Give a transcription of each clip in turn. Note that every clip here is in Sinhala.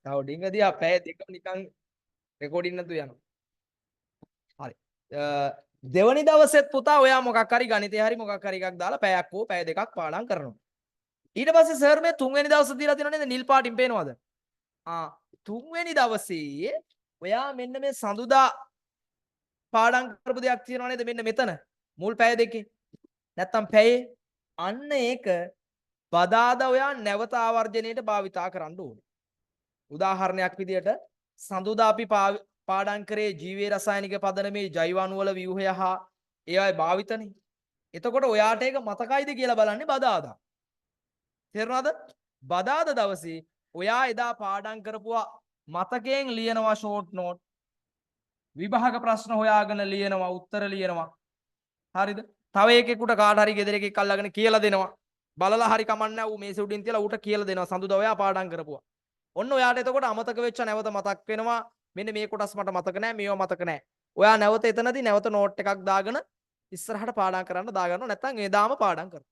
කවුඩින් එක දිහා පැය දෙක නිකන් රෙකෝඩින් නැතුව යනවා. හරි. දෙවනි දවසෙත් පුතා ඔයා මොකක් හරි ගණිතය හරි මොකක් හරි එකක් දාලා පැයක් හෝ පැය දෙකක් පාඩම් කරනවා. ඊට පස්සේ සර් මේ තුන්වෙනි දවසේ දීලා තියෙනව නේද නිල් පාටින් පේනවද? තුන්වෙනි දවසේ ඔයා මෙන්න මේ සඳුදා පාඩම් කරපු දෙයක් තියෙනව නේද මෙන්න මෙතන මුල් පැය දෙකේ නැත්තම් පැයේ අන්න ඒක බදාදා ඔයා නැවත ආවර්ජනයට භාවිතා කරන්න ඕනේ. උදාහරණයක් විදියට සඳුදා අපි පාඩම් කරේ ජීවයේ රසායනික පදනමේ ජෛව අණු වල ව්‍යුහය හා ඒවායේ භාවිතනේ. එතකොට ඔයාට ඒක මතකයිද කියලා බලන්නේ බදාදා. තේරුණාද? බදාදා දවසේ ඔයා එදා පාඩම් කරපුවා මතකයෙන් ලියනවා ෂෝට් නෝට්. විභාග ප්‍රශ්න හොයාගෙන ලියනවා උත්තර ලියනවා. හරිද? තව එකෙකුට කාට හරි ගෙදර එකෙක් අල්ලගෙන කියලා දෙනවා. බලලා හරි කමන්නේ ඌ මේසෙ උඩින් තියලා ඌට කියලා දෙනවා සඳුදා ඔයා පාඩම් කරපුවා. ඔන්න ඔයාට එතකොට අමතක වෙච්ච නැවත මතක් වෙනවා. මෙන්න මේ කොටස් මට මතක නැහැ මේවා මතක නැහැ. ඔයා නැවත එතනදී නැවත නෝට් එකක් දාගෙන ඉස්සරහට පාඩම් කරන්න දාගන්නවා නැත්නම් එදාම පාඩම් කරනවා.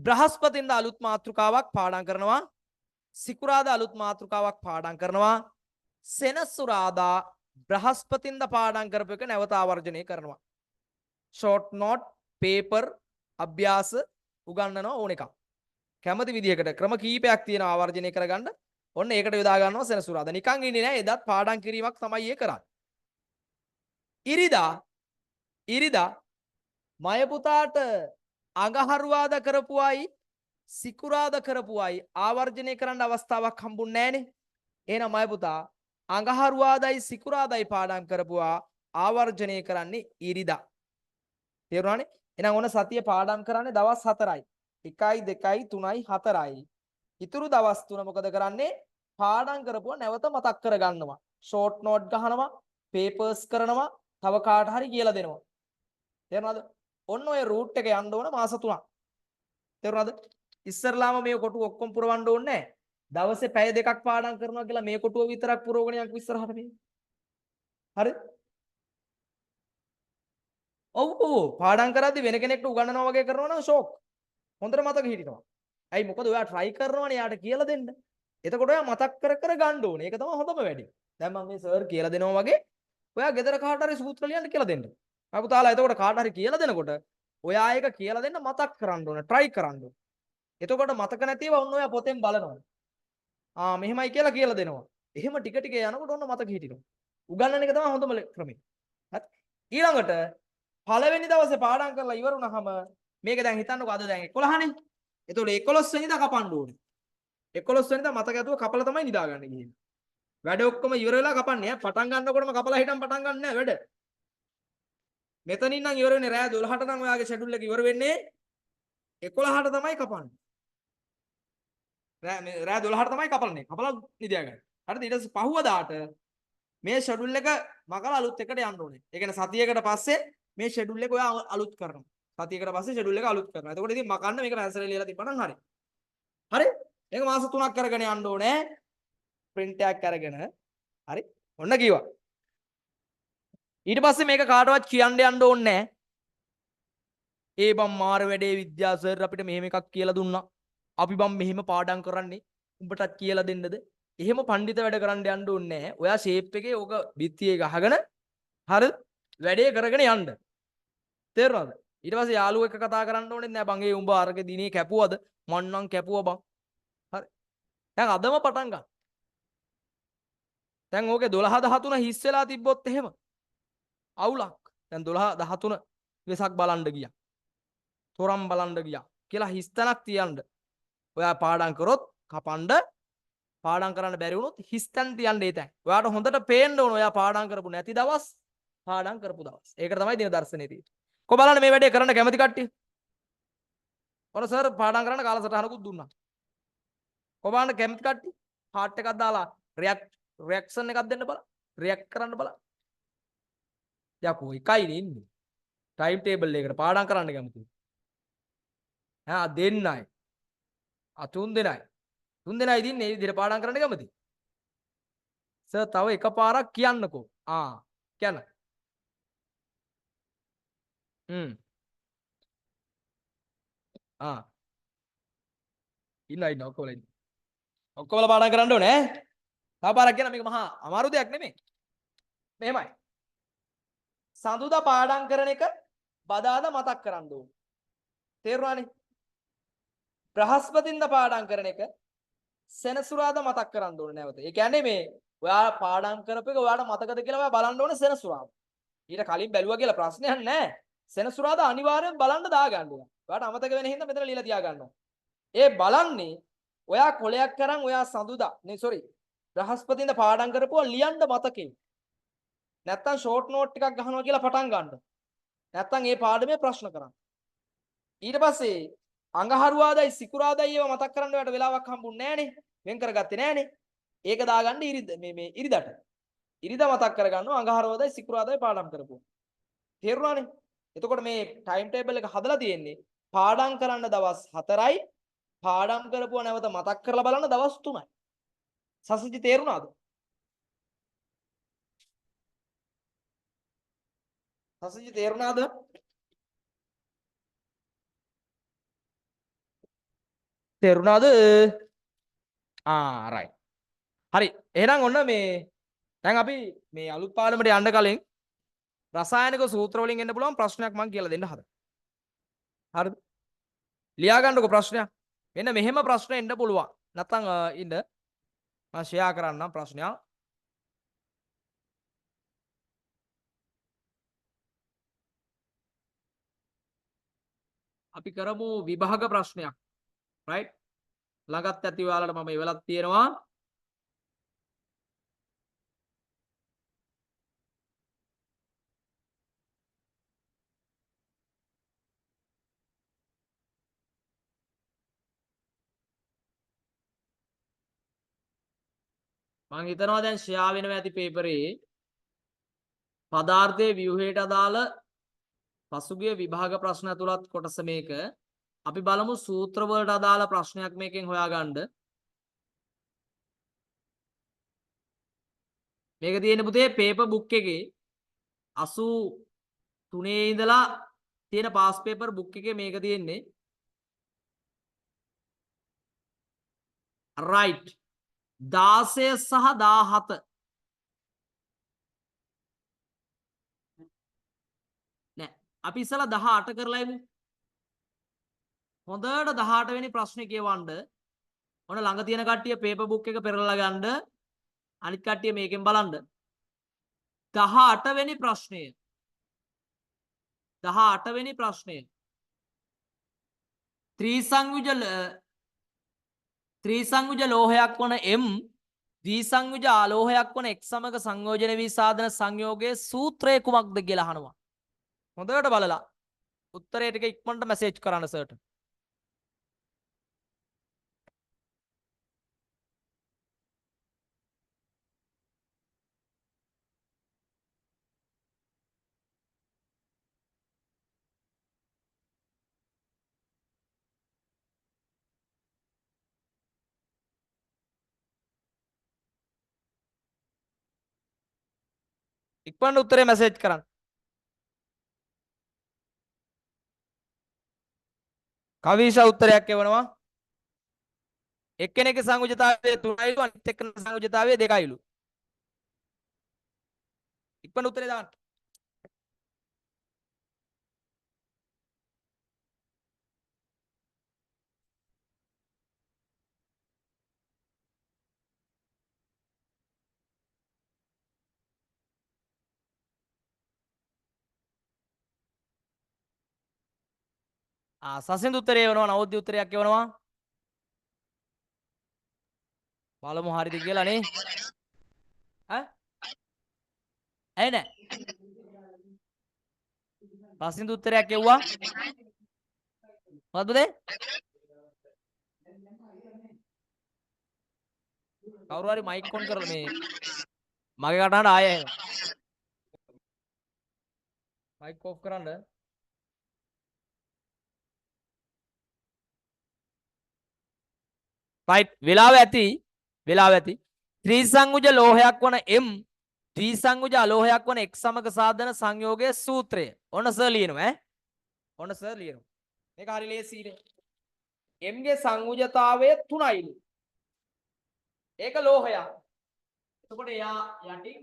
බ්‍රහස්පතින්දා අලුත් මාතෘකාවක් පාඩම් කරනවා. සිකුරාදා අලුත් මාතෘකාවක් පාඩම් කරනවා. සෙනසුරාදා බ්‍රහස්පතින්දා පාඩම් කරපු එක නැවත ආවර්ජනය කරනවා. ෂෝට් නෝට් පේපර් අභ්‍යාස උගන්වනවා ඕන එකක්. කැමති විදිහකට ක්‍රම කීපයක් තියෙනවා ආවර්ජනය කරගන්න. ඔන්න ඒකට යොදා ගන්නවා සෙනසුරාදා. නිකන් ඉන්නේ නැහැ. එදත් පාඩම් කිරීමක් තමයි ඒ කරන්නේ. ඉරිදා මය පුතාට අඟහරුවාදා කරපුවයි සිකුරාදා කරපුවයි ආවර්ජනය කරන්න අවස්ථාවක් හම්බුන්නේ නැහනේ. එහෙනම් මය පුතා අඟහරුවාදයි සිකුරාදයි පාඩම් කරපුවා ආවර්ජනය කරන්නේ ඉරිදා. තේරුණානේ? එහෙනම් ඔන්න සතිය පාඩම් කරන්නේ දවස් 4යි. 1යි 2යි 3යි 4යි. ඉතුරු දවස් 3 මොකද කරන්නේ? පාඩම් කරපුවා නැවත මතක් කරගන්නවා. ෂෝට් නෝට් ගහනවා, පේපර්ස් කරනවා, තව කාට හරි කියලා දෙනවා. තේරුණාද? ඔන්න ඔය රූට් එක යන්න ඕන මාස 3ක්. තේරුණාද? ඉස්සරලාම මේ කොටු ඔක්කොම පුරවන්න ඕනේ නැහැ. දවසේ පැය දෙකක් පාඩම් කරනවා කියලා මේ කොටුව විතරක් පුරවගෙන යන්කෝ ඉස්සරහට මේ. හරි? ඔව් පාඩම් කරද්දි වෙන කෙනෙක්ට උගන්වනවා වගේ කරනවා නම් ෂෝක්. හොඳට මතක හිටිනවා. ඇයි මොකද ඔයා try කරනවනේ යාට කියලා දෙන්න. එතකොට ඔයා මතක් කර කර ගන්න ඕනේ. ඒක තමයි හොඳම වැඩේ. දැන් මම මේ සර් කියලා දෙනවා වගේ ඔයා ගෙදර කාට හරි සූත්‍ර ලියන්න කියලා දෙන්න. පුතාලා එතකොට කාට හරි කියලා දෙනකොට ඔයා ඒක කියලා දෙන්න මතක් කරන්න ඕනේ. try කරන්න ඕනේ. එතකොට මතක නැතිව ඔන්න ඔයා පොතෙන් බලනවා. මෙහෙමයි කියලා දෙනවා. එහෙම ටික ටික යනකොට ඔන්න මතක හිටිනවා. උගන්වන එක තමයි හොඳම ක්‍රමය. හරි. ඊළඟට පළවෙනි දවසේ පාඩම් කරලා ඉවර වුණාම මේක දැන් හිතන්නකෝ අද දැන් 11නේ. එතකොට 11 වෙනිදා කපන්න ඕනේ. 11 වෙනිදා මතක ඇතුව කපලා තමයි නිදාගන්න ගිහින්. වැඩ ඔක්කොම ඉවර වෙලා කපන්නේ. පටන් ගන්නකොටම කපලා හිටන් පටන් ගන්න නෑ වැඩ. මෙතනින් නම් ඉවර වෙන්නේ රෑ 12ට නම් ඔයාගේ ෂෙඩියුල් එක ඉවර වෙන්නේ 11ට තමයි කපන්නේ. රෑ 12ට තමයි කපන්නේ. කපලා නිදාගන්න. හරිද? ඊට පස්සේ පහුවදාට මේ ෂෙඩියුල් එක මකලා අලුත් එකට යන්න ඕනේ. ඒ කියන්නේ සතියකට පස්සේ මේ ෂෙඩියුල් එක ඔයා අලුත් කරනවා. සතියකට පස්සේ ෂෙඩියුල් එක අලුත් කරනවා. එතකොට ඉතින් මකන්න මේක පැන්සලේ ලියලා තිබ්බනම් හරි. හරි? මේක මාස 3ක් කරගෙන යන්න ඕනේ. print එකක් අරගෙන. හරි? ඔන්න කිව්වා. ඊට පස්සේ මේක කාටවත් කියන්න යන්න ඕනේ නැහැ. ඒ බම් මාර වැඩේ විද්‍යා සර් අපිට මෙහෙම එකක් කියලා දුන්නා. අපි බම් මෙහෙම පාඩම් කරන්නේ. උඹටත් කියලා දෙන්නද? එහෙම පඬිත වැඩ කරන්න යන්න ඕනේ නැහැ. ඔයා ෂේප් එකේ ඕක බිත්තියේ ගහගෙන හරි වැඩේ කරගෙන යන්න. තේරුණාද? ඊට පස්සේ යාළුවෙක් එක්ක කතා කරන්න ඕනේ නැහැ බං. ඒ උඹ අරගේ දිනේ කැපුවද? මං නම් කැපුවා බං. හරි. දැන් අදම පටන් ගන්න. දැන් ඕකේ 12 13 හිස් වෙලා තිබ්බොත් එහෙම අවුලක්. දැන් 12 13 වෙසක් බලන්න ගියා. තොරම් බලන්න ගියා කියලා හිස්තනක් තියන්න. ඔයා පාඩම් කරොත් කපන්න පාඩම් කරන්න බැරි වුණොත් හිස්තන් තියන්න ඒ තැන්. ඔයාට හොඳට පේන්න ඕන ඔයා පාඩම් කරපු නැති දවස් පාඩම් කරපු දවස්. ඒකට තමයි දින දර්ශනේ තියෙන්නේ. කො බලන්න මේ වැඩේ කරන්න කැමති කට්ටිය. ඔන්න සර් පාඩම් කරන්න කාලසටහනකුත් දුන්නා. කො බලන්න කැමති කට්ටිය. හાર્ට් එකක් දාලා රියැක්ෂන් එකක් දෙන්න බලන්න. රියැක්ට් කරන්න බලන්න. යකෝ එකයි ඉන්නේ. ටයිම් ටේබල් එකකට පාඩම් කරන්න කැමතියි. දෙන්නයි. තුන් දෙනයි. තුන් දෙනයි ඉතින් මේ විදිහට පාඩම් කරන්න කැමතියි. සර් තව එකපාරක් කියන්නකෝ. කියන්න. ඉන්න කොහොමද? ඔක්කොමලා පාඩම් කරන්න ඕනේ ඈ. තව පාරක් කියන මේක මහා අමාරු දෙයක් නෙමෙයි. මෙහෙමයි. සඳුදා පාඩම් කරන එක බදාදා මතක් කරන්න ඕනේ. තේරුණානේ? බ්‍රහස්පතින්දා පාඩම් කරන එක සෙනසුරාදා මතක් කරන්න ඕනේ නැවත. ඒ කියන්නේ මේ ඔයා පාඩම් කරපු එක ඔයාට මතකද කියලා ඔයා බලන්න ඕනේ සෙනසුරාදා. ඊට කලින් බැලුවා කියලා ප්‍රශ්නයක් නැහැ. සෙනසුරාදා අනිවාර්යෙන් බලන්න දාගන්න ඕන. ඔයාට අමතක වෙන හින්දා මෙතන ලියලා තියා ගන්නවා. ඒ බලන්නේ ඔයා කොලයක් කරන් ඔයා සඳුදා බ්‍රහස්පතින්දා පාඩම් කරපුවා ලියන්න මතකේ. නැත්තම් ෂෝට් නෝට් ටිකක් ගහනවා කියලා පටන් ගන්න. නැත්තම් ඒ පාඩමේ ප්‍රශ්න කරන්න. ඊට පස්සේ අඟහරුවාදයි සිකුරාදයි ඒවා මතක් කරන්න ඔයාලට වෙලාවක් හම්බුන්නේ නැහනේ. වෙන් කරගත්තේ නැහනේ. ඒක දාගන්න ඉරිදට. ඉරිදා මතක් කරගන්නවා අඟහරුවාදයි සිකුරාදයි පාඩම් කරපුවා. තේරුණානේ? එතකොට මේ ටයිම් ටේබල් එක හදලා තියෙන්නේ පාඩම් කරන්න දවස් 4යි පාඩම් කරපුවා නැවත මතක් කරලා බලන්න දවස් 3යි. සසුජි තේරුණාද? සසුජි තේරුණාද? තේරුණාද? රයිට්. හරි. එහෙනම් ඔන්න මේ දැන් අපි මේ අලුත් පාඩමට යන්න කලින් රසායනික සූත්‍ර වලින් එන්න පුළුවන් ප්‍රශ්නයක් මම කියලා දෙන්න හදනවා. හරිද? ලියා ගන්නකො ප්‍රශ්නයක්. මෙන්න මෙහෙම ප්‍රශ්න එන්න පුළුවන්. නැත්තම් ඉන්න මම ෂෙයා කරන්නම් ප්‍රශ්නයක්. අපි කරමු විභාග ප්‍රශ්නයක්. රයිට්? ළඟත් ඇති ඔයාලට මම ඉවලක් තියෙනවා. මම හිතනවා දැන් ෂෙයා වෙනවා ඇති පේපරේ පදාර්ථයේ ව්‍යුහයට අදාළ පසුගිය විභාග ප්‍රශ්න ඇතුළත් කොටස මේක. අපි බලමු සූත්‍ර වලට අදාළ ප්‍රශ්නයක් මේකෙන් හොයාගන්න. මේක තියෙන පුතේ පේපර් බුක් එකේ 83 ඉඳලා තියෙන පාස් පේපර් බුක් එකේ මේක තියෙන්නේ. රයිට් 16 සහ 17 නෑ අපි ඉස්සලා 18 කරලා ඉමු. හොඳට 18 වෙනි ප්‍රශ්නේ කියවන්න. ඔන්න ළඟ තියෙන කට්ටිය පේපර් බුක් එක පෙරලලා ගන්න. අනිත් කට්ටිය මේකෙන් බලන්න. 18 වෙනි ප්‍රශ්නය. 18 වෙනි ප්‍රශ්නය. ත්‍රිසංයුජ ලෝහයක් වන M ද්විසංයුජ ආලෝහයක් වන X සමග සංයෝජන වී සාධන සංයෝගයේ සූත්‍රය කුමක්ද කියලා අහනවා. හොඳට බලලා උත්තරේ ටික ඉක්මනට මැසේජ් කරන්න සර්ට. ඉක්මනට උත්තරේ මැසේජ් කරන්න. කවිෂා උත්තරයක් එවනවා. එක්කෙනෙක්ගේ සංයුජතාවය 3යිලු අනිත් එක්කෙනෙක්ගේ සංයුජතාවය 2යිලු. ඉක්මනට උත්තරේ දාන්න. සසින්දු උත්තරේ එවනවා නවෝද්‍ය උත්තරයක් එවනවා. බලමු හරිද කියලා නේ. ඇයි නෑ? සසින්දු උත්තරයක් එවුවා. මොකද්ද පුතේ? කවුරු හරි මයික් ඔන් කරලා මේ මගේ කටහඬ ආයෙ එනවා. මයික් ඔෆ් කරන්න. රයිට් වෙලාව ඇති ත්‍රිසංයුජ ලෝහයක් වන M ද්විසංයුජ අලෝහයක් වන X සමග සාධන සංයෝගයේ සූත්‍රය. ඔන්න සර් ලියනවා ඈ. ඔන්න සර් ලියනවා. මේක හරි ලේසියිනේ. M ගේ සංයුජතාවය 3යිලු. ඒක ලෝහයක්. එතකොට එයා යටින්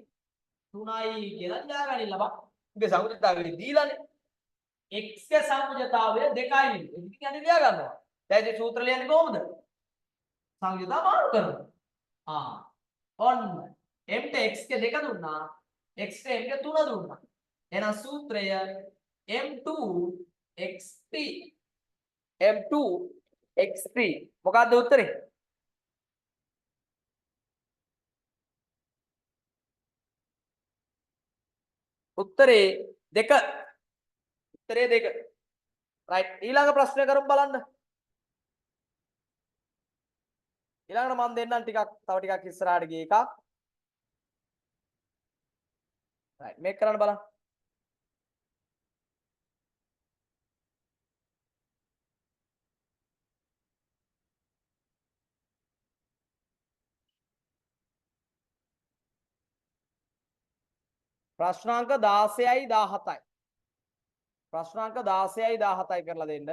3යි කියලා ලියාගන්න ලබා. උගේ සංයුජතාවය දීලානේ. x ගේ සංයුජතාවය 2යි. ඉතින් කියන්නේ ලියා ගන්නවා. දැන් මේ සූත්‍ර ලියන්නේ කොහොමද? සංයුජතාව මාරු කරනවා. ඔන්න m ට x ගේ 2 දුන්නා. x ට m ගේ 3 දුන්නා. එහෙනම් සූත්‍රය m2 xt m2 xt මොකක්ද උත්තරේ? උත්තරේ 2. උත්තරේ 2. රයිට්. ඊළඟ ප්‍රශ්නය කරමු බලන්න. ඊළඟට මම දෙන්නම් ටිකක් තව ටිකක් ඉස්සරහට ගිය එකක්. රයිට්. මේක කරන්න බලන්න. ප්‍රශ්නාංක 16යි 17යි. ප්‍රශ්නාංක 16යි 17යි කරලා දෙන්න.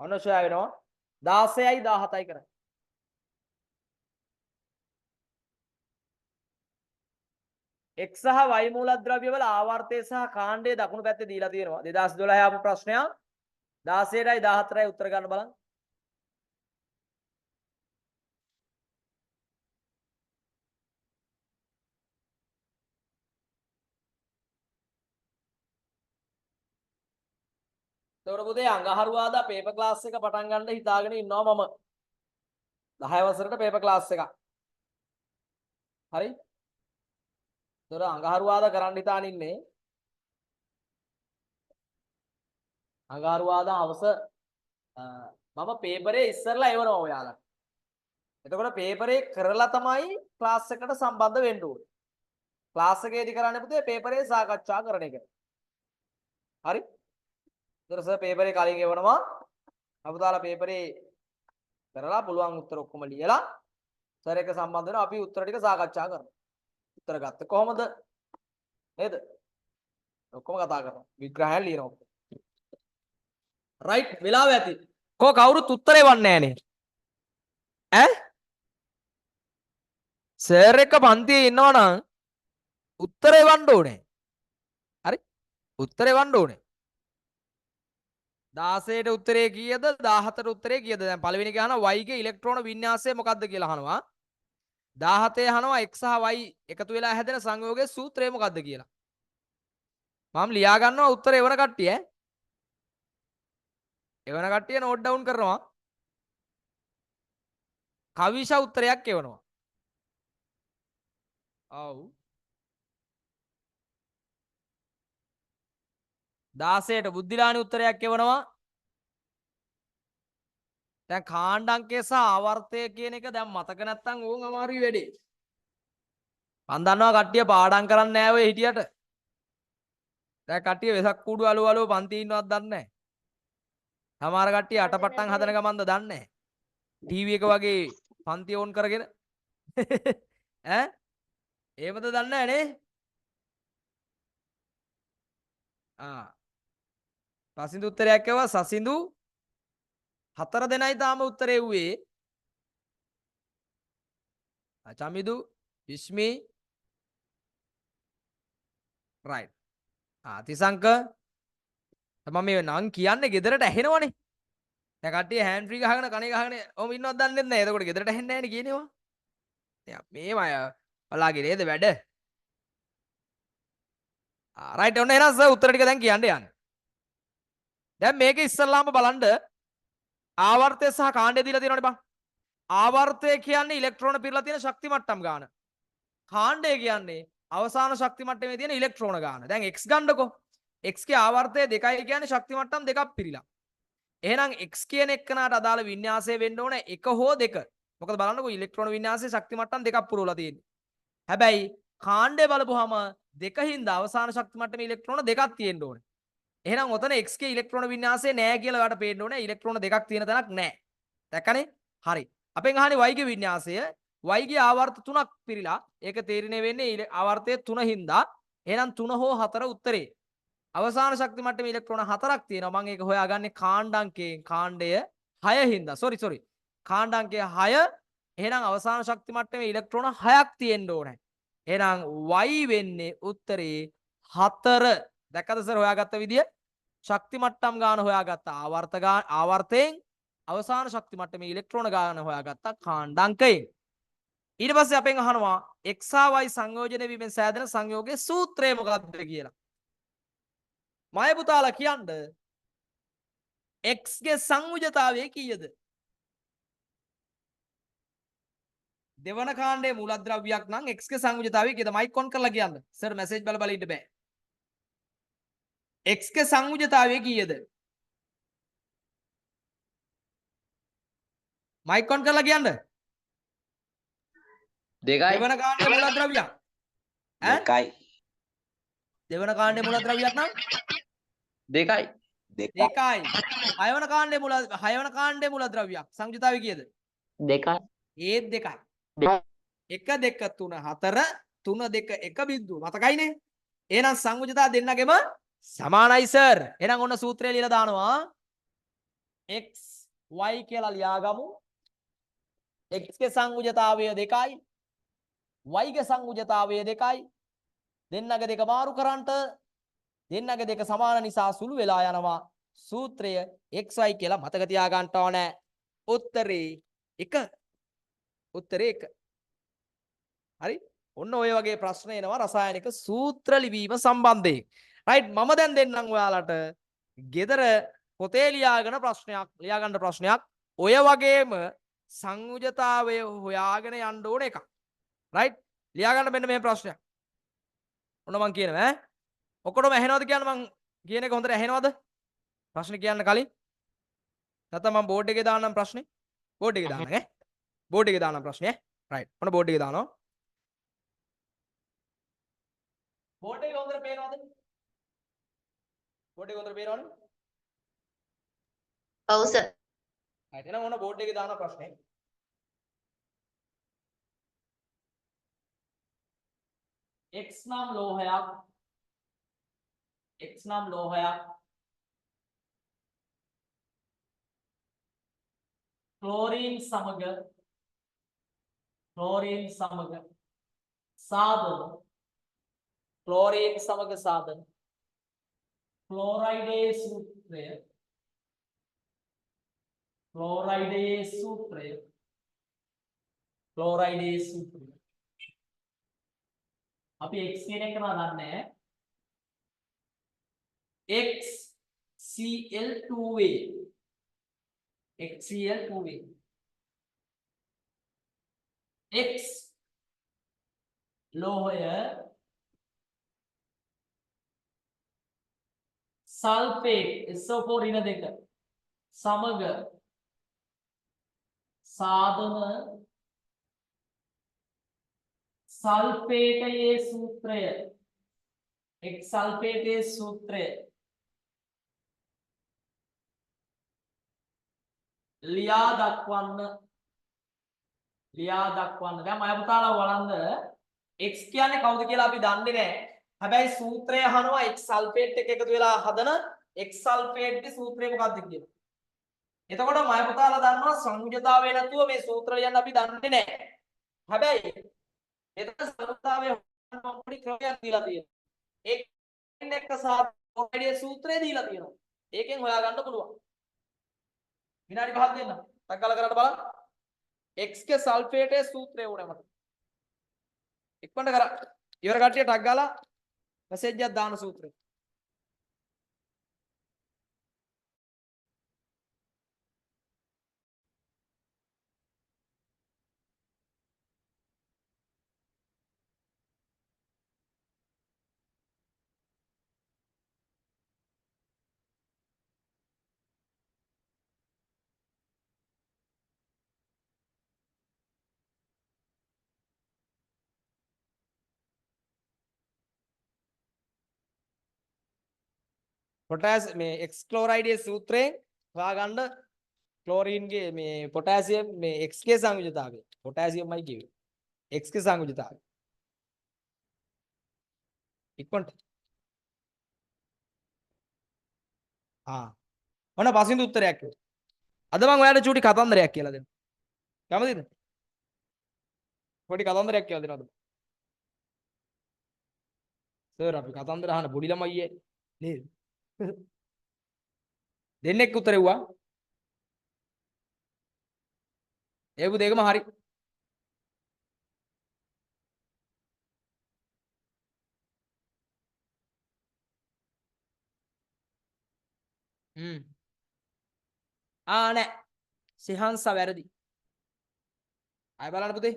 අනුශය වෙනවා 16යි 17යි කරන්න. x සහ y මූලද්‍රව්‍ය වල ආවර්තය සහ කාණ්ඩය දකුණු පැත්තේ දීලා තියෙනවා. 2012 ආපු ප්‍රශ්නයක්. 16යි 14යි උත්තර ගන්න බලන්න. එතකොට පුතේ අඟහරුවාදා පේපර් ක්ලාස් එක පටන් ගන්න හිතාගෙන ඉන්නවා මම. 10 වසරට පේපර් ක්ලාස් එකක්. හරි? එතකොට අඟහරුවාදා කරන්න හිතාන ඉන්නේ. අඟහරුවාදා හවස මම පේපරේ ඉස්සරලා එවනවා ඔයාලට. එතකොට පේපරේ කරලා තමයි ක්ලාස් එකට සම්බන්ධ වෙන්න ඕනේ. ක්ලාස් එකේදී කරන්නේ පුතේ පේපරේ සාකච්ඡා කරන එක. හරි? එතකොට සර් පේපරේ කලින් එවනවා. අපුතාලා පේපරේ කරලා පුළුවන් උත්තර ඔක්කොම ලියලා සර් එක සම්බන්ධ වෙනවා. අපි උත්තර ටික සාකච්ඡා කරනවා. උත්තර ගත්ත කොහමද? නේද? ඔක්කොම කතා කරනවා. විග්‍රහයන් ලියනවා. රයිට් වෙලාව ඇති. කෝ කවුරුත් උත්තරේ වන්නේ නැහනේ. ඈ? සර් එක පන්තියේ ඉන්නවනම් උත්තරේ වන්න ඕනේ. හරි? උත්තරේ වන්න ඕනේ. 16ට උත්තරේ කීයද? 17ට උත්තරේ කීයද? දැන් පළවෙනි එක අහනවා y ගේ ඉලෙක්ට්‍රෝන වින්‍යාසය මොකක්ද කියලා අහනවා. 17 අහනවා x සහ y එකතු වෙලා හැදෙන සංයෝගයේ සූත්‍රය මොකක්ද කියලා. මම ලියා ගන්නවා උත්තරේ එවන කට්ටිය ඈ. එවන කට්ටිය නෝට් ඩවුන් කරනවා. කවිෂ උත්තරයක් එවනවා. ඔව්. 16ට බුද්ධිලානි උත්තරයක් එවනවා. දැන් කාණ්ඩංකය සහ ආවර්තය කියන එක දැන් මතක නැත්තම් ඕන් අමාරුයි වෙඩේ. මන් දන්නවා කට්ටිය පාඩම් කරන්නේ නැහැ ඔය හිටියට. දැන් කට්ටිය වෙසක් කූඩු අලුව පන්ති ඉන්නවත් දන්නේ නැහැ. සමහර කට්ටිය අටපට්ටම් හදන ගමන්ද දන්නේ නැහැ. ටීවී එක වගේ පන්ති ඕන් කරගෙන ඈ එහෙමද දන්නේ නැහැ නේ? සසිඳු උත්තරයක් එවුවා. සසිඳු 4 දෙනයි තාම උත්තරේ එව්වේ. චමිදු විශ්මි රයිට්. තිසංක මම මේ නම් කියන්නේ ගෙදරට ඇහෙනවනේ. දැන් කට්ටිය හෑන්ඩ් ෆ්‍රී ගහගෙන කනේ ගහගෙන ඔහොම ඉන්නවත් දන්නේ නැහැ. එතකොට ගෙදරට ඇහෙන්නේ නැහැ නේ කියනේවා. දැන් මේම අය ඔයාලගේ නේද වැඩ? රයිට් ඔන්න එහෙනම් සර් උත්තර ටික දැන් කියන්න යන්න. දැන් මේක ඉස්සල්ලාම බලන්න ආවර්තය සහ කාණ්ඩය දීලා තියෙනවනේ බං. ආවර්තය කියන්නේ ඉලෙක්ට්‍රෝන පිරලා තියෙන ශක්ති මට්ටම් ගාන. කාණ්ඩය කියන්නේ අවසාන ශක්ති මට්ටමේ තියෙන ඉලෙක්ට්‍රෝන ගාන. දැන් x ගන්නකො. x ගේ ආවර්තය 2යි කියන්නේ ශක්ති මට්ටම් දෙකක් පිරීලා. එහෙනම් x කියන එක්කනට අදාළ වින්‍යාසය වෙන්න ඕන 1 හෝ 2. මොකද බලන්නකො ඉලෙක්ට්‍රෝන වින්‍යාසයේ ශක්ති මට්ටම් දෙකක් පුරවලා තියෙන්නේ. හැබැයි කාණ්ඩය බලපුවාම 2 හින්දා අවසාන ශක්ති මට්ටමේ ඉලෙක්ට්‍රෝන දෙකක් තියෙන්න ඕනේ. එහෙනම් ඔතන x ගේ ඉලෙක්ට්‍රෝන වින්‍යාසය නෑ කියලා ඔයාලට පේන්න ඕනේ. ඉලෙක්ට්‍රෝන දෙකක් තියෙන තැනක් නෑ. දැක්කනේ? හරි. අපෙන් අහන්නේ y ගේ වින්‍යාසය. y ගේ ආවර්ත 3ක් පිරීලා ඒක තීරණය වෙන්නේ ආවර්තය 3 හින්දා. එහෙනම් 3 හෝ 4 උත්තරේ. අවසාන ශක්ති මට්ටමේ ඉලෙක්ට්‍රෝන 4ක් තියෙනවා. මම ඒක හොයාගන්නේ කාණ්ඩාංකයෙන් කාණ්ඩය 6 හින්දා. sorry. කාණ්ඩාංකය 6. එහෙනම් අවසාන ශක්ති මට්ටමේ ඉලෙක්ට්‍රෝන 6ක් තියෙන්න ඕනේ. එහෙනම් y වෙන්නේ උත්තරේ 4. දැක්කද සර් හොයාගත්ත විදිය? ශක්ති මට්ටම් ගාන හොයාගත්තා ආවර්තයෙන් අවසාන ශක්ති මට්ටමේ ඉලෙක්ට්‍රෝන ගාන හොයාගත්තා කාණ්ඩාංකයෙන්. ඊට පස්සේ අපෙන් අහනවා x හා y සංයෝජනය වීමෙන් සෑදෙන සංයෝගයේ සූත්‍රය මොකක්ද කියලා. මය පුතාලා කියන්න x ගේ සංයුජතාවය කීයද? දෙවන කාණ්ඩයේ මූලද්‍රව්‍යයක් නම් x ගේ සංයුජතාවය කීයද? මයික් ඔන් කරලා කියන්න. සර් මැසේජ් බල බල ඉන්න බෑ. x ගේ සංයුජතාවය කීයද? මයික් ඔන් කරලා කියන්න. දෙකයි. දෙවන කාණ්ඩයේ මූලද්‍රව්‍යයක්. දෙකයි. දෙවන කාණ්ඩයේ මූලද්‍රව්‍යයක් නම් දෙකයි. දෙකයි. හයවන කාණ්ඩයේ මූලද්‍රව්‍යයක්. සංයුජතාවය කීයද? දෙකයි. ඒත් දෙකයි. 1 2 3 4 3 2 1 බිංදුව මතකයිනේ. එහෙනම් සංයුජතා දෙන්නගෙම සමානයි සර්. එහෙනම් ඔන්න සූත්‍රය ලියලා දානවා. x y කියලා ලියාගමු. x ගේ සංයුජතාවය 2යි. y ගේ සංයුජතාවය 2යි. දෙන්නගේ දෙක මාරු කරන්ට දෙන්නගේ දෙක සමාන නිසා සුළු වෙලා යනවා. සූත්‍රය xy කියලා මතක තියාගන්න ඕනේ. උත්තරේ 1. උත්තරේ 1. හරි? ඔන්න ඔය වගේ ප්‍රශ්න එනවා රසායනික සූත්‍ර ලිවීම සම්බන්ධයෙන්. රයිට් මම දැන් දෙන්නම් ඔයාලට ගෙදර පොතේ ලියාගන්න ප්‍රශ්නයක් ඔය වගේම සංයුජතාවය හොයාගෙන යන්න ඕන එකක්. රයිට්? ලියාගන්න මෙන්න මේ ප්‍රශ්නයක්. ඔන්න මං කියනවා ඈ. ඔක්කොටම ඇහෙනවද කියන්න මං කියන එක හොඳට ඇහෙනවද? ප්‍රශ්න කියන්න කලින්. නැත්නම් මම බෝඩ් එකේ දාන්නම් ප්‍රශ්නේ. බෝඩ් එකේ දාන්නම් ඈ. බෝඩ් එකේ දාන්නම් ප්‍රශ්නේ ඈ. රයිට්. ඔන්න බෝඩ් එකේ දානවා. බෝඩ් එක හොඳට පේනවද? බෝඩ් එක හොඳට පේනවද? ඔව් සර්. හරි එහෙනම් ඔන්න බෝඩ් එකේ දාන ප්‍රශ්නේ. x නම් ලෝහයක් ක්ලෝරින් සමග සාධන ක්ලෝරයිඩයේ සූත්‍රය අපි x කියන එක නදන්නේ XCl2A X ලෝහය සල්ෆේට් SO4 ඍණ 2 සමග සාධන සල්ෆේටයේ සූත්‍රය X සල්ෆේටයේ සූත්‍රය ලියා දක්වන්න දැන් මම පුතාලා බලන්න x කියන්නේ කවුද කියලා අපි දන්නේ නැහැ. හැබැයි සූත්‍රය අහනවා x සල්ෆේට් එක එකතු වෙලා හදන x සල්ෆේට්ගේ සූත්‍රය මොකක්ද කියලා. එතකොට මම පුතාලා දන්නවා සංයුජතාවය නැතුව මේ සූත්‍ර ලියන්න අපි දන්නේ නැහැ. හැබැයි එතන සංයුජතාවය හොයන්න පොඩි ක්‍රමයක් දීලා තියෙනවා. x එක සාධනයේ සූත්‍රය දීලා තියෙනවා. ඒකෙන් හොයාගන්න පුළුවන්. විනාඩි 5ක් දෙන්න. ටක් ගාලා කරලා බලන්න. x ගේ සල්ෆේටයේ සූත්‍රය උනේ මට. ඉක්මනට කරා. ඉවර කට්ටිය ටක් ගාලා මැසේජ් එකක් දාන සූත්‍රය. පොටෑස් මේ x ක්ලෝරයිඩයේ සූත්‍රයෙන් හොයාගන්න ක්ලෝරීන්ගේ මේ පොටෑසියම් මේ x ගේ සංයුජතාවය. පොටෑසියම්මයි කිව්වේ. x ගේ සංයුජතාවය. ඉක්මනට ආ ඔන්න පසින්දු උත්තරයක් කිව්වා. අද මම ඔයාලට චූටි කතන්දරයක් කියලා දෙන්න. කැමතිද? පොඩි කතන්දරයක් කියලා දෙනවද? සර් අපි කතන්දර අහන පොඩි ළමයි නේද? දෙන්නෙක් උත්තරෙව්වා. ඒකු දෙකම හරි. නෑ. සිහන්ස වැරදි. ආයෙ බලන්න පුතේ.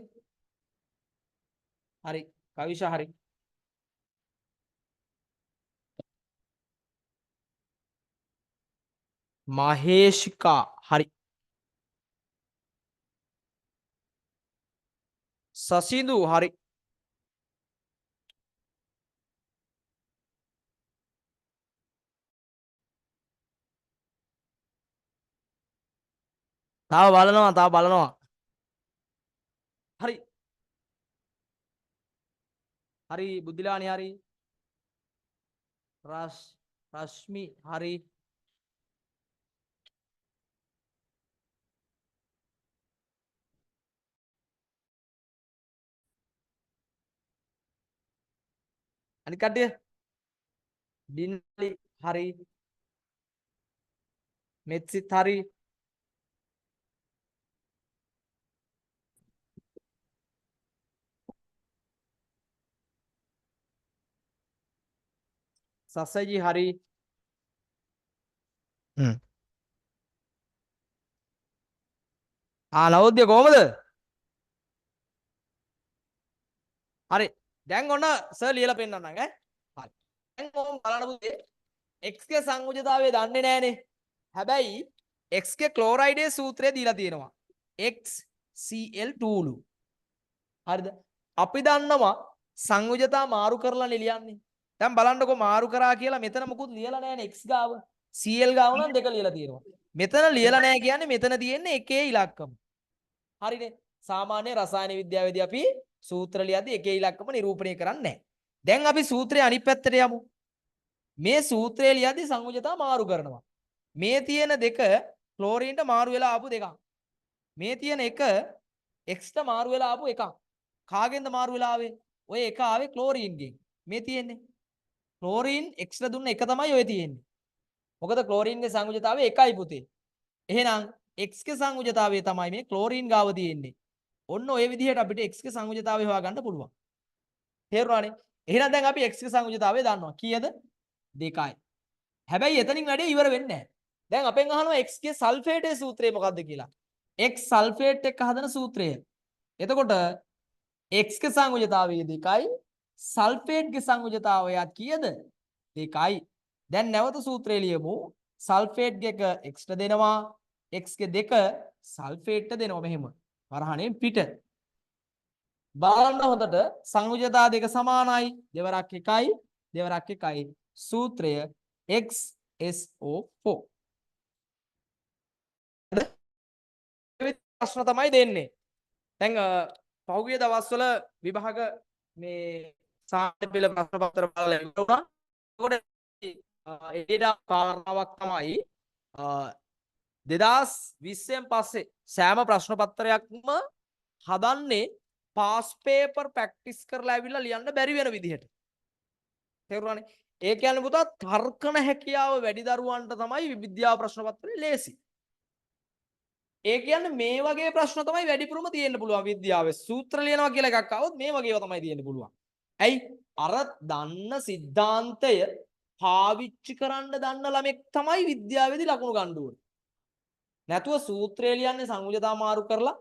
හරි. කවිෂා හරි. මහේෂිකා හරි. සසිඳු හරි. තව බලනවා. හරි. හරි බුද්ධිලානි හරි. රශ්මි හරි. අනිත් කට්ටිය ඩින්ලි හරි. මෙත්සිත් හරි. සසජි හරි. නවෝදය කොහමද? හරි. දැන් ඔන්න සර් ලියලා පෙන්නන්නම් ඈ. හරි. දැන් කොහොම බලන්න පුතේ x ගේ සංයෝජතාවය දන්නේ නැහනේ. හැබැයි x ගේ ක්ලෝරයිඩේ සූත්‍රය දීලා තියෙනවා. XCl2ලු. හරිද? අපි දන්නවා සංයෝජතා මාරු කරලා ලියන්නේ. දැන් බලන්නකො මාරු කරා කියලා මෙතන මොකුත් ලියලා නැහැනේ x ගාව. Cl ගාව නම් දෙක ලියලා තියෙනවා. මෙතන ලියලා නැහැ කියන්නේ මෙතන තියෙන්නේ එකේ ඉලක්කම. හරිනේ. සාමාන්‍ය රසායන විද්‍යාවේදී අපි සූත්‍ර ලියද්දී එකේ ඉලක්කම නිරූපණය කරන්නේ නැහැ. දැන් අපි සූත්‍රයේ අනිත් පැත්තට යමු. මේ සූත්‍රය ලියද්දී සංයෝජතා මාරු කරනවා. මේ තියෙන දෙක ක්ලෝරීන්ට මාරු වෙලා ආපු දෙකක්. මේ තියෙන එක x ට මාරු වෙලා ආපු එකක්. කාගෙන්ද මාරු වෙලා ආවේ? ඔය එක ආවේ ක්ලෝරීන්ගෙන්. මේ තියෙන්නේ ක්ලෝරීන් x ට දුන්න එක තමයි ඔය තියෙන්නේ. මොකද ක්ලෝරීන්ගේ සංයෝජතාවය එකයි පුතේ. එහෙනම් x ගේ සංයෝජතාවය තමයි මේ ක්ලෝරීන් ගාව තියෙන්නේ. ඔන්න ඔය විදිහට අපිට x ගේ සංයෝජතාවය හොයාගන්න පුළුවන්. තේරුණානේ? එහෙනම් දැන් අපි x ගේ සංයෝජතාවය දන්නවා. කීයද? 2යි. හැබැයි එතනින් වැඩේ ඉවර වෙන්නේ නැහැ. දැන් අපෙන් අහනවා x ගේ සල්ෆේටේ සූත්‍රය මොකක්ද කියලා. x සල්ෆේට් එක්ක හදන සූත්‍රය. එතකොට x ගේ සංයෝජතාවය 2යි සල්ෆේට් ගේ සංයෝජතාවයත් කීයද? 2යි. දැන් නැවත සූත්‍රය ලියමු. සල්ෆේට් ගේ එක x ට දෙනවා. x ගේ 2 සල්ෆේට් ට දෙනවා මෙහෙම. වරහණෙන් පිට. බලන්න හොඳට සංයෝජතා දෙක සමානයි. දෙවරක් 1යි දෙවරක් 1යි. සූත්‍රය XSO4. ප්‍රශ්න තමයි දෙන්නේ. දැන් පහුගිය දවස්වල විභාග මේ සාහිත්‍ය පෙළ ප්‍රශ්න පත්‍ර බලලා ඉවර වුණා. ඒකට කාරණාවක් තමයි 2020න් පස්සේ සෑම ප්‍රශ්න පත්‍රයක්ම හදන්නේ පාස් පේපර් ප්‍රැක්ටිස් කරලා ඇවිල්ලා ලියන්න බැරි වෙන විදිහට. තේරුණානේ? ඒ කියන්නේ පුතා තර්කන හැකියාව වැඩි දරුවන්ට තමයි විද්‍යාව ප්‍රශ්න පත්‍රේ ලේසි. ඒ කියන්නේ මේ වගේ ප්‍රශ්න තමයි වැඩිපුරම තියෙන්න පුළුවන් විද්‍යාවේ. සූත්‍ර ලියනවා කියලා එකක් આવොත් මේ වගේ ඒවා තමයි තියෙන්න පුළුවන්. ඇයි? අර දන්න સિદ્ધාන්තය පාවිච්චි කරන්න දන්න ළමෙක් තමයි විද්‍යාවේදී ලකුණු ගන්න ඕනේ. නැතුව සූත්‍රය ලියන්නේ සංයෝජතා මාරු කරලා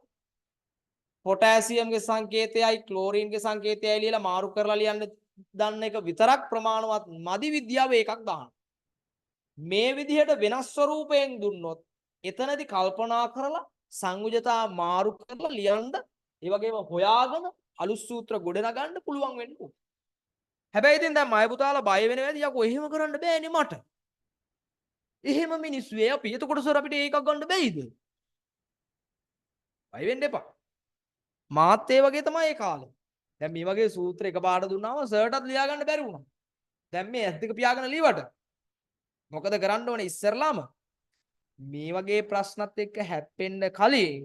පොටෑසියම්ගේ සංකේතයයි ක්ලෝරීන්ගේ සංකේතයයි ලියලා මාරු කරලා ලියන්න දන්න එක විතරක් ප්‍රමාණවත් මදි විද්‍යාවේ එකක් දාන්න. මේ විදිහට වෙනස් ස්වරූපයෙන් දුන්නොත් එතනදී කල්පනා කරලා සංයෝජතා මාරු කරලා ලියන්න ඒ වගේම හොයාගෙන අලුත් සූත්‍ර ගොඩනගන්න පුළුවන් වෙන්න ඕනේ. හැබැයි ඉතින් දැන් මය පුතාලා බය වෙන වෙලාවදී යකෝ එහෙම කරන්න බෑනේ මට. එහෙම මිනිස්සු වේ අපි. එතකොට සර් අපිට ඒකක් ගන්න බැයිද? බය වෙන්න එපා. මාත් ඒ වගේ තමයි ඒ කාලේ. දැන් මේ වගේ සූත්‍ර එකපාරට දුන්නාම සර්ටත් ලියා ගන්න බැරි වුණා. දැන් මේ ඇස් දෙක පියාගෙන ලියවට මොකද කරන්න ඕනේ ඉස්සරලාම මේ වගේ ප්‍රශ්නත් එක්ක හැප්පෙන්න කලින්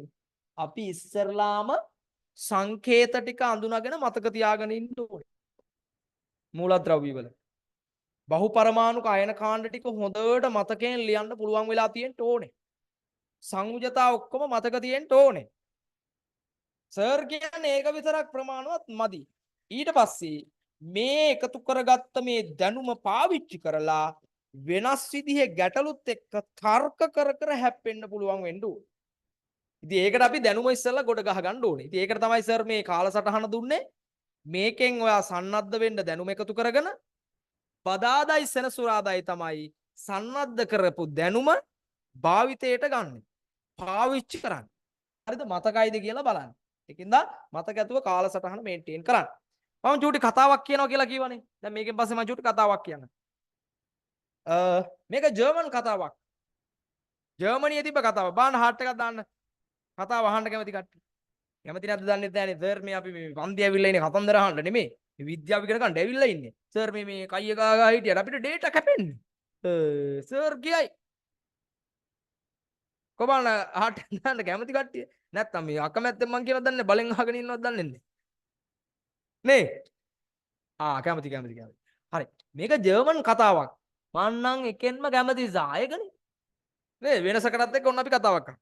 අපි ඉස්සරලාම සංකේත ටික අඳුනගෙන මතක තියාගෙන ඉන්න ඕනේ. මූලද්‍රව්‍ය වල බහුපරමාණුක අයන කාණ්ඩ ටික හොඳට මතකයෙන් ලියන්න පුළුවන් වෙලා තියෙන්න ඕනේ. සංයුජතා ඔක්කොම මතක තියෙන්න ඕනේ. සර් කියන්නේ ඒක විතරක් ප්‍රමාණවත් මදි. ඊට පස්සේ මේ එකතු කරගත්ත මේ දැනුම පාවිච්චි කරලා වෙනස් විදිහේ ගැටලුත් එක්ක තර්ක කර කර හැප්පෙන්න පුළුවන් වෙන්න ඕනේ. ඉතින් ඒකට අපි දැනුම ඉස්සෙල්ලා ගොඩ ගහ ගන්න ඕනේ. ඉතින් ඒකට තමයි සර් මේ කාලසටහන දුන්නේ. මේකෙන් ඔයා සන්නද්ධ වෙන්න දැනුම එකතු කරගෙන බදාදායි සෙනසුරාදායි තමයි සන්නද්ධ කරපු දැනුම භාවිතයට ගන්න. පාවිච්චි කරන්න. හරිද? මතකයිද කියලා බලන්න. ඒකින්ද මතක ඇතුව කාලසටහන මේන්ටේන් කරන්න. මම චූටි කතාවක් කියනවා කියලා කිව්වනේ. දැන් මේකෙන් පස්සේ මම චූටි කතාවක් කියන්න. මේක ජර්මන් කතාවක්. ජර්මනියේ තිබ්බ කතාවක්. බලන්න හાર્ට් එකක් දාන්න. කතාව අහන්න කැමති කට්ටිය. කැමති නැද්ද දන්නේ නැහැනේ. සර් මේ අපි මේ වන්දි ඇවිල්ලා ඉන්නේ කතන්දර අහන්න නෙමෙයි. මේ විද්‍යාව ඉගෙන ගන්න ඇවිල්ලා ඉන්නේ. සර් මේ කයිය ගා හිටියට අපිට ඩේටා කැපෙන්නේ. සර් කියයි. කොබන්න හાર્ට් දාන්න කැමති කට්ටිය. නැත්තම් මේ අකමැත්තෙන් මං කියනවද දන්නේ බලෙන් අහගෙන ඉන්නවද දන්නේ නැහැ. නේ? කැමති. හරි. මේක ජර්මන් කතාවක්. මං නම් එකෙන්ම කැමති සායකනේ. නේ වෙනසකටත් එක්ක ඔන්න අපි කතාවක් කරමු.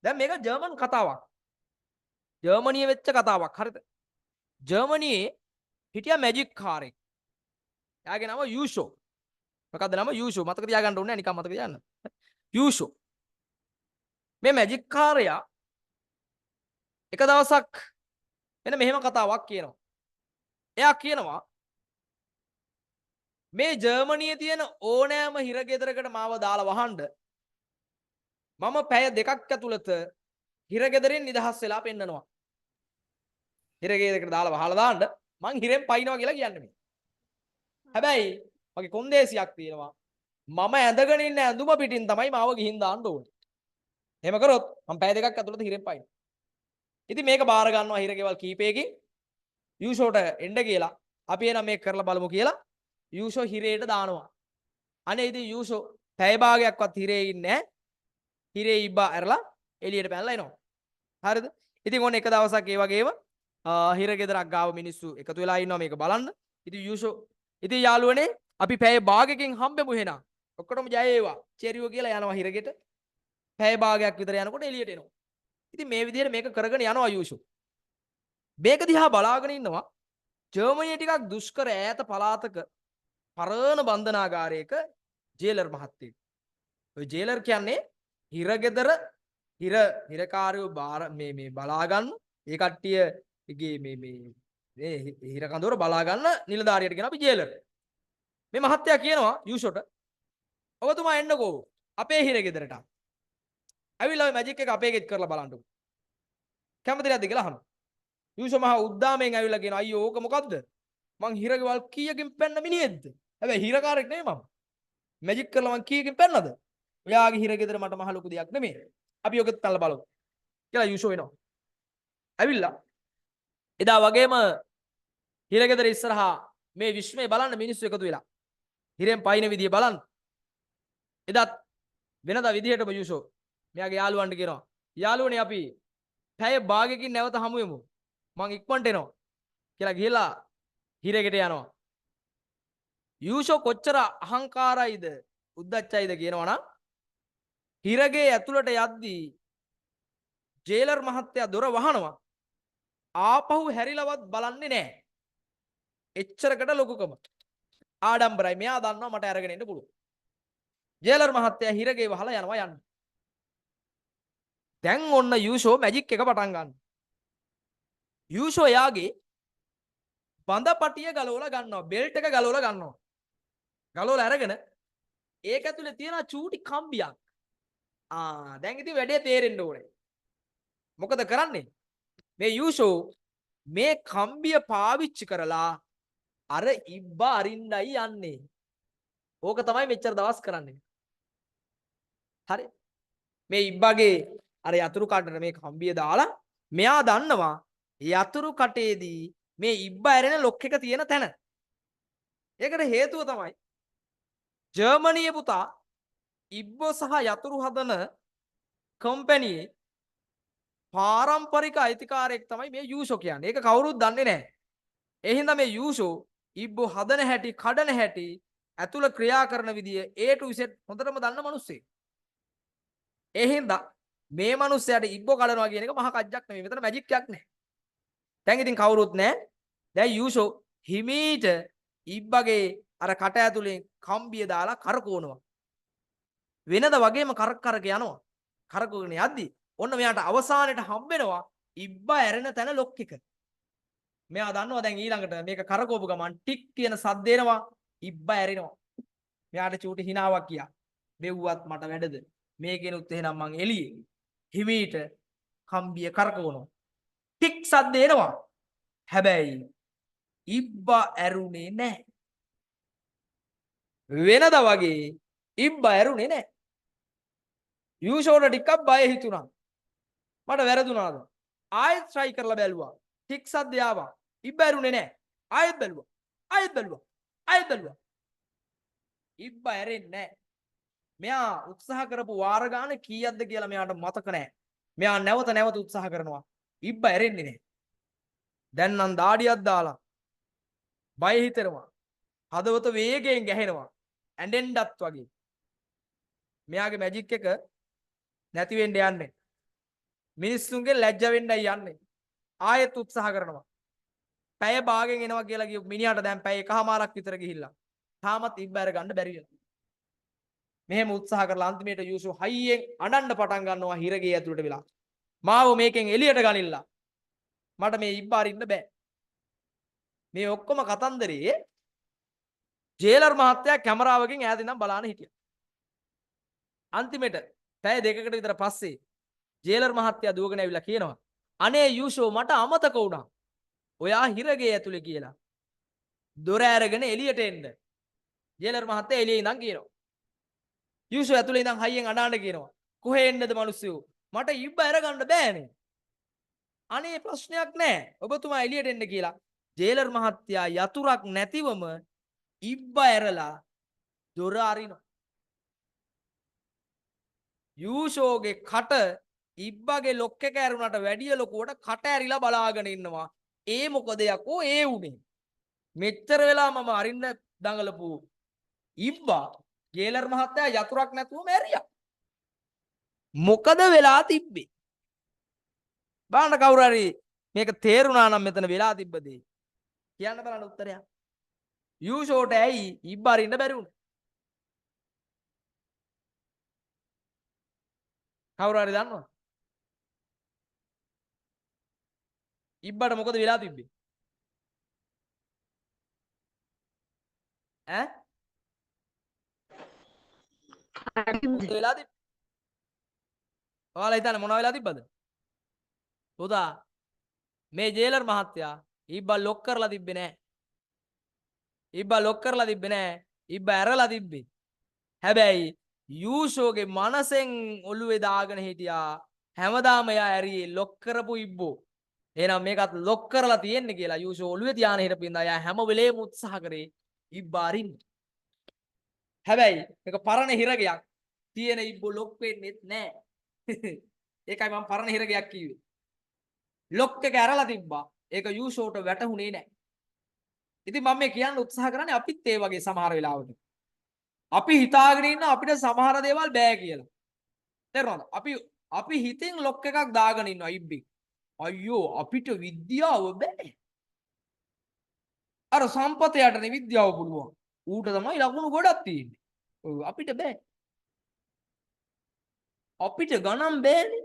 දැන් මේක ජර්මන් කතාවක්. ජර්මනියේ වෙච්ච කතාවක්. හරිද? ජර්මනියේ හිටියා මැජික් කාරෙක්. එයාගේ නම යූෂෝ. මොකක්ද නම? යූෂෝ. මතක තියාගන්න ඕනේ නිකන් මතක තියාගන්න. යූෂෝ. මේ මැජික් කාරයා එක දවසක් එන මෙහෙම කතාවක් කියනවා. එයා කියනවා මේ ජර්මනියේ තියෙන ඕනෑම හිරගෙදරකට මාව දාලා වහන්න මම පැය දෙකක් ඇතුළත හිරගෙදරින් නිදහස් වෙලා පෙන්නනවා. හිරගෙදරකට දාලා වහලා දාන්න මං හිරෙන් පයින්නවා කියලා කියන්නේ මේ. හැබැයි මගේ කොන්දේසියක් තියෙනවා. මම ඇඳගෙන ඉන්න ඇඳුම පිටින් තමයි මාව ගිහින් දාන්න ඕනේ. එහෙම කරොත් මම පැය දෙකක් ඇතුළත හිරෙන් පයින්නවා. ඉතින් මේක බාර ගන්නවා හිරගෙවල් කීපයකින් යූෂෝට එන්න කියලා. අපි එනම් මේක කරලා බලමු කියලා යූෂෝ හිරේට දානවා. අනේ ඉතින් යූෂෝ පැය භාගයක්වත් හිරේ ඉන්නේ නැහැ. හිරේ ඉබ්බා ඇරලා එළියට පැනලා එනවා. හරිද? ඉතින් ඔන්න එක දවසක් ඒ වගේම හිරගෙදරක් ගාව මිනිස්සු එකතු වෙලා ඉන්නවා මේක බලන්න. ඉතින් යූෂෝ ඉතින් යාළුවනේ අපි පැය භාගයකින් හම්බෙමු එහෙනම්. ඔක්කොටම ජය වේවා. චෙරියෝ කියලා යනවා හිරගෙට. පැය භාගයක් විතර යනකොට එළියට එනවා. ඉතින් මේ විදිහට මේක කරගෙන යනවා යූෂෝ. මේක දිහා බලාගෙන ඉන්නවා ජර්මනිය ටිකක් දුෂ්කර ඈත පළාතක පරණ බන්ධනාගාරයක ජේලර් මහත්තයෙක්. ඔය ජේලර් කියන්නේ හිරගෙදර හිරකාරයෝ මේ බලා ගන්න ඒ කට්ටියගේ මේ හිර කඳවුර බලා ගන්න නිලධාරියට කියන අපි ජේලර්. මේ මහත්තයා කියනවා යූෂෝට ඔබතුමා එන්නකෝ අපේ හිරගෙදරට. ඇවිල්ලා මැජික් එක අපේ ගෙත් කරලා බලන්නකෝ. කැමති නැද්ද කියලා අහනවා. යූෂෝ මහා උද්දාමයෙන් ඇවිල්ලා කියනවා අයියෝ ඕක මොකද්ද? මං හිරගෙවල් කීයකින් පැන්න මිනිහෙක්ද? හැබැයි හිරකාරෙක් නෙමෙයි මම. මැජික් කරලා මං කීයකින් පැන්නද? ඔයාගේ හිරගෙදර මට මහ ලොකු දෙයක් නෙමෙයි. අපි ඔකත් පැනලා බලමු. කියලා යූෂෝ එනවා. ඇවිල්ලා එදා වගේම හිරගෙදර ඉස්සරහා මේ විශ්මය බලන්න මිනිස්සු එකතු වෙලා. හිරෙන් පයින් විදිය බලන්න. එදත් වෙනදා විදිහටම යූෂෝ මෙයාගේ යාළුවන්ට කියනවා යාළුවනේ අපි පැය භාගයකින් නැවත හමු වෙමු. මං ඉක්මනට එනවා කියලා ගිහලා හිරගෙට යනවා. යූෂෝ කොච්චර අහංකාරයිද උද්දච්චයිද කියනවනම් හිරගේ ඇතුළට යද්දී ජේලර් මහත්තයා දොර වහනවා. ආපහු හැරිලවත් බලන්නේ නැහැ. එච්චරකට ලොකුකම. ආඩම්බරයි. මෙයා දන්නවා මට අරගෙන එන්න පුළුවන්. ජේලර් මහත්තයා හිරගේ වහලා යනවා යන්න. දැන් ඔන්න යූෂෝ මැජික් එක පටන් ගන්න. යූෂෝ යාගේ බඳපටිය ගලවලා ගන්නවා. බෙල්ට් එක ගලවලා ගන්නවා. ගලවලා අරගෙන ඒක ඇතුලේ තියෙන චූටි කම්බියක්. දැන් ඉතින් වැඩේ තේරෙන්න ඕනේ. මොකද කරන්නේ? මේ යූෂෝ මේ කම්බිය පාවිච්චි කරලා අර ඉබ්බා අරින්නයි යන්නේ. ඕක තමයි මෙච්චර දවස් කරන්නේ. හරි. මේ ඉබ්බාගේ අර යතුරු කටට මේ කම්බිය දාලා මෙයා දන්නවා යතුරු කටේදී මේ ඉබ්බා ඇරෙන ලොක් එක තියෙන තැන. ඒකට හේතුව තමයි ජර්මනියේ පුතා ඉබ්බෝ සහ යතුරු හදන කම්පැනියේ පාරම්පරික අයිතිකාරයෙක් තමයි මේ යූෂෝ කියන්නේ. ඒක කවුරුත් දන්නේ නැහැ. ඒ හින්දා මේ යූෂෝ ඉබ්බෝ හදන හැටි, කඩන හැටි, ඇතුළ ක්‍රියා කරන විදිය A to Z හොඳටම දන්න මිනිස්සෙක්. ඒ හින්දා මේ මිනිස්සයාට ඉබ්බෝ කඩනවා කියන එක මහා කජ්ජක් නෙමෙයි. මෙතන මැජික් එකක් නැහැ. දැන් ඉතින් කවුරුත් නැහැ. දැන් යූෂෝ හිමීට ඉබ්බගේ අර කට ඇතුලේ කම්බිය දාලා කරකවනවා. වෙනද වගේම කරක යනවා. කරකවගෙන යද්දි ඔන්න මෙයාට අවසානයේ හම්බෙනවා ඉබ්බා ඇරෙන තැන ලොක් එක. මෙයා දන්නවා දැන් ඊළඟට මේක කරකවපු ගමන් ටික් කියන සද්ද එනවා ඉබ්බා ඇරෙනවා. මෙයාට චූටි හිනාවක් කියා. මෙව්වත් මට වැඩද? මේකෙනුත් එහෙනම් මං එළියේ. හිමීට කම්බිය කරකවනවා. ටික් සද්ද එනවා. හැබැයි ඉබ්බා ඇරුනේ නැහැ. වෙනද වගේ ඉබ්බා ඇරුනේ නැහැ. යූෂෝට ටිකක් බය හිතුණා. මට වැරදුනාද? ආයෙත් try කරලා බැලුවා. ටික් සද්ද ආවා. ඉබ්බා ඇරුනේ නැහැ. ආයෙත් බැලුවා. ආයෙත් බැලුවා. ආයෙත් බැලුවා. ඉබ්බා ඇරෙන්නේ නැහැ. මෙයා උත්සාහ කරපු වාර ගාන කීයක්ද කියලා මෙයාට මතක නැහැ. මෙයා නැවත නැවත උත්සාහ කරනවා. ඉබ්බා ඇරෙන්නේ නැහැ. දැන් නම් දාඩියක් දාලා බය හිතෙනවා. හදවත වේගයෙන් ගැහෙනවා. ඇඬෙන්නත් වගේ. මෙයාගේ මැජික් එක නැති වෙන්න යන්නේ. මිනිස්සුන්ගේ ලැජ්ජ වෙන්නයි යන්නේ. ආයෙත් උත්සාහ කරනවා. පැය භාගෙන් එනවා කියලා කියපු මිනිහාට දැන් පැය එකමාරක් විතර ගිහිල්ලා. තාමත් ඉබ්බා අර ගන්න බැරි වෙනවා. මෙහෙම උත්සාහ කරලා අන්තිමේට යූසු හයියෙන් අඬන්න පටන් ගන්නවා හිරගේ ඇතුළට වෙලා. මාව මේකෙන් එළියට ගනින්න. මට මේ ඉබ්බා අරින්න බෑ. මේ ඔක්කොම කතන්දරේ ජේලර් මහත්තයා කැමරාවකින් ඈත ඉඳන් බලාන හිටියා. අන්තිමේට පැය දෙකකට විතර පස්සේ ජේලර් මහත්තයා දුවගෙන ඇවිල්ලා කියනවා අනේ යූෂෝ මට අමතක වුණා. ඔයා හිරගේ ඇතුලේ කියලා. දොර ඇරගෙන එළියට එන්න. ජේලර් මහත්තයා එළියේ ඉඳන් කියනවා. යූෂෝ ඇතුලේ ඉඳන් හයියෙන් අඬන්න කියනවා. කොහේ එන්නද මිනිස්සු? මට ඉබ්බා අරගන්න බෑනේ. අනේ ප්‍රශ්නයක් නැහැ. ඔබතුමා එළියට එන්න කියලා. ජේලර් මහත්තයා යතුරක් නැතිවම ඉබ්බා ඇරලා දොර අරිනවා. යූෂෝගේ කට ඉබ්බගේ ලොක් එක ඇරුණට වැඩිය ලොකුවට කට ඇරිලා බලාගෙන ඉන්නවා. ඒ මොකද යකෝ ඒ උනේ. මෙච්චර වෙලා මම අරින්න දඟලපු ඉබ්බා ජේලර් මහත්තයා යතුරක් නැතුව මැරියා. මොකද වෙලා තිබ්බේ? බලන්න කවුරු හරි මේක තේරුණා නම් මෙතන වෙලා තිබ්බ දේ. කියන්න බලන්න උත්තරයක්. යූෂෝට ඇයි ඉබ්බා අරින්න බැරි වුනේ? කවුරු හරි දන්නවද? ඉබ්බට මොකද වෙලා තිබ්බේ? ඈ? මොකද වෙලා තිබ්බේ? ඔයාලා හිතන්නේ මොනවා වෙලා තිබ්බද? පුතා මේ ජේලර් මහත්තයා ඉබ්බා ලොක් කරලා තිබ්බේ නෑ. ඉබ්බා ලොක් කරලා තිබ්බේ නෑ. ඉබ්බා ඇරලා තිබ්බේ. හැබැයි යූෂෝගේ මනසෙන් ඔළුවේ දාගෙන හිටියා හැමදාම එයා ඇරියේ ලොක් කරපු ඉබ්බෝ. එහෙනම් මේකත් ලොක් කරලා තියෙන්නේ කියලා යූෂෝ ඔළුවේ තියාන හිටපින්දා එයා හැම වෙලේම උත්සාහ කරේ ඉබ්බා අරින්න. හැබැයි මේක පරණ හිරගයක්. තියෙන ඉබ්බෝ ලොක් වෙන්නේත් නෑ. ඒකයි මම පරණ හිරගයක් කිව්වේ. ලොක් එක ඇරලා තිබ්බා. ඒක යූෂෝට වැටහුනේ නෑ. ඉතින් මම මේ කියන්න උත්සාහ කරන්නේ අපිත් ඒ වගේ සමහර වෙලාවට. අපි හිතාගෙන ඉන්න අපිට සමහර දේවල් බෑ කියලා. තේරුණාද? අපි හිතෙන් ලොක් එකක් දාගෙන ඉන්නවා ඉබ්බේ. අයියෝ අපිට විද්‍යාව බෑ. අර සම්පතයටනේ විද්‍යාව පුළුවන්. ඌට තමයි ලකුණු ගොඩක් තියෙන්නේ. ඔව් අපිට බෑ. අපිට ගණන් බෑනේ.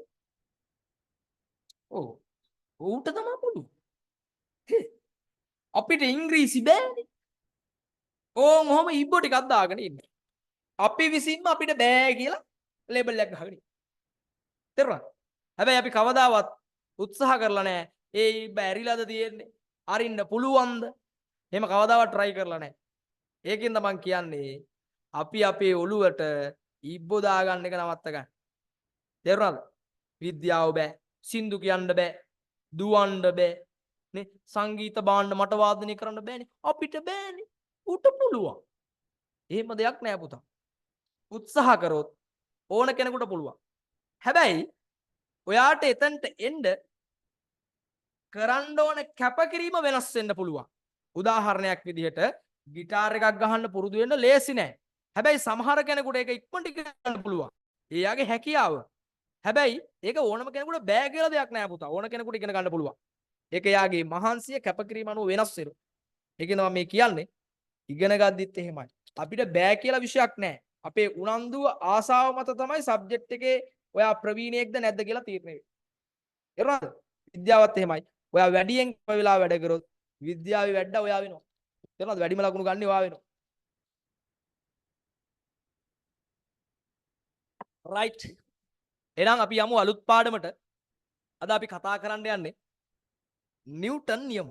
ඔව්. ඌට තමයි පුළුවන්. අපිට ඉංග්‍රීසි බෑනේ. ඕන් ඔහම ඉබ්බෝ ටිකක් දාගෙන ඉන්නේ. අපි විසින්ම අපිට බෑ කියලා ලේබල් එකක් ගහගෙන ඉන්නේ. තේරුණාද? හැබැයි අපි කවදාවත් උත්සාහ කරලා නැහැ. ඒ ඉබ්බා ඇරිලාද තියෙන්නේ? අරින්න පුළුවන්ද? එහෙම කවදාවත් try කරලා නැහැ. ඒකෙන්ද මං කියන්නේ අපි අපේ ඔළුවට ඉබ්බෝ දාගන්න එක නවත්ත ගන්න. තේරුණාද? විද්‍යාව බෑ. සින්දු කියන්න බෑ. දුවන්න බෑ. නේ සංගීත භාණ්ඩ මට වාදනය කරන්න බෑනේ. අපිට බෑනේ. උට පුළුවන්. එහෙම දෙයක් නෑ පුතා. උත්සාහ කරොත් ඕන කෙනෙකුට පුළුවන්. හැබැයි ඔයාට එතනට එන්න කරන්න ඕන කැපකිරීම වෙනස් වෙන්න පුළුවන්. උදාහරණයක් විදිහට ගිටාර් එකක් ගහන්න පුරුදු වෙන්න ලේසි නෑ. හැබැයි සමහර කෙනෙකුට ඒක ඉක්මනට ඉගෙන ගන්න පුළුවන්. එයාගේ හැකියාව. හැබැයි ඒක ඕනම කෙනෙකුට බෑ කියලා දෙයක් නෑ පුතා. ඕන කෙනෙකුට ඉගෙන ගන්න පුළුවන්. ඒක එයාගේ මහන්සිය කැපකිරීම අනුව වෙනස් වෙනවා. ඒකෙන් තමයි මේ කියන්නේ ඉගෙන ගද්දිත් එහෙමයි. අපිට බෑ කියලා විෂයක් නෑ. අපේ උනන්දුව ආසාව මත තමයි සබ්ජෙක්ට් එකේ ඔයා ප්‍රවීණයෙක්ද නැද්ද කියලා තීරණය වෙන්නේ. එරනද? විද්‍යාවත් එහෙමයි. ඔයා වැඩියෙන් වෙලා වැඩ කරොත් විද්‍යාවේ වැඩ ඔයා වෙනවා. එරනද? වැඩිම ලකුණු ගන්න ඔයා වෙනවා. රයිට්. එහෙනම් අපි යමු අලුත් පාඩමට. අද අපි කතා කරන්න යන්නේ නිව්ටන් නියම.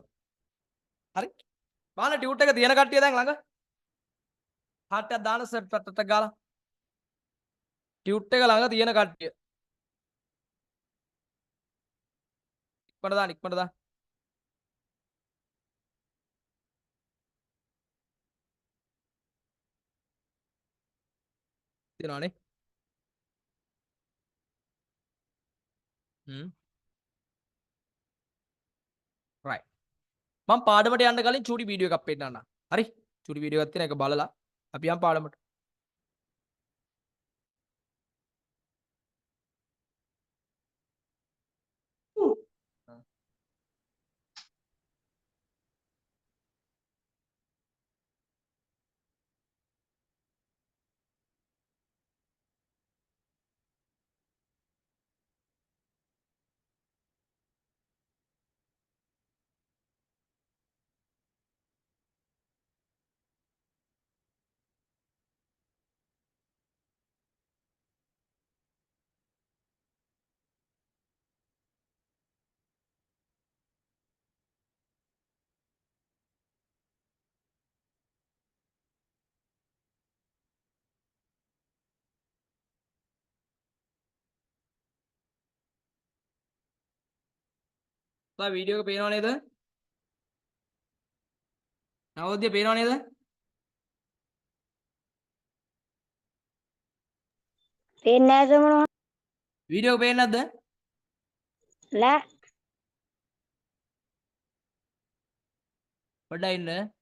හරි? බලන්න ටියුට් එක තියෙන කට්ටිය දැන් ළඟ. හාට්ටයක් දාන සෙට් පැත්තට ගාලා. ටියුට් එක ළඟ තියෙන කට්ටිය. ඉක්මනට දාන්න ඉක්මනට දාන්න. තියෙනවනේ. රයිට්. මම පාඩමට යන්න කලින් චූටි වීඩියෝ එකක් පෙන්නන්නම්. හරි? චූටි වීඩියෝ එකක් තියෙන එක බලලා අපි යමු පාඩමට. ඔයා වීඩියෝ එක පේනව නේද? නවෝදය පේනව නේද? පේන්නේ නැහැ සමනවා. වීඩියෝ එක පේන්නේ නැද්ද? නෑ. පොඩ්ඩක් ඉන්න.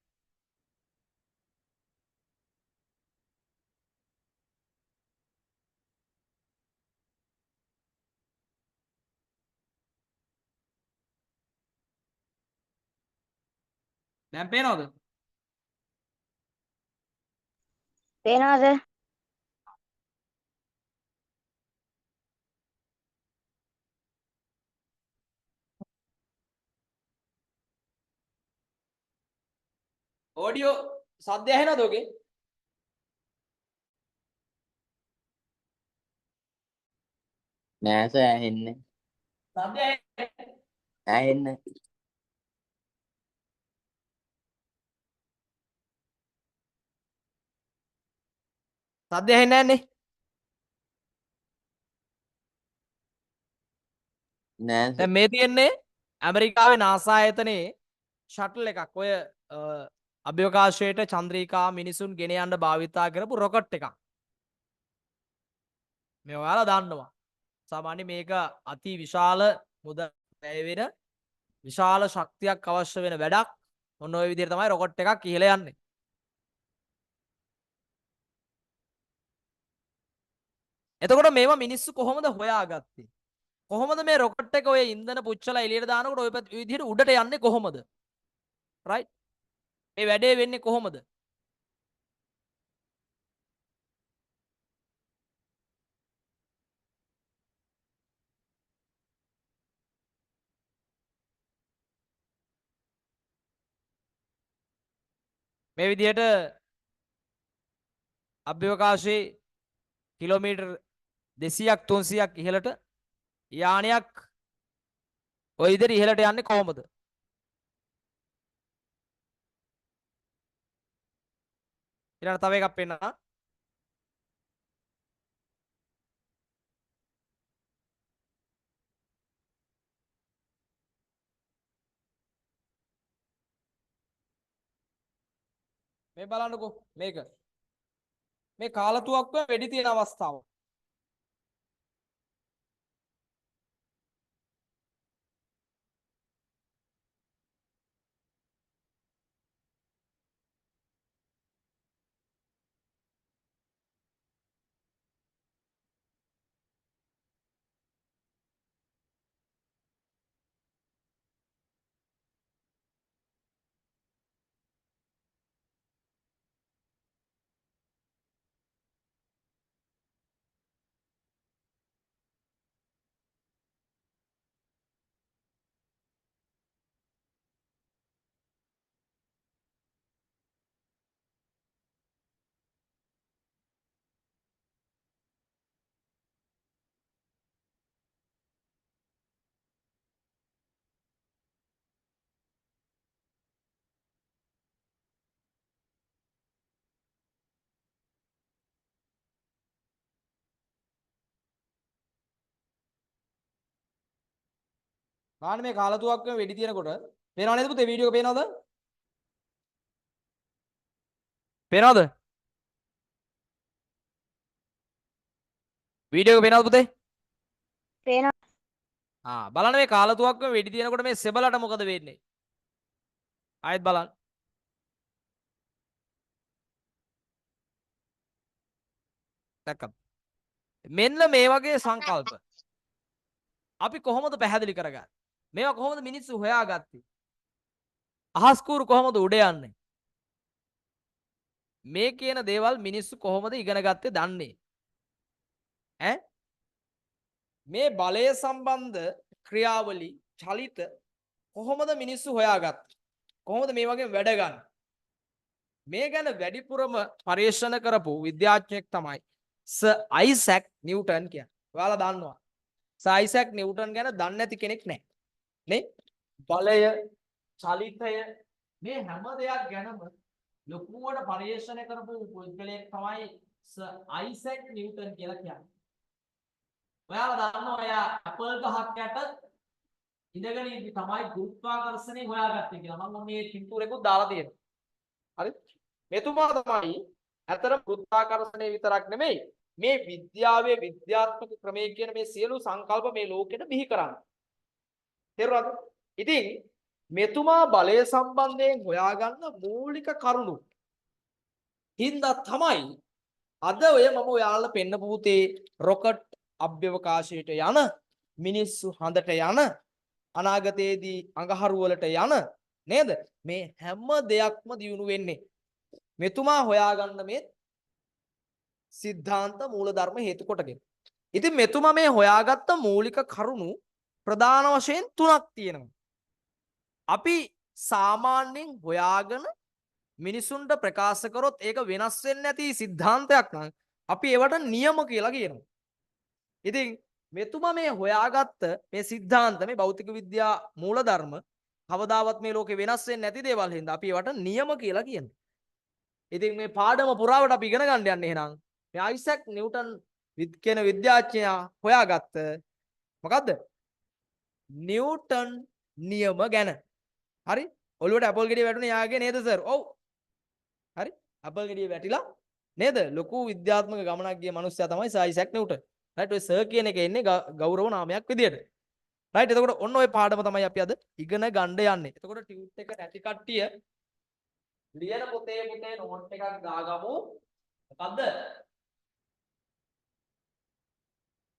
දැන් පේනවද? පේනවද? ඔඩියෝ සද්ද ඇහෙනවද ඔගේ? නෑ සර් ඇහෙන්නේ. සද්ද ඇහෙන්නේ? ඇහෙන්නේ. සද්ද ඇහෙන්නේ නැන්නේ? නෑ සර්. දැන් මේ තියෙන්නේ ඇමරිකාවේ NASA ආයතනයේ ෂටල් එකක්. ඔය අභ්‍යවකාශයට චන්ද්‍රිකා මිනිසුන් ගෙන යන්න භාවිතා කරපු රොකට් එකක්. මේ ඔයාලා දන්නවා. සාමාන්‍ය මේක අති විශාල මුදල් වැය වෙන විශාල ශක්තියක් අවශ්‍ය වෙන වැඩක්. ඔන්න ඔය විදිහට තමයි රොකට් එකක් ඉහළ යන්නේ. එතකොට මේවා මිනිස්සු කොහොමද හොයාගත්තේ? කොහොමද මේ රොකට් එක ඔය ඉන්ධන පුච්චලා එළියට දානකොට ඔය විදිහට උඩට යන්නේ කොහොමද? රයිට්? මේ වැඩේ වෙන්නේ කොහොමද? මේ විදිහට අභ්‍යවකාශයේ කිලෝමීටර් 200ක් 300ක් ඉහළට යානයක් ඔය විදිහට ඉහළට යන්නේ කොහොමද? ඊළඟ තව එකක් පෙන්නනවා. මේ බලන්නකෝ මේක. මේ කාලතුවක්කුව වෙඩි තියෙන අවස්ථාව. බලන්න මේ කාලතුවක්කුව වෙඩි තියෙනකොට පේනව නේද පුතේ වීඩියෝ එක පේනවද? පේනවද? වීඩියෝ එක පේනවද පුතේ? පේනවා. බලන්න මේ කාලතුවක්කුව වෙඩි තියෙනකොට මේ සෙබලට මොකද වෙන්නේ? ආයෙත් බලන්න. දැක්කද? මෙන්න මේ වගේ සංකල්ප අපි කොහොමද පැහැදිලි කරගන්නේ? මේවා කොහොමද මිනිස්සු හොයාගත්තේ? අහස් කූරු කොහොමද උඩ යන්නේ? මේ කියන දේවල් මිනිස්සු කොහොමද ඉගෙන ගත්තේ දන්නේ? ඈ මේ බලය සම්බන්ධ ක්‍රියාවලි චලිත කොහොමද මිනිස්සු හොයාගත්තේ? කොහොමද මේ වගේ වැඩ ගන්න? මේ ගැන වැඩිපුරම පරීක්ෂණ කරපු විද්‍යාඥයෙක් තමයි සර් අයිසැක් නිව්ටන් කියන්නේ. ඔයාලා දන්නවා. සර් අයිසැක් නිව්ටන් ගැන දන්නේ නැති කෙනෙක් නැහැ. නේ? බලය, චලිතය මේ හැම දෙයක් ගැනම ලොකුවට පරීක්ෂණ කරපු පුද්ගලයෙක් තමයි සර් අයිසැක් නිව්ටන් කියලා කියන්නේ. ඔයාලා දන්නවා එයා ඇපල් ගහක් යට ඉඳගෙන ඉඳි තමයි ගුරුත්වාකර්ෂණය හොයාගත්තේ කියලා. මම මේ පින්තූරෙකුත් දාලා තියෙනවා. හරි? මෙතුමා තමයි අතර ගුරුත්වාකර්ෂණය විතරක් නෙමෙයි මේ විද්‍යාවේ විද්‍යාත්මක ක්‍රමයේ කියන මේ සියලු සංකල්ප මේ ලෝකෙට බිහි කරන්නේ. තේරුණාද? ඉතින් මෙතුමා බලය සම්බන්ධයෙන් හොයාගන්න මූලික කරුණු හින්දා තමයි අද ඔය මම ඔයාලට පෙන්නපු පුතේ රොකට් අභ්‍යවකාශයට යන මිනිස්සු හඳට යන අනාගතයේදී අඟහරු වලට යන නේද? මේ හැම දෙයක්ම දියුණු වෙන්නේ මෙතුමා හොයාගන්න මේ සිද්ධාන්ත මූලධර්ම හේතු කොටගෙන. ඉතින් මෙතුමා මේ හොයාගත්ත මූලික කරුණු ප්‍රධාන වශයෙන් තුනක් තියෙනවා. අපි සාමාන්‍යයෙන් හොයාගෙන මිනිසුන්ට ප්‍රකාශ කරොත් ඒක වෙනස් වෙන්නේ නැති සිද්ධාන්තයක් නම් අපි ඒවට නියම කියලා කියනවා. ඉතින් මෙතුමා මේ හොයාගත්ත මේ සිද්ධාන්ත මේ භෞතික විද්‍යා මූලධර්ම කවදාවත් මේ ලෝකේ වෙනස් වෙන්නේ නැති දේවල් හින්දා අපි ඒවට නියම කියලා කියනවා. ඉතින් මේ පාඩම පුරාවට අපි ඉගෙන ගන්න යන්නේ එහෙනම් මේ අයිසැක් නිව්ටන් කියන විද්‍යාඥයා හොයාගත්ත මොකද්ද? නිව්ටන් නියම ගැන. හරි? ඔළුවට ඇපල් ගෙඩිය වැටුනේ යාගේ නේද සර්? ඔව්. හරි? ඇපල් ගෙඩිය වැටිලා නේද? ලොකු විද්‍යාත්මක ගමනක් ගිය මිනිස්සයා තමයි සර් අයිසැක් නිව්ටන්. රයිට්? ඔය සර් කියන එක එන්නේ ගෞරව නාමයක් විදියට. රයිට්? එතකොට ඔන්න ඔය පාඩම තමයි අපි අද ඉගෙන ගන්න යන්නේ. එතකොට ටියුට් එක නැති කට්ටිය ලියන පොතේ නෝට් එකක් දාගමු. මොකද්ද?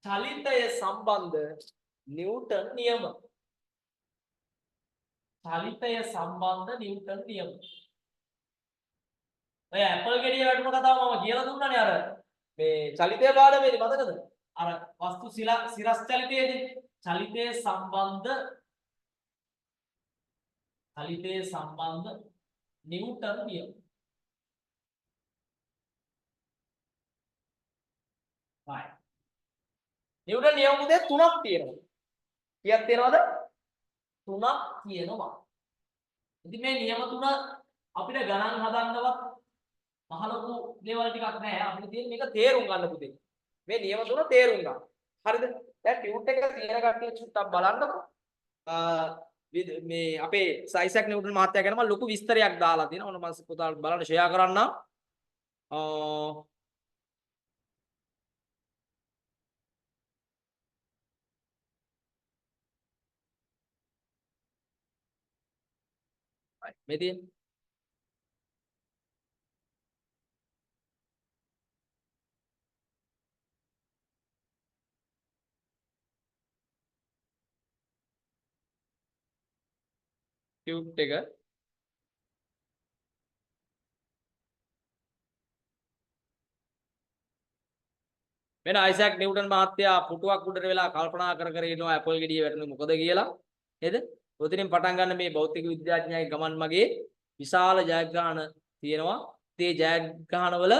චලිතය සම්බන්ධ නිව්ටන් නියම. චලිතය සම්බන්ධ නිව්ටන් නියම. ඔය ඇපල් ගෙඩිය වැටුන කතාව මම කියලා දුන්නානේ අර මේ චලිතය පාඩමේදී මතකද? අර වස්තු සිරස් චලිතයේදී චලිතය සම්බන්ධ නිව්ටන් නියම. right. නිව්ටන් නියම පුතේ තුනක් තියෙනවා. කීයක් තියෙනවද? තුනක් තියෙනවා. ඉතින් මේ නියම තුන අපිට ගණන් හදන්නවත් මහ ලොකු දේවල් ටිකක් නෑ. අපිට තියෙන මේක තේරුම් ගන්න පුතේ. මේ නියම තුන තේරුම් ගන්න. හරිද? දැන් ටියුට් එක තියෙන කට්ටිය චුට්ටක් බලන්නකො. මේ අපේ අයිසැක් නිව්ටන් මහත්තයා ගැන මම ලොකු විස්තරයක් දාලා තියෙනවා. ඔන්න මම පුතාලට බලන්න ෂෙයා කරන්නම්. හරි. මේ තියෙන්නේ. ටියුට් එක මෙන්න අයිසැක් නිව්ටන් මහත්තයා පුටුවක් උඩට වෙලා කල්පනා කර කර ඉන්නවා ඇපල් ගෙඩිය වැටුනේ මොකද කියලා. නේද? ඔතනින් පටන් ගන්න මේ භෞතික විද්‍යාඥයාගේ ගමන් මගේ විශාල ජයග්‍රහණ තියෙනවා. ඒ ජයග්‍රහණවල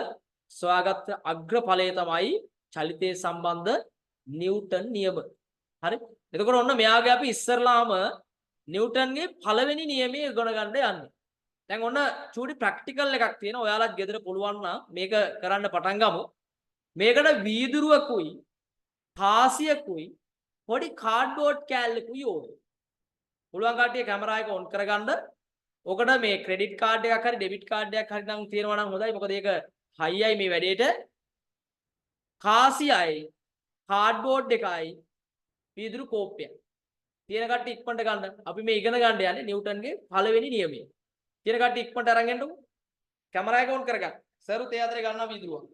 සොයාගත් අග්‍රඵලය තමයි චලිතයේ සම්බන්ධ නිව්ටන් නියම. හරි? එතකොට ඔන්න මෙයාගේ අපි ඉස්සරලාම නිව්ටන්ගේ පළවෙනි නියමය ඉගෙන ගන්න යන්නේ. දැන් ඔන්න චූටි ප්‍රැක්ටිකල් එකක් තියෙනවා. ඔයාලත් ගෙදර පුළුවන් නම් මේක කරන්න පටන් ගමු. මේකට වීදුරුවකුයි කාසියකුයි පොඩි කාඩ්බෝඩ් කෑල්ලකුයි ඕනේ. පුළුවන් කට්ටිය කැමරා එක ඔන් කරගන්න. ඔකට මේ ක්‍රෙඩිට් කාඩ් එකක් හරි ඩෙබිට් කාඩ් එකක් හරි නම් තියෙනවා නම් හොඳයි. මොකද ඒක හයියයි මේ වැඩේට. කාසියයි කාඩ්බෝඩ් එකයි වීදුරු කෝප්පයයි. තියෙන කට්ටිය ඉක්මනට ගන්න. අපි මේ ඉගෙන ගන්න යන්නේ නිව්ටන්ගේ පළවෙනි නියමය. තියෙන කට්ටිය ඉක්මනට අරන් එන්නකෝ. කැමරා එක ඔන් කරගන්න. සරුත් ඒ අතරේ ගන්නවා වීදුරුව.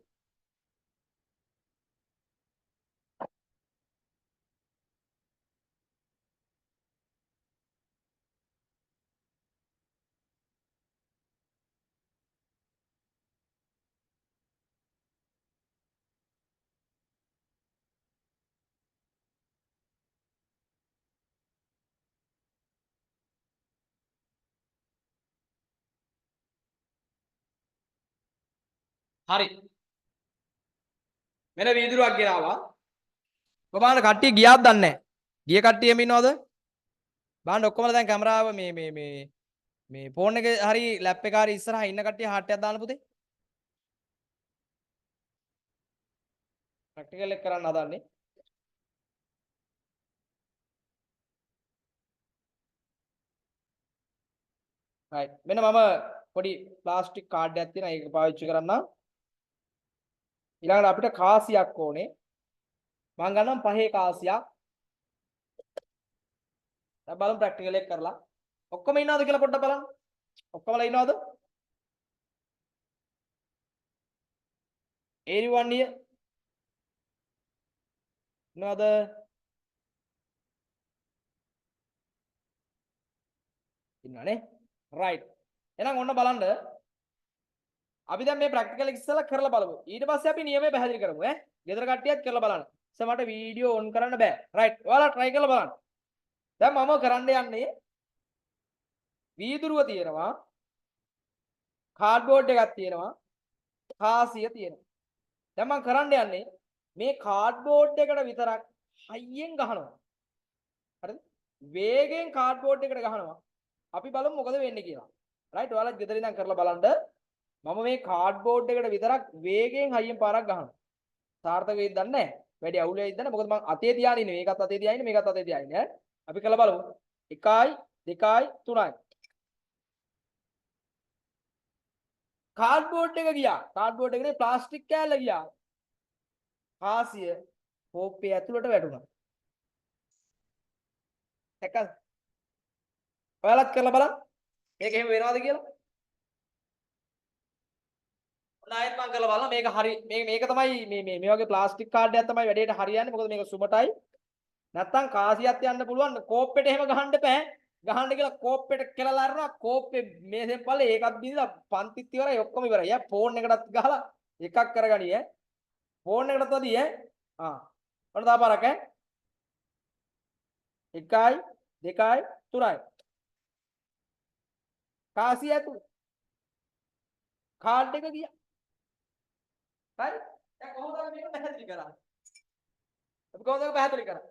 හරි. මෙන්න වීදුරුවක් ගෙනාවා. ඔබ බලන්න කට්ටිය ගියාද දන්නේ නැහැ. ගිය කට්ටියම ඉන්නවද? බලන්න ඔක්කොමලා දැන් කැමරාව මේ ෆෝන් එකේ හරි ලැප් එකේ හරි ඉස්සරහා ඉන්න කට්ටිය හાર્ට් එකක් දාන්න පුතේ. ප්‍රැක්ටිකල් එක කරන්න හදන්නේ. right. මෙන්න මම පොඩි ප්ලාස්ටික් කාඩ් එකක් තියෙනවා. ඒක පාවිච්චි කරන්නම්. ඊළඟට අපිට කාසියක් ඕනේ. මම ගන්නම් පහේ කාසියක්. දැන් බලමු ප්‍රැක්ටිකල් එක කරලා. ඔක්කොම ඉන්නවද කියලා පොඩ්ඩක් බලන්න. ඔක්කොමලා ඉන්නවද? anyone here? ඉන්නවද? ඉන්නවනේ. right. එහෙනම් ඔන්න බලන්න. අපි දැන් මේ ප්‍රැක්ටිකල් එක ඉස්සෙල්ලා කරලා බලමු. ඊට පස්සේ අපි නියමය පැහැදිලි කරමු ඈ. ගෙදර කට්ටියත් කරලා බලන්න. මට වීඩියෝ ඔන් කරන්න බෑ. රයිට්. ඔයාලා try කරලා බලන්න. දැන් මම කරන්න යන්නේ වීදුරුව තියෙනවා. කාඩ්බෝඩ් එකක් තියෙනවා. කාසිය තියෙනවා. දැන් මම කරන්න යන්නේ මේ කාඩ්බෝඩ් එකට විතරක් හයියෙන් ගහනවා. හරිද? වේගෙන් කාඩ්බෝඩ් එකට ගහනවා. අපි බලමු මොකද වෙන්නේ කියලා. රයිට්. ඔයාලා ගෙදර ඉඳන් කරලා බලන්න. මම මේ කාඩ්බෝඩ් එකට විතරක් වේගෙන් හයියෙන් පාරක් ගහනවා. සාර්ථක වෙයිද දන්නේ නැහැ. වැඩි අවුල් වෙයිද දන්නේ. මොකද මම අතේ තියාගෙන ඉන්නේ. මේකත් අතේ තියාගෙන මේකත් අතේ තියාගෙන ඈ. අපි කරලා බලමු. 1යි 2යි 3යි. කාඩ්බෝඩ් එක ගියා. කාඩ්බෝඩ් එකේ ප්ලාස්ටික් කෑල්ල ගියා. කාසිය කෝප්පේ ඇතුළට වැටුණා. දැක්කද? ඔයාලත් කරලා බලන්න. මේක එහෙම වෙනවද කියලා? ආයෙත් මම කරලා බලන්න මේක හරි මේක තමයි මේ වගේ ප්ලාස්ටික් කාඩ් එකක් තමයි වැඩේට හරියන්නේ. මොකද මේක සුමටයි. නැත්තම් කාසියක් යන්න පුළුවන්. කෝප්පෙට එහෙම ගහන්න එපා. ගහන්න කියලා කෝප්පෙට කෙලලා අරනවා. කෝප්පේ මේසෙන් පල්ලේ ඒකත් බිඳලා පන්තිත් ඉවරයි ඔක්කොම ඉවරයි. ඈ ෆෝන් එකටත් ගහලා එකක් කරගනි ඈ. ෆෝන් එකටත් වදී ඈ. ඔන්න දාපාරක් ඈ. 1යි 2යි 3යි. කාසිය ඇතුළේ කාඩ් එක ගියා. හරි? දැන් කොහොමද මේක පැහැදිලි කරන්නේ? අපි කොහොමද මේක පැහැදිලි කරන්නේ?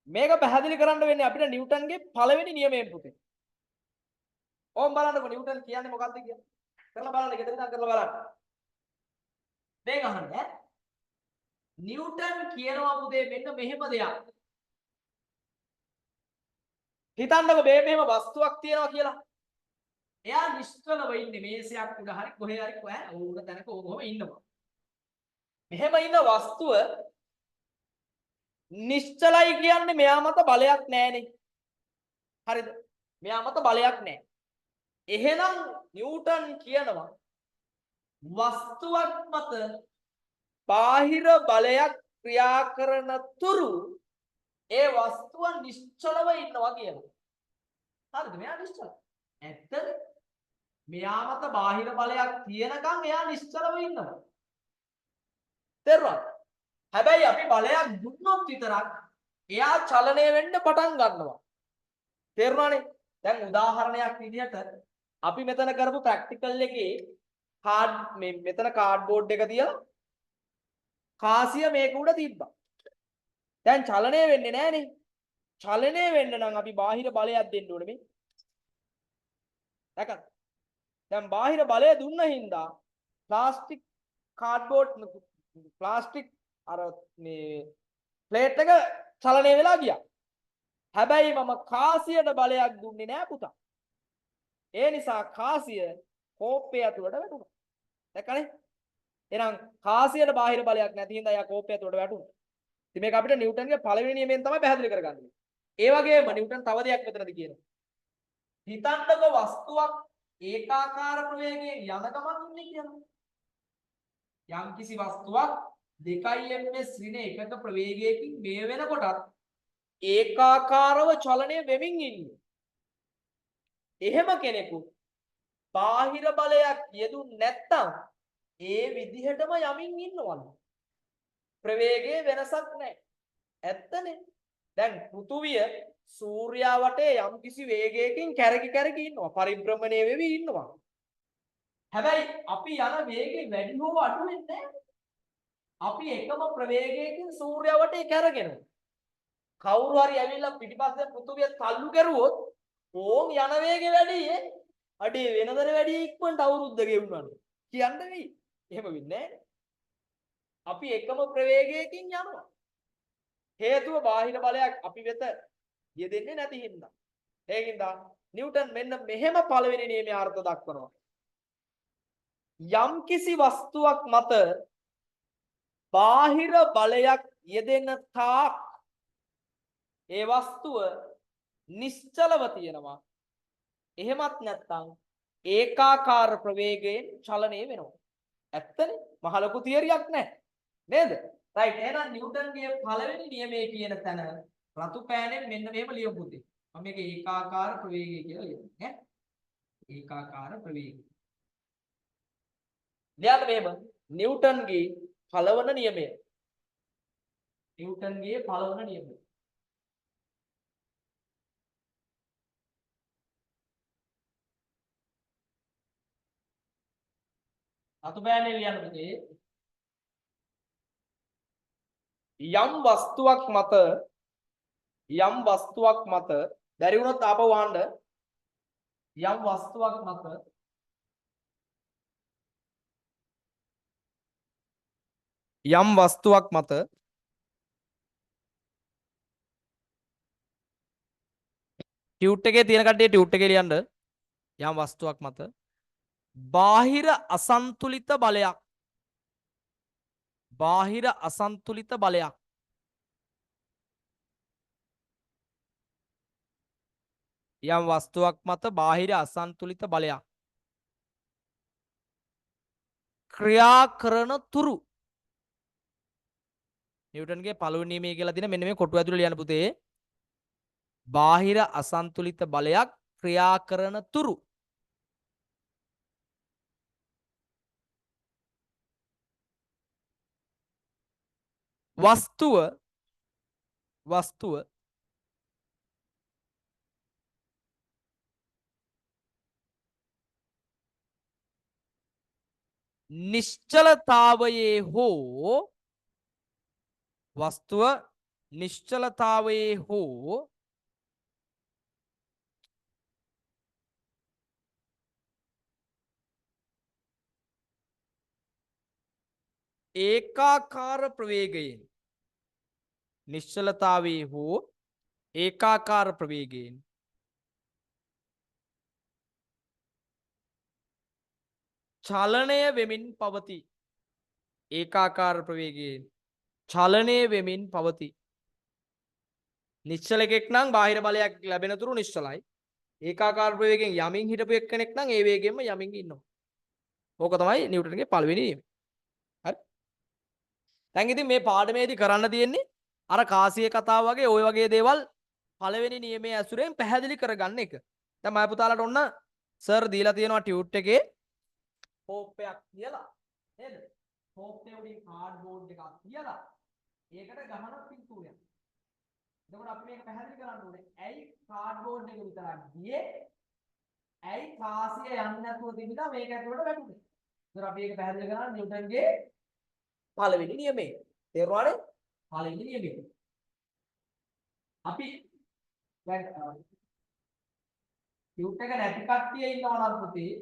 මේක පැහැදිලි කරන්න වෙන්නේ අපිට නිව්ටන්ගේ පළවෙනි නියමයෙන් පුතේ. ඕම් බලන්නකො නිව්ටන් කියන්නේ මොකක්ද කියලා. කරලා බලන්න ගෙදර ඉඳන් කරලා බලන්න. දැන් අහන්න ඈ. නිව්ටන් කියනවා පුතේ මෙන්න මෙහෙම දෙයක්. හිතන්නකො මේ මෙහෙම වස්තුවක් තියෙනවා කියලා. එයා නිශ්චලව ඉන්නේ මේසයක් උඩ හරි කොහේ හරි උඩ තැනක කොහොම ඉන්නවා. මෙහෙම ඉන්න වස්තුව නිශ්චලයි කියන්නේ මෙයා මත බලයක් නැහැනේ. හරිද? මෙයා මත බලයක් නැහැ. එහෙනම් නිව්ටන් කියනවා වස්තුවක් මත බාහිර බලයක් ක්‍රියා කරන තුරු ඒ වස්තුව නිශ්චලව ඉන්නවා කියලා. හරිද? මෙයා නිශ්චල. ඇත්තද? මෙයා මත බාහිර බලයක් තියෙනකන් එයා නිශ්චලව ඉන්නවා. තේරුණාද? හැබැයි අපි බලයක් දුන්නොත් විතරක් එයා චලනය වෙන්න පටන් ගන්නවා. තේරුණානේ? දැන් උදාහරණයක් විදිහට අපි මෙතන කරපු ප්‍රැක්ටිකල් එකේ මෙතන කාඩ්බෝඩ් එක තියලා කාසිය මේක උඩ තිබ්බා. දැන් චලනය වෙන්නේ නැහනේ. චලනය වෙන්න නම් අපි බාහිර බලයක් දෙන්න ඕනේ මේ. දැක්කද? දැන් බාහිර බලය දුන්න හින්දා ප්ලාස්ටික් කාඩ්බෝඩ් ප්ලාස්ටික් අර මේ ප්ලේට් එක චලනය වෙලා ගියා. හැබැයි මම කාසියට බලයක් දුන්නේ නෑ පුතා. ඒ නිසා කාසිය කෝප්පය ඇතුළට වැටුණා. දැක්කනේ? එහෙනම් කාසියට බාහිර බලයක් නැති හින්දා එයා කෝප්පය ඇතුළට වැටුණා. ඉතින් මේක අපිට නිව්ටන්ගේ පළවෙනි නියමයෙන් තමයි පැහැදිලි කරගන්නේ. ඒ වගේම නිව්ටන් තව දෙයක් මෙතනදී කියනවා. හිතන්නක වස්තුවක් ඒකාකාර ප්‍රවේගයෙන් යන ගමන් ඉන්නේ කියලා. යම්කිසි වස්තුවක් 2ms ඍණ එකක ප්‍රවේගයකින් මේ වෙනකොටත් ඒකාකාරව චලනය වෙමින් ඉන්නේ. එහෙම කෙනෙකු බාහිර බලයක් යෙදුන්නේ නැත්තම් ඒ විදිහටම යමින් ඉන්නවලු. ප්‍රවේගයේ වෙනසක් නැහැ. ඇත්තනේ. දැන් පෘථුවිය සූර්යා වටේ යම්කිසි වේගයකින් කැරකි ඉන්නවා. පරිභ්‍රමණය වෙවි ඉන්නවා. හැබැයි අපි යන වේගය වැඩි හෝ අඩු වෙන්නේ නැහැ. අපි එකම ප්‍රවේගයකින් සූර්යා වටේ කැරගෙනවා. කවුරු හරි ඇවිල්ලා පිටිපස්සේ පෘථුවිය තල්ලු කරුවොත් ඕම් යන වේගය වැඩි අඩේ වෙනදට වැඩි ඉක්මනට අවුරුද්ද ගෙවුනනේ. කියන්න වෙයි. එහෙම වෙන්නේ නැහැ. අපි එකම ප්‍රවේගයකින් යනවා. හේතුව බාහිර බලයක් අපි වෙත යෙදෙන්නේ නැති හින්දා. ඒකින්ද නිව්ටන් මෙන්න මෙහෙම පළවෙනි නියමය අර්ථ දක්වනවා. යම් කිසි වස්තුවක් මත බාහිර බලයක් යෙදෙන තාක් ඒ වස්තුව නිශ්චලව තියෙනවා. එහෙමත් නැත්නම් ඒකාකාර ප්‍රවේගයෙන් චලනය වෙනවා. ඇත්තනේ? මහ ලොකු තියරියක් නැහැ. නේද? රයිට්. එහෙනම් නිව්ටන්ගේ පළවෙනි නියමය කියන තැන රතු පෑනෙන් මෙන්න මෙහෙම ලියමු පුතේ. මම මේක ඒකාකාර ප්‍රවේගය කියලා ලියනවා. ඈ? ඒකාකාර ප්‍රවේගය. ලියන්න මෙහෙම. නිව්ටන්ගේ පළවන නියමය. නිව්ටන්ගේ පළවන නියමය. රතු පෑනෙන් ලියන්න පුතේ. යම් වස්තුවක් මත බැරි වුණොත් ආපහු වහන්න. යම් වස්තුවක් මත ටියුට් එකේ තියෙන කට්ටිය ටියුට් එකේ ලියන්න. යම් වස්තුවක් මත බාහිර අසන්තුලිත බලයක් යම් වස්තුවක් මත බාහිර අසන්තුලිත බලයක් ක්‍රියා කරන තුරු නිව්ටන්ගේ පළවෙනි නියමය කියලා දින මෙන්න මේ කොටුව ඇතුළේ ලියන්න පුතේ. බාහිර අසන්තුලිත බලයක් ක්‍රියා කරන තුරු වස්තුව නිශ්චලතාවයේ හෝ ඒකාකාර ප්‍රවේගයෙන් චලනය වෙමින් පවතී. නිශ්චල එකෙක් නම් බාහිර බලයක් ලැබෙන තුරු නිශ්චලයි. ඒකාකාර ප්‍රවේගයෙන් යමින් හිටපු එක්කෙනෙක් නම් ඒ වේගයෙන්ම යමින් ඉන්නවා. ඕක තමයි නිව්ටන්ගේ පළවෙනි නියමය. හරි. දැන් ඉතින් මේ පාඩමේදී කරන්න තියෙන්නේ අර කාසිය කතාව වගේ ওই වගේ දේවල් පළවෙනි නියමයේ ඇසුරෙන් පැහැදිලි කරගන්න එක. දැන් මම පුතාලට ඔන්න සර් දීලා තියෙනවා ටියුට් එකේ කෝප්පයක් තියලා නේද? කෝප්පේ උඩින් කාඩ්බෝඩ් එකක් තියලා ඒකට ගහන පින්තූරයක්. එතකොට අපි මේක පැහැදිලි කරන්න ඕනේ. ඇයි කාඩ්බෝඩ් එක විතරක් ගියේ? ඇයි කාසිය යන්නේ නැතුව තිබිලා මේක ඇතුළට වැටුනේ? ඒතර අපි ඒක පැහැදිලි කරන්න නිව්ටන්ගේ පළවෙනි නියමය. තේරුණානේ? පළවෙනි නියමය. අපි දැන් ටියුට් එක නැති කට්ටිය ඉන්නවා නම් පුතේ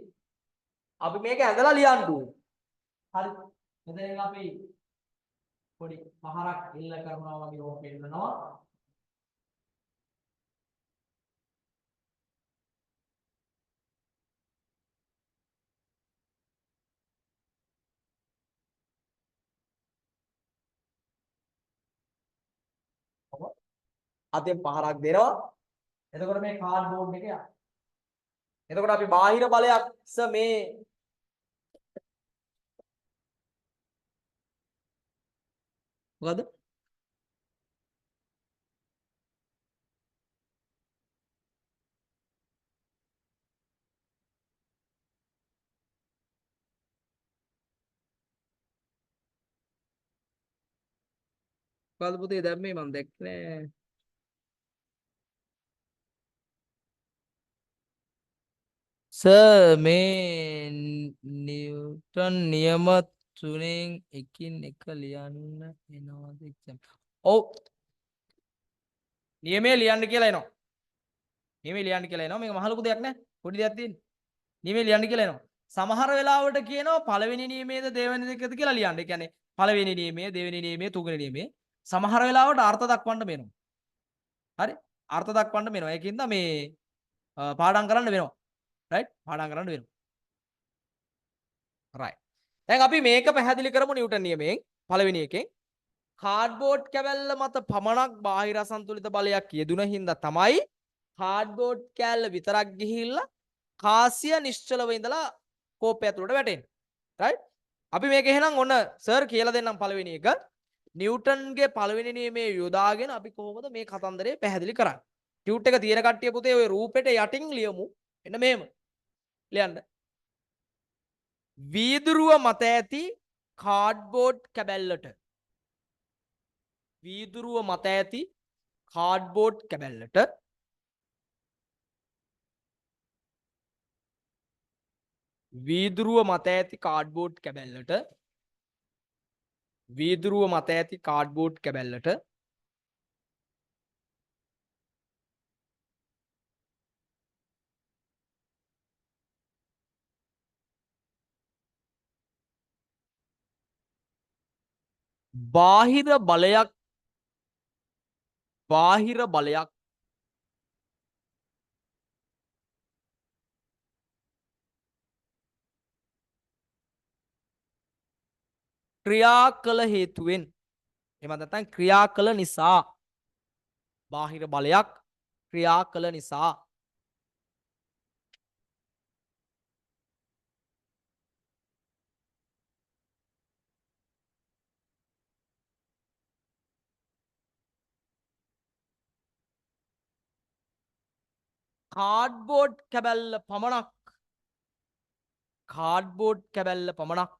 අපි මේක ඇඳලා ලියන්න ඕනේ. හරි. එතෙන් අපි පොඩි පහරක් එල්ල කරනවා වගේ ඕක පෙන්නනවා. අතෙන් පහරක් දෙනවා. එතකොට මේ කාඩ්බෝඩ් එක යනවා. එතකොට අපි බාහිර බලයක් මේ මොකද? මොකද පුතේ දැන් මේ මම දැක්කේ නෑ. සර් මේ නිව්ටන් නියම තුනෙන් එකින් එක ලියන්න එනවාද එක්සම්. ඔව්. නියමයේ ලියන්න කියලා එනවා. නියමයේ ලියන්න කියලා එනවා. මේක මහ ලොකු දෙයක් නෑ. පොඩි දෙයක් තියෙන්නේ. නියමයේ ලියන්න කියලා එනවා. සමහර වෙලාවට කියනවා පළවෙනි නියමයේද දෙවෙනි දෙකද කියලා ලියන්න. ඒ කියන්නේ පළවෙනි නියමයේ, දෙවෙනි නියමයේ, තුන්වෙනි නියමයේ. සමහර වෙලාවට අර්ථ දක්වන්න වෙනවා. හරි? අර්ථ දක්වන්න වෙනවා. ඒකින්ද මේ පාඩම් කරන්න වෙනවා. රයිට්? පාඩම් කරන්න වෙනවා. රයිට්. දැන් අපි මේක පැහැදිලි කරමු නිව්ටන් නියමයෙන් පළවෙනි එකෙන්. කාඩ්බෝඩ් කැබැල්ල මත පමණක් බාහිර අසන්තුලිත බලයක් යෙදුන හින්දා තමයි කාඩ්බෝඩ් කෑල්ල විතරක් ගිහිල්ලා කාසිය නිශ්චලව ඉඳලා කෝපය ඇතුළට වැටෙන්නේ. රයිට්? අපි මේක එහෙනම් ඔන්න සර් කියලා දෙන්නම් පළවෙනි එක. නිව්ටන්ගේ පළවෙනි නියමයේ යොදාගෙන අපි කොහොමද මේ කතන්දරය පැහැදිලි කරන්නේ? ටියුට් එක තියෙන කට්ටිය පුතේ ওই රූපෙට යටින් ලියමු. එන්න මෙහෙම. ලියන්න. වීදුරුව මත ඇති කාඩ්බෝඩ් කැබැල්ලට වීදුරුව මත ඇති කාඩ්බෝඩ් කැබැල්ලට වීදුරුව මත ඇති කාඩ්බෝඩ් කැබැල්ලට වීදුරුව මත ඇති කාඩ්බෝඩ් කැබැල්ලට බාහිර බලයක් ක්‍රියා කළ හේතුවෙන් එහෙම නැත්නම් ක්‍රියා කළ නිසා බාහිර බලයක් ක්‍රියා කළ නිසා කාඩ්බෝඩ් කැබැල්ල පමණක්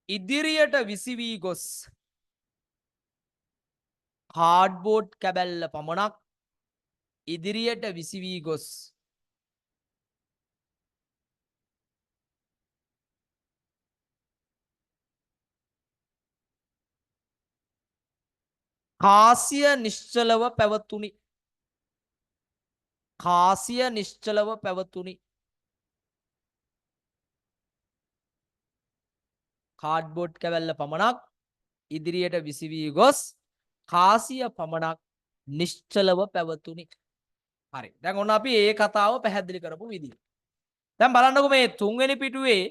ඉදිරියට විසිවී ගොස් කාඩ්බෝඩ් කැබැල්ල පමණක් ඉදිරියට විසිවී ගොස් කාසිය නිශ්චලව පැවතුනි කාඩ්බෝඩ් කැබැල්ල පමණක් ඉදිරියට විසිවී ගොස් කාසිය පමණක් නිශ්චලව පැවතුනි. හරි. දැන් ඔන්න අපි ඒ කතාව පැහැදිලි කරපු විදිහ. දැන් බලන්නකො මේ තුන්වෙනි පිටුවේ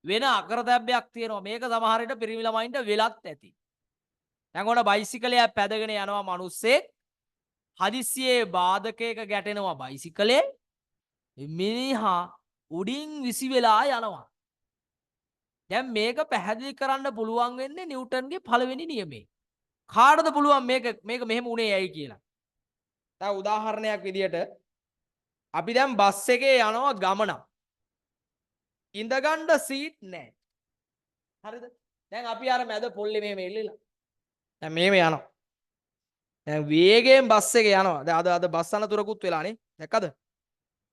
වෙන අකරතැබ්බයක් තියෙනවා. මේක සමහර විට පිරිමි ළමයින්ට වෙලත් ඇති. දැන් ඔන්න බයිසිකලයක් පැදගෙන යනවා මිනිස්සෙක්. හදිස්සියේ බාධකයක ගැටෙනවා බයිසිකලේ. මිනිහා උඩින් විසි වෙලා යනවා. දැන් මේක පැහැදිලි කරන්න පුළුවන් වෙන්නේ නිව්ටන්ගේ පළවෙනි නියමේ. කාටද පුළුවන් මේක මෙහෙම උනේ ඇයි කියලා? දැන් උදාහරණයක් විදියට අපි දැන් බස් එකේ යනවා ගමනක්. ඉඳගන්න සීට් නැහැ. හරිද? දැන් අපි අර මැද පොල්ලේ මෙහෙම එල්ලලා. දැන් මෙහෙම යනවා. දැන් වේගයෙන් බස් එකේ යනවා. දැන් අද බස් අනතුරකුත් වෙලානේ. දැක්කද?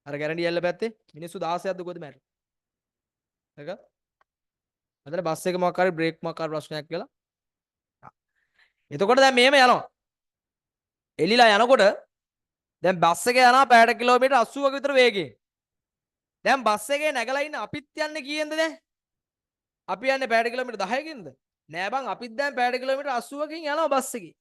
අර ගැරන්ටි ඇල්ල පැත්තේ මිනිස්සු 16ක්ද කොහෙද මැරෙන්නේ? දැක්කද? අතන බස් එක මොකක් හරි බ්‍රේක් මොකක් හරි ප්‍රශ්නයක් කියලා. එතකොට දැන් මෙහෙම යනවා. එලිලා යනකොට දැන් බස් එක යනවා පැයට කිලෝමීටර් 80ක විතර වේගයෙන්. දැන් බස් එකේ නැගලා ඉන්න අපිත් යන්නේ කීයෙන්ද දැන්? අපි යන්නේ පැයට කිලෝමීටර් 10කින්ද? නෑ බං අපිත් දැන් පැයට කිලෝමීටර් 80කින් යනවා බස් එකේ.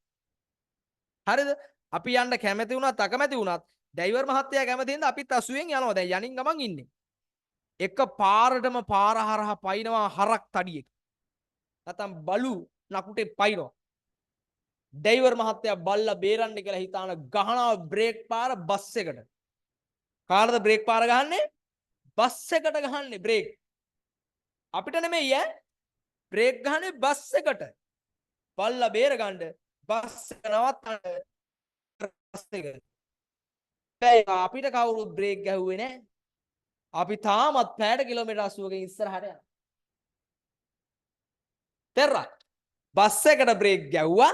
හරිද? අපි යන්න කැමති වුණත් අකමැති වුණත් ඩ්‍රයිවර් මහත්තයා කැමති හින්දා අපිත් 80න් යනවා. දැන් යනින් ගමන් ඉන්නේ. එක පාරටම පාර හරහා පයින්නවා හරක් තඩියෙක්. නැත්තම් බලු නකුටේ පයින්නවා. ඩ්‍රයිවර් මහත්තයා බල්ලා බේරන්න කියලා හිතාන ගහනවා බ්‍රේක් පාර බස් එකට. කාටද බ්‍රේක් පාර ගහන්නේ? බස් එකට ගහන්නේ බ්‍රේක්. අපිට නෙමෙයි ඈ. බ්‍රේක් ගහන්නේ බස් එකට. බල්ලා බේරගන්න බස් එක නවත්තන්න බස් එක. අපිට කවුරුත් බ්‍රේක් ගැහුවේ නැහැ. අපි තාමත් පැයට කිලෝමීටර් 80කින් ඉස්සරහට යනවා. තේරුණා? බස් එකට බ්‍රේක් ගැහුවා.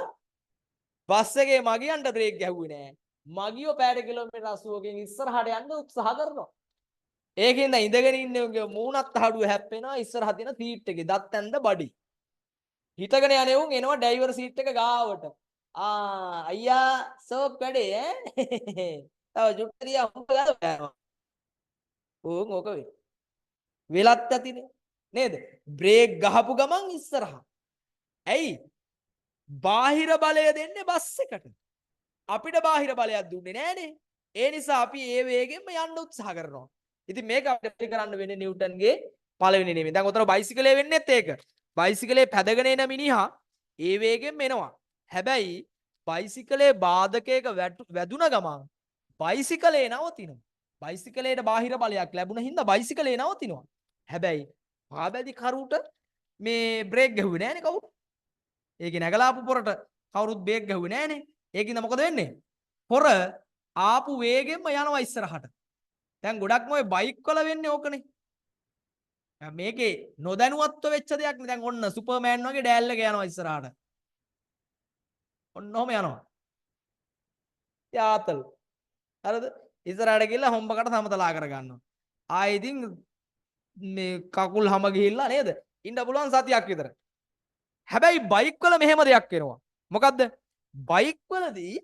බස් එකේ මගියන්ට බ්‍රේක් ගැහුවේ නෑ. මගියෝ පැයට කිලෝමීටර් 80කින් ඉස්සරහට යන්න උත්සාහ කරනවා. ඒකින්ද ඉඳගෙන ඉන්නේ උගේ මූණත් අහඩුව හැප්පෙනවා ඉස්සරහ තියෙන සීට් එකේ. දත් ඇඳ බඩි. හිතගෙන යන්නේ උන් එනවා ඩ්‍රයිවර් සීට් එක ගාවට. අයියා සෝක් වැඩේ ඈ. තව ජුට්ටරියා හුඟ ගන්නවා. ඕක වෙයි. වෙලත් ඇතිනේ. නේද? බ්‍රේක් ගහපු ගමන් ඉස්සරහා. ඇයි? බාහිර බලය දෙන්නේ බස් එකට. අපිට බාහිර බලයක් දුන්නේ නෑනේ. ඒ නිසා අපි ඒ වේගෙන්ම යන්න උත්සාහ කරනවා. ඉතින් මේක අපිට කරන්න වෙන්නේ නිව්ටන්ගේ පළවෙනි නියමය. දැන් උතන බයිසිකලේ වෙන්නේත් ඒක. බයිසිකලේ පැදගෙන එන මිනිහා ඒ වේගෙන් එනවා. හැබැයි බයිසිකලේ බාධකයක වැදුන ගමන් බයිසිකලේ නවතිනවා. බයිසිකලේට බාහිර බලයක් ලැබුණ හින්දා බයිසිකලේ නවතිනවා. හැබැයි පාබැදි කරුට මේ බ්‍රේක් ගැහුවේ නෑනේ කවුරු. ඒකේ නැගලා ආපු පොරට කවුරුත් බ්‍රේක් ගැහුවේ නෑනේ. ඒකින්ද මොකද වෙන්නේ? පොර ආපු වේගෙන්ම යනවා ඉස්සරහට. දැන් ගොඩක්ම ඔය බයික් වල වෙන්නේ ඕකනේ. මේකේ නොදැනුවත්ව වෙච්ච දෙයක් නේ. දැන් ඔන්න සුපර්මෑන් වගේ ඩෑල් එක යනවා ඉස්සරහට. ඔන්න ඔහම යනවා. යාතල්. හරිද? ඉස්සරහට ගිහලා හොම්බකට සමතලා කරගන්නවා. ආයෙ ඉතින් මේ කකුල් හැම ගිහිල්ලා නේද? ඉන්න පුළුවන් සතියක් විතර. හැබැයි බයික් වල මෙහෙම දෙයක් වෙනවා. මොකද්ද? බයික් වලදී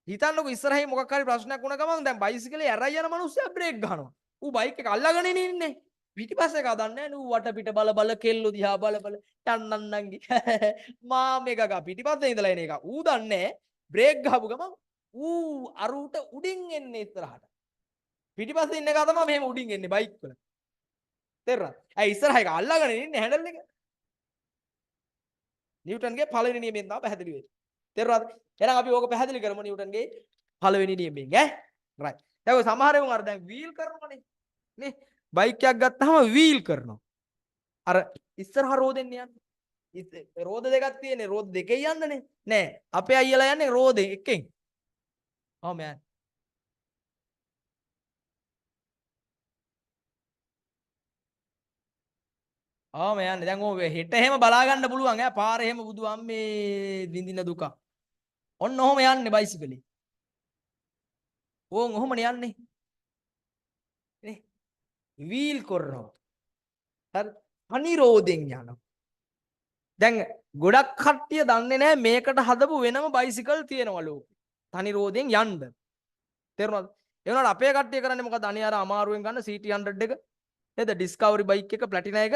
හිතන්නකො ඉස්සරහින් මොකක් හරි ප්‍රශ්නයක් වුණ ගමන් දැන් බයිසිකලේ ඇරයි යන මිනිස්සයා බ්‍රේක් ගහනවා. ඌ බයික් එක අල්ලගෙන ඉන්නේ. පිටිපස්සේ කදන්නේ නෑ. ඌ වට පිට බල බල කෙල්ලෝ දිහා බල බල ටන්නන්නන්ගි. මා මේක ගා පිටිපස්සේ ඉඳලා එන එක. ඌ දන්නේ බ්‍රේක් ගහපු ගමන් ඌ අරුට උඩින් එන්නේ ඉස්සරහට. පිටිපස්සේ ඉන්න එක තමයි මෙහෙම උඩින් එන්නේ බයික් වල. තේරුණාද? ඇයි ඉස්සරහ එක අල්ලගෙන ඉන්නේ හැන්ඩල් එක. නිව්ටන්ගේ පළවෙනි නියමයෙන් තමයි පැහැදිලි වෙන්නේ. තේරුණාද? එහෙනම් අපි ඕක පැහැදිලි කරමු නිව්ටන්ගේ පළවෙනි නියමයෙන් ඈ. රයිට්. දැන් ඔය සමහර ඒවා අර දැන් වීල් කරනවනේ. නේ? බයික් එකක් ගත්තාම වීල් කරනවා. අර ඉස්සරහා රෝදෙන් යන්නේ. රෝද දෙකක් තියෙන්නේ. රෝද දෙකේ යන්නනේ. නෑ. අපේ අයියලා යන්නේ රෝදේ එකෙන්. ඔව් මෑන්. ආ මෑන් දැන් ඕක හෙට එහෙම බලා ගන්න පුළුවන් ඈ. පාරේ එහෙම බුදු අම්මේ විඳින දුක. ඔන්න ඔහොම යන්නේ බයිසිකලේ. ඕන් ඔහොමනේ යන්නේ. නේ? වීල් කරනවා. හරි. අනිරෝධෙන් යනවා. දැන් ගොඩක් කට්ටිය දන්නේ නැහැ මේකට හදපු වෙනම බයිසිකල් තියෙනවා ලෝකේ. අනිරෝධෙන් යන්න. තේරුණාද? ඒ වුණාට අපේ කට්ටිය කරන්නේ මොකද? අනේ අර අමාරුවෙන් ගන්න CT100 එක නේද? ඩිස්කවරි බයික් එක ප්ලැටිනා එක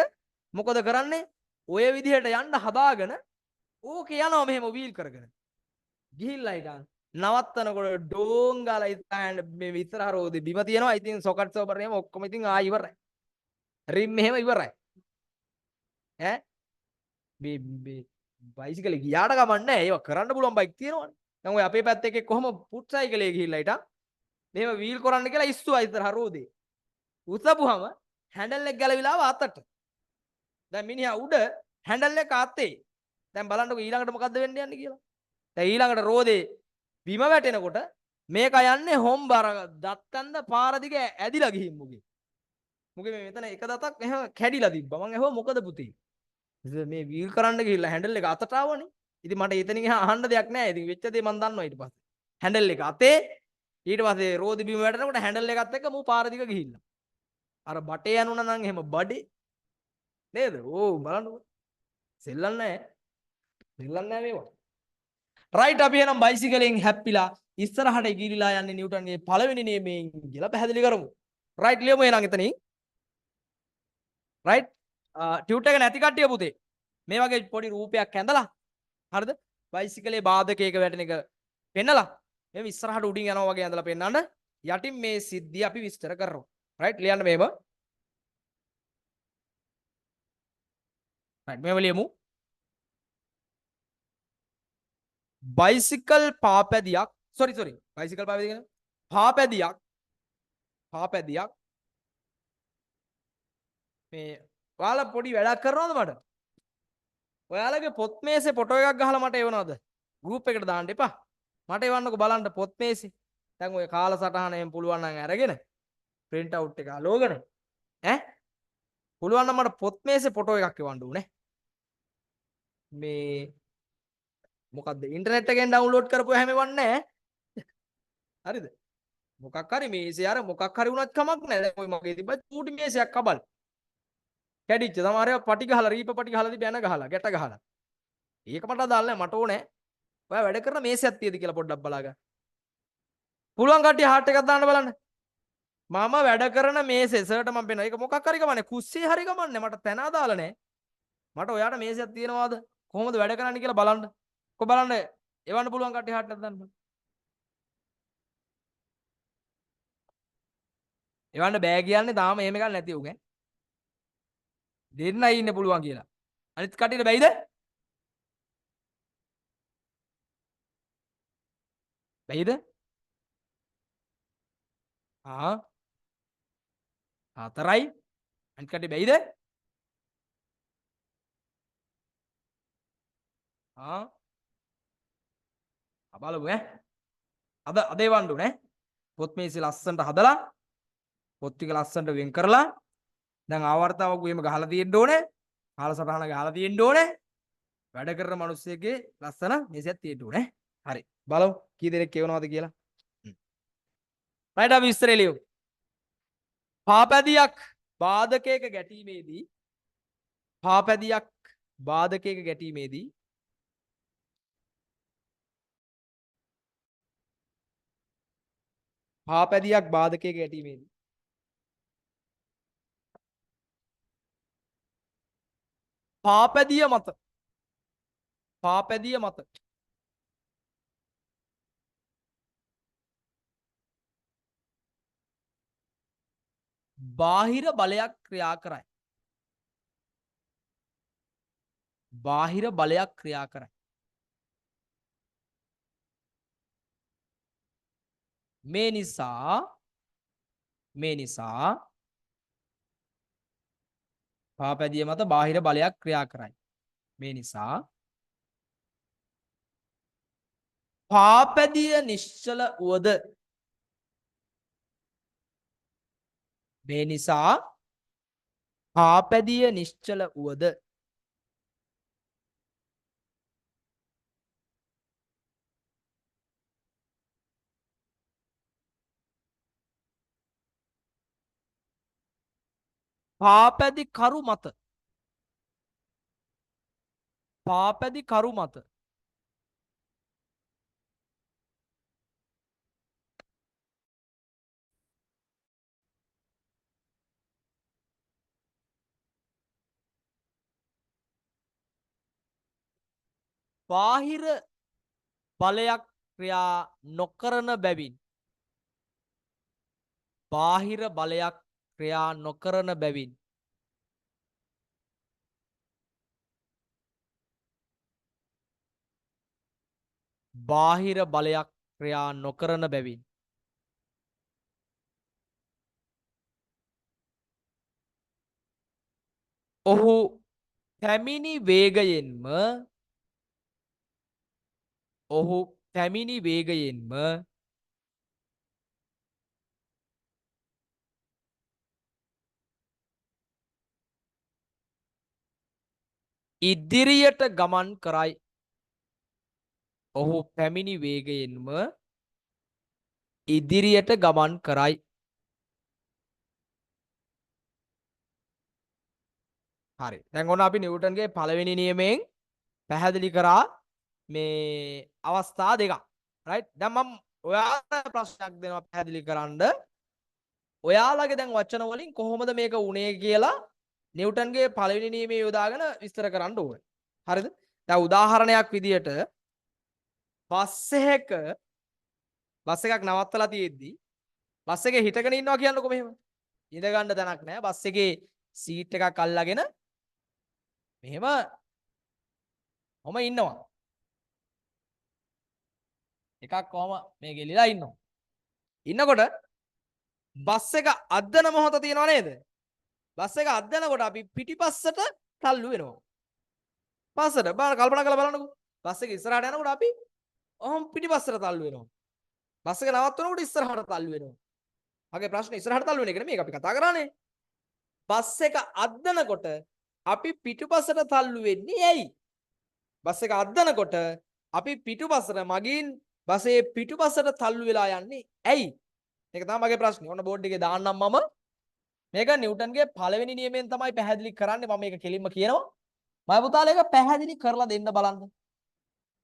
මොකද කරන්නේ? ඔය විදිහට යන්න හදාගෙන ඕකේ යනවා මෙහෙම වීල් කරගෙන. ගිහිල්ලා ඉතින් නවත්තනකොට ඩෝන් ගාලා ඉතින් මේ විතර රෝදේ බිම තියෙනවා. ඉතින් සොකට් සෝබර් එහෙම ඔක්කොම ඉතින් ආයි ඉවරයි. රිම් එහෙම ඉවරයි. ඈ මේ බයිසිකලේ ගියාට ගමන් නැහැ. ඒව කරන්න පුළුවන් බයික් තියෙනවනේ. දැන් ඔය අපේ පැත්තේ එකෙක් කොහොම පුට් සයිකලේ ගිහිල්ලා හිටන් මෙහෙම වීල් කරන්න කියලා ඉස්සුවා ඉස්සරහ රෝදේ. උසපුවම හැන්ඩල් එක ගැලවිලාව අතට. දැන් මිනිහා උඩ හැන්ඩල් එක අතේ. දැන් බලන්නකො ඊළඟට මොකද්ද වෙන්න යන්නේ කියලා. දැන් ඊළඟට රෝදේ බිම වැටෙනකොට මේක යන්නේ හොම්බර දත්තන්ද පාර දිග ඇදිලා ගිහින් මුගේ. මුගේ මේ මෙතන එක දතක් එහෙම කැඩිලා තිබ්බා. මං ඇහුවා මොකද පුතේ? ඉතින් මේ වීල් කරන්න ගිහිල්ලා හැන්ඩල් එක අතට ආවනේ. ඉතින් මට එතනින් එහා අහන්න දෙයක් නැහැ. ඉතින් වෙච්ච දේ මං දන්නවා ඊට පස්සේ. හැන්ඩල් එක අතේ ඊට පස්සේ රෝදි බිම වැටෙනකොට හැන්ඩල් එකත් එක්ක මූ පාර දිග ගිහිල්ලා. අර බටේ යනුණා නම් එහෙම බඩේ නේද? ඕ බලන්නකො. සෙල්ලම් නැහැ. සෙල්ලම් නැහැ මේවා. රයිට් අපි එහෙනම් බයිසිකලෙන් හැප්පිලා ඉස්සරහට ගිලිලා යන්නේ නිව්ටන්ගේ පළවෙනි නියමයෙන් කියලා පැහැදිලි කරමු. රයිට් ලියමු එහෙනම් එතනින්. රයිට් ටියුට් එක නැති කට්ටිය පුතේ මේ වගේ පොඩි රූපයක් ඇඳලා හරිද? බයිසිකලේ බාධකයක වැටෙන එක පෙන්නලා එහෙනම් ඉස්සරහට උඩින් යනවා වගේ ඇඳලා පෙන්නන්න යටින් මේ සිද්ධිය අපි විස්තර කරනවා. රයිට් ලියන්න මේව. රයිට් මේව ලියමු. බයිසිකල් පාපැදියක් සොරි බයිසිකල් පාපැදිය කියන්නේ පාපැදියක් මේ ඔයාලා පොඩි වැඩක් කරනවද මට? ඔයාලගේ පොත් මේසේ ෆොටෝ එකක් ගහලා මට එවනවද? ගෲප් එකට දාන්න එපා. මට එවන්නකෝ බලන්න පොත් මේසේ. දැන් ඔය කාලසටහන එහෙම පුළුවන් නම් අරගෙන print out එක අලෝගන ඈ පුළුවන් නම් මට පොත් මේසේ ෆොටෝ එකක් එවන්න ඕනේ. මේ මොකද්ද ඉන්ටර්නෙට් එකෙන් ඩවුන්ලෝඩ් කරපුවා හැම එවන්නේ නැහැ. හරිද? මොකක් හරි මේසේ අර මොකක් හරි වුණත් කමක් නැහැ. දැන් ඔය මගේ තිබ්බ චූටි මේසයක් කබල්. කැඩිච්ච සමහරව පටි ගහලා රීප පටි ගහලා තිබ්බ යන ගහලා ගැට ගහලා. ඒක මට අදාළ නැහැ. මට ඕනේ. ඔයා වැඩ කරන මේසයක් තියද කියලා පොඩ්ඩක් බලාගන්න. පුළුවන් කට්ටිය හાર્ට් එකක් දාන්න බලන්න. මම වැඩ කරන මේසේ සර්ට මම පෙන්නන. ඒක මොකක් හරි කමන්නේ. කුස්සියේ හරි කමන්නේ. මට තැන අදාළ නැහැ. මට ඔයාට මේසයක් තියෙනවද? කොහොමද වැඩ කරන්නේ කියලා බලන්න. කො බලන්න. එවන්න පුළුවන් කට්ටිය හાર્ට් එකක් දාන්න. එවන්න බෑ කියන්නේ තාම එහෙම එකක් නැති උන් ඈ. දෙන්නයි ඉන්න පුළුවන් කියලා. අනිත් කටියට බැයිද? බැයිද? හතරයි. අනිත් කටිය බැයිද? බලමු ඈ. අද එවන්න උනේ. පොත් මේසෙ ලස්සනට හදලා පොත් ටික ලස්සනට වෙන් කරලා දැන් ආවර්තාවක් එහෙම ගහලා තියෙන්න ඕනේ. කාලසටහන ගහලා තියෙන්න ඕනේ. වැඩ කරන මිනිස්සෙගේ ලස්සන මේසයක් තියෙන්න ඕනේ. හරි. බලමු කී දෙනෙක් කියවනවද කියලා. රයිට් අපි ඉස්සරේ ලියමු. පාපැදියක් බාධකයක ගැටීමේදී පාපැදිය මත බාහිර බලයක් ක්‍රියා කරයි. මේ නිසා පාපැදිය මත බාහිර බලයක් ක්‍රියා කරයි. මේ නිසා පාපැදිය නිශ්චල වුවද පාපැදි කරු මත බාහිර බලයක් ක්‍රියා නොකරන බැවින් බාහිර බලයක් ක්‍රියා නොකරන බැවින් බාහිර බලයක් ක්‍රියා නොකරන බැවින් ඔහු පැමිණි වේගයෙන්ම ඔහු පැමිණි වේගයෙන්ම ඉදිරියට ගමන් කරයි. ඔහු පැමිණි වේගයෙන්ම ඉදිරියට ගමන් කරයි. හරි. දැන් ඔන්න අපි නිව්ටන්ගේ පළවෙනි නියමයෙන් පැහැදිලි කරා මේ අවස්ථා දෙකක්. රයිට්? දැන් මම ඔයාලට ප්‍රශ්නයක් දෙනවා පැහැදිලි කරන්න. ඔයාලගේ දැන් වචන වලින් කොහොමද මේක උනේ කියලා නිව්ටන්ගේ පළවෙනි නියමයේ යොදාගෙන විස්තර කරන්න ඕනේ. හරිද? දැන් උදාහරණයක් විදියට බස් එකක් නවත්තලා තියෙද්දි බස් එකේ හිටගෙන ඉන්නවා කියන්නකො මෙහෙම. ඉඳ ගන්න තැනක් නැහැ. බස් එකේ සීට් එකක් අල්ලගෙන මෙහෙම ඉන්නවා. එකක් කොහම මේ ගෙලිලා ඉන්නවා. ඉන්නකොට බස් එක අද්දන මොහොත තියෙනව නේද? බස් එක අද්දනකොට අපි පිටිපස්සට තල්ලු වෙනවා. පස්සට බලන්න කල්පනා කරලා බලන්නකෝ. බස් එක ඉස්සරහට යනකොට අපි ඔහොම පිටිපස්සට තල්ලු වෙනවා. බස් එක නවත්වනකොට ඉස්සරහට තල්ලු වෙනවා. මගේ ප්‍රශ්නේ ඉස්සරහට තල්ලු වෙන එක නෙමෙයි අපි කතා කරන්නේ. බස් එක අද්දනකොට අපි පිටුපසට තල්ලු වෙන්නේ ඇයි? බස් එක අද්දනකොට අපි පිටුපසට මගින් බසේ පිටුපසට තල්ලු වෙලා යන්නේ ඇයි? ඒක තමයි මගේ ප්‍රශ්නේ. ඔන්න බෝඩ් එකේ දාන්නම් මම. මේක නිව්ටන්ගේ පළවෙනි නියමයෙන් තමයි පැහැදිලි කරන්නේ. මම මේක කෙලින්ම කියනවා. මම පුතාලා ඒක පැහැදිලි කරලා දෙන්න බලන්න.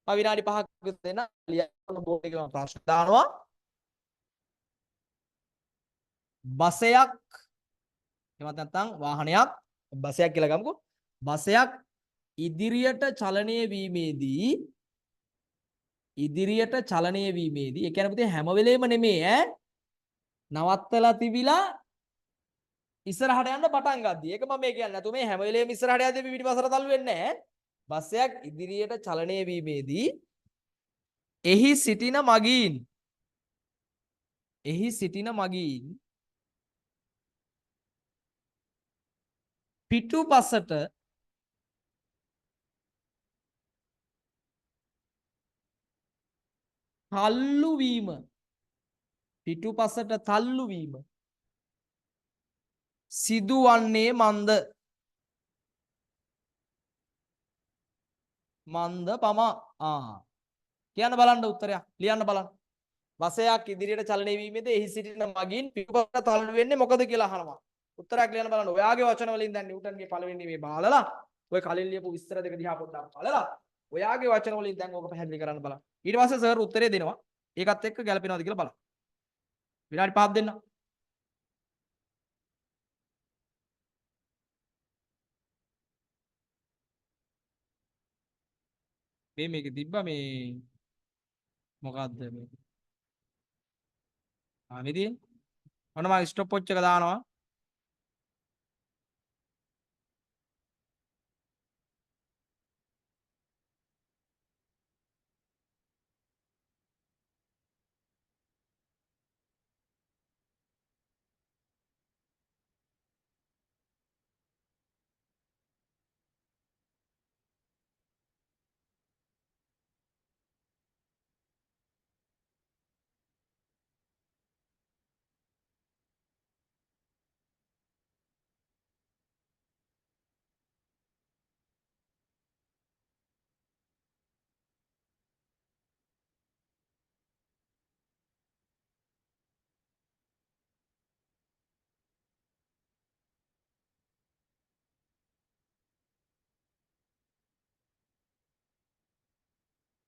මම විනාඩි 5ක් දෙන්න ලියන්න බෝඩ් එකේ මම ප්‍රශ්න දානවා. බසයක් එමත් නැත්නම් වාහනයක් බසයක් කියලා ගමුකෝ. බසයක් ඉදිරියට චලනය වීමේදී ඒ කියන්නේ පුතේ හැම වෙලේම නෙමෙයි ඈ නවත්තලා තිබිලා ඉස්සරහට යන්න පටන් ගද්දි. ඒක මම මේ කියන්නේ නැතු මේ හැම වෙලේම ඉස්සරහට යද්දී පිටිපස්සට තල්ලු වෙන්නේ නැහැ. බසයක් ඉදිරියට චලනය වීමේදී එහි සිටින මගීන් පිටුපසට තල්ලු වීම සිදුවන්නේ මන්ද පමා. කියන්න බලන්න උත්තරයක් ලියන්න බලන්න. බසයක් ඉදිරියට චලනය වීමේදී එහි සිටින මගින් පිටුපසට තල්ලු වෙන්නේ මොකද කියලා අහනවා. උත්තරයක් ලියන්න බලන්න. ඔයාගේ වචන වලින් දැන් නිව්ටන්ගේ පළවෙනි මේ බාලලා ඔය කලින් ලියපු විස්තර දෙක දිහා පොඩ්ඩක් බලලා ඔයාගේ වචන වලින් දැන් ඕක පැහැදිලි කරන්න බලන්න. ඊට පස්සේ සර් උත්තරේ දෙනවා. ඒකත් එක්ක ගැලපෙනවද කියලා බලන්න. විනාඩි 5ක් දෙන්න. මේක තිබ්බා මේ මොකද්ද මේ? මේ තියෙන්නේ. ඔන්න මම ස්ටොප් වොච් එක දානවා.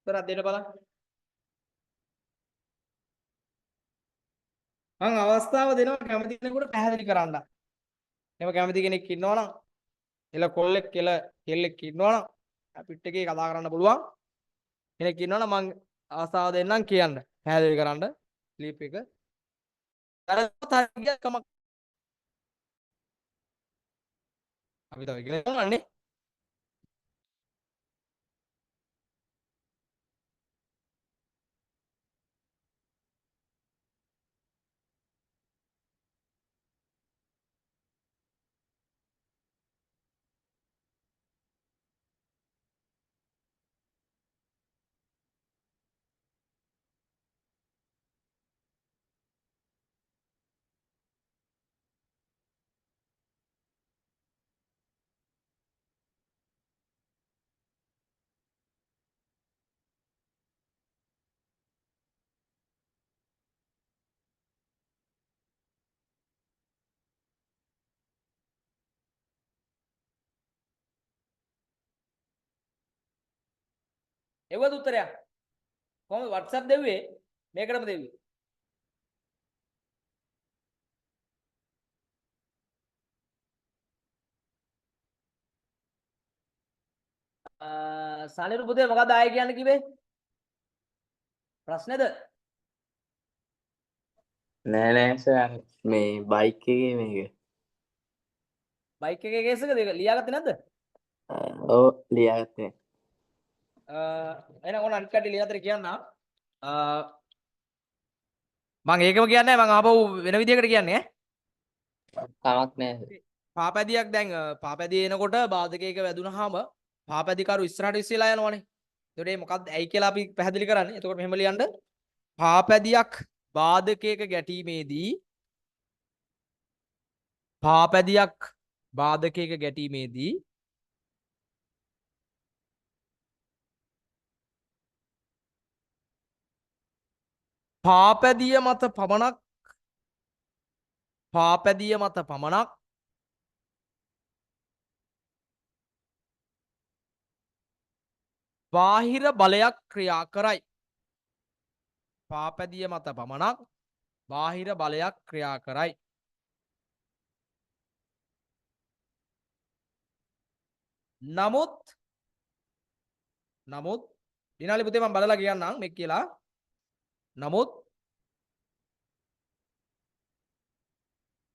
උත්තරයක් දෙන්න බලන්න. මම අවස්ථාව දෙනවා කැමති කෙනෙකුට පැහැදිලි කරන්න. එහෙම කැමති කෙනෙක් ඉන්නවනම් කෙල්ලෙක් ඉන්නවනම් අපිට එකේ කතා කරන්න පුළුවන්. කෙනෙක් ඉන්නවනම් මම අවස්ථාව දෙන්නම් කියන්න. පැහැදිලි කරන්න. ක්ලිප් එක. වැරදුනොත් හරියට කමක් අපි තව ඉගෙන ගන්නනේ. එවද උත්තරයක්. කොහොමද WhatsApp දෙව්වේ? මේකටම දෙව්වේ. සනිරු පුතේ මොකක්ද ආයේ කියන්න කිව්වේ? ප්‍රශ්නේද? නෑ සර් මේ බයික් එකේ මේක. බයික් එකේ කේස් එකද? ඒක ලියාගත්තේ නැද්ද? ඔව් ලියාගත්තේ. එහෙනම් ඕන අනිත් කට්ටිය ලියාතර කියන්න. මම ඒකම කියන්නේ මම ආපහු වෙන විදිහකට කියන්නේ කමක් නෑ සර්. පාපැදියක් දැන් පාපැදිය එනකොට බාධකයක වැදුනහම පාපැදිකරු ඉස්සරහට ඉස්සෙලා යනවනේ. එතකොට මේ මොකක්ද ඇයි කියලා අපි පැහැදිලි කරන්නේ. එතකොට මෙහෙම ලියන්න. පාපැදියක් බාධකයක ගැටීමේදී පාපැදියක් බාධකයක ගැටීමේදී පාපැදිය මත පමණක් බාහිර බලයක් ක්‍රියා කරයි. පාපැදිය මත පමණක් බාහිර බලයක් ක්‍රියා කරයි. නමුත් දිනාලි පුතේ මම බලලා කියන්නම් මේක කියලා. නමුත්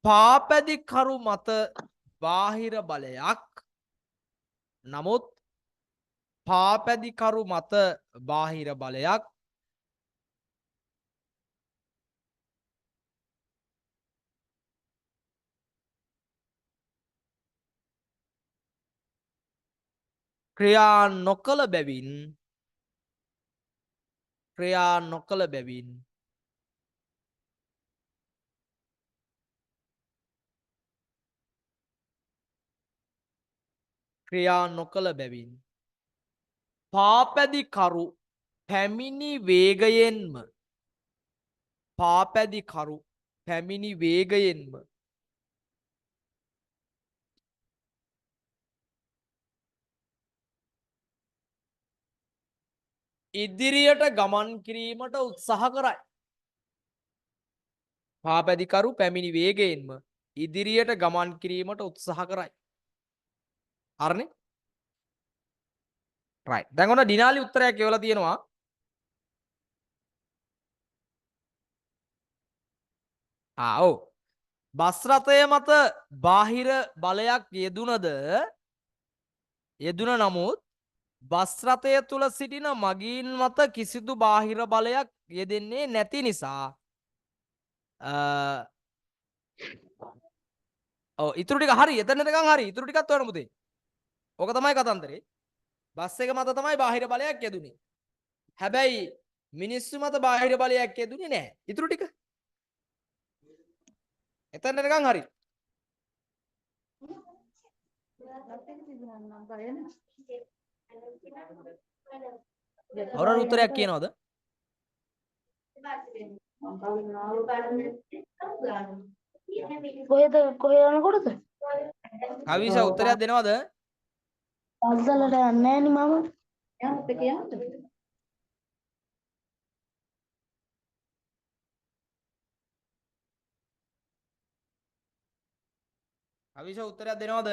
පාපැදිකරු මත බාහිර බලයක් ක්‍රියා නොකළ බැවින් පාපැදිකරු පැමිණි වේගයෙන්ම ඉදිරියට ගමන් කිරීමට උත්සාහ කරයි. පාපැදිකරු පැමිණි වේගයෙන්ම ඉදිරියට ගමන් කිරීමට උත්සාහ කරයි. හරිනේ? right. දැන් ඔන්න ඩිනාලි උත්තරයක් කියවලා තියෙනවා. ඔව්. බස් රථය මත බාහිර බලයක් යෙදුන නමුත් බස් රථය තුල සිටින මගීන් මත කිසිදු බාහිර බලයක් යෙදෙන්නේ නැති නිසා ඉතුරු ටික හරි. එතන නිකන් හරි. ඉතුරු ටිකත් හොයන්න පුතේ. ඕක තමයි කතන්දරේ. බස් එක මත තමයි බාහිර බලයක් යෙදුනේ. හැබැයි මිනිස්සු මත බාහිර බලයක් යෙදුනේ නැහැ. ඉතුරු ටික. එතන නිකන් හරි. අවුරුදු උත්තරයක් කියනවද? කොහෙද යනකොටද? කවිෂා උත්තරයක් දෙනවද? පස්සලට යන්නේ නෑනේ මම. කවිෂා උත්තරයක් දෙනවද?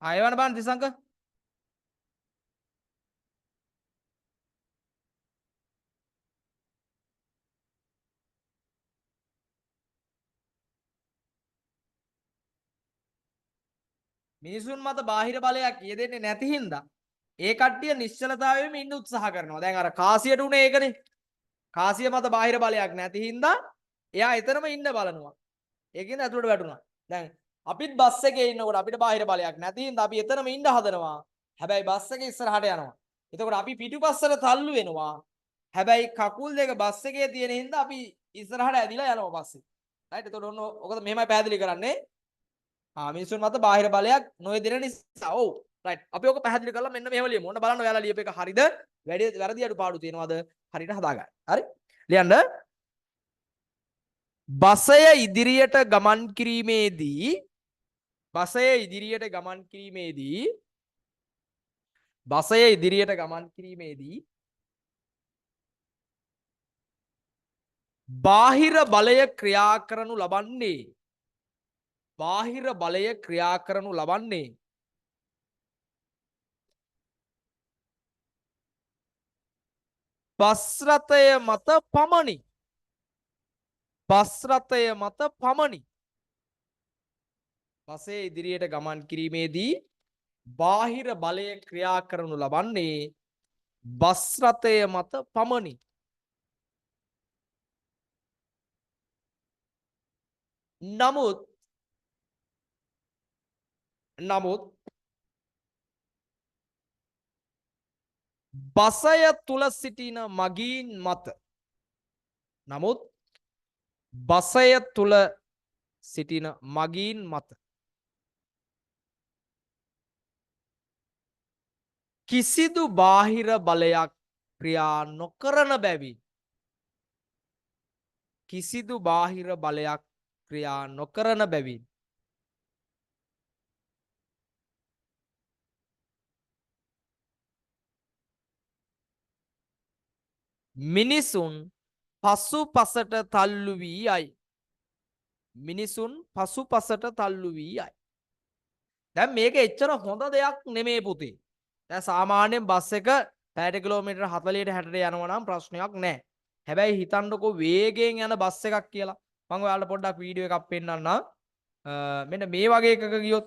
ආයවන බලන්න තිසංක. මිනිසුන් මත බාහිර බලයක් යෙදෙන්නේ නැති හින්දා ඒ කට්ටිය නිශ්චලතාවයෙම ඉන්න උත්සාහ කරනවා. දැන් අර කාසියට උනේ ඒකනේ. කාසිය මත බාහිර බලයක් නැති හින්දා එයා එතරම් ඉන්න බලනවා. ඒකෙන් ඇතුළට වැටුණා. දැන් අපිත් බස් එකේ ඉන්නකොට අපිට බාහිර බලයක් නැති හින්දා අපි එතරම් ඉන්න හදනවා. හැබැයි බස් එකේ ඉස්සරහට යනවා. එතකොට අපි පිටුපස්සට තල්ලු වෙනවා. හැබැයි කකුල් දෙක බස් එකේ තියෙන හින්දා අපි ඉස්සරහට ඇදිලා යනවා පස්සේ. රයිට්. එතකොට ඔන්න ඔකද මෙහෙමයි පැහැදිලි කරන්නේ. මිනිසුන් මත බාහිර බලයක් නොයෙදෙන නිසා. ඔව්. රයිට්. අපි ඔක පැහැදිලි කරලා මෙන්න මෙහෙම ලියමු. ඔන්න බලන්න ඔයාලා ලියපු එක හරිද? වැරදි අඩුපාඩු තියෙනවද? හරියට හදාගන්න. හරි? ලියන්න. බසය ඉදිරියට ගමන් කිරීමේදී බසය ඉදිරියට ගමන් කිරීමේදී බසය ඉදිරියට ගමන් කිරීමේදී බාහිර බලය ක්‍රියා කරනු ලබන්නේ බාහිර බලය ක්‍රියා කරනු ලබන්නේ බස් රථය මත පමණි. බස් රථය මත පමණි. බසය ඉදිරියට ගමන් කිරීමේදී බාහිර බලය ක්‍රියා කරනු ලබන්නේ බස් රථය මත පමණි. නමුත් බසය තුල සිටින මගීන් මත බසය තුල සිටින මගීන් මත කිසිදු බාහිර බලයක් ක්‍රියා නොකරන බැවින් කිසිදු බාහිර බලයක් ක්‍රියා නොකරන බැවින් මිනිසුන් පසුපසට තල්ලු වී යයි. මිනිසුන් පසුපසට තල්ලු වී යයි. දැන් මේක එච්චර හොඳ දෙයක් නෙමේ පුතේ. දැන් සාමාන්‍යයෙන් බස් එක පැයට කිලෝමීටර් 40ට 60ට යනවා නම් ප්‍රශ්නයක් නැහැ. හැබැයි හිතන්නකෝ වේගයෙන් යන බස් එකක් කියලා. මම ඔයාලට පොඩ්ඩක් වීඩියෝ එකක් පෙන්නන්නම්. මෙන්න මේ වගේ එකක ගියොත්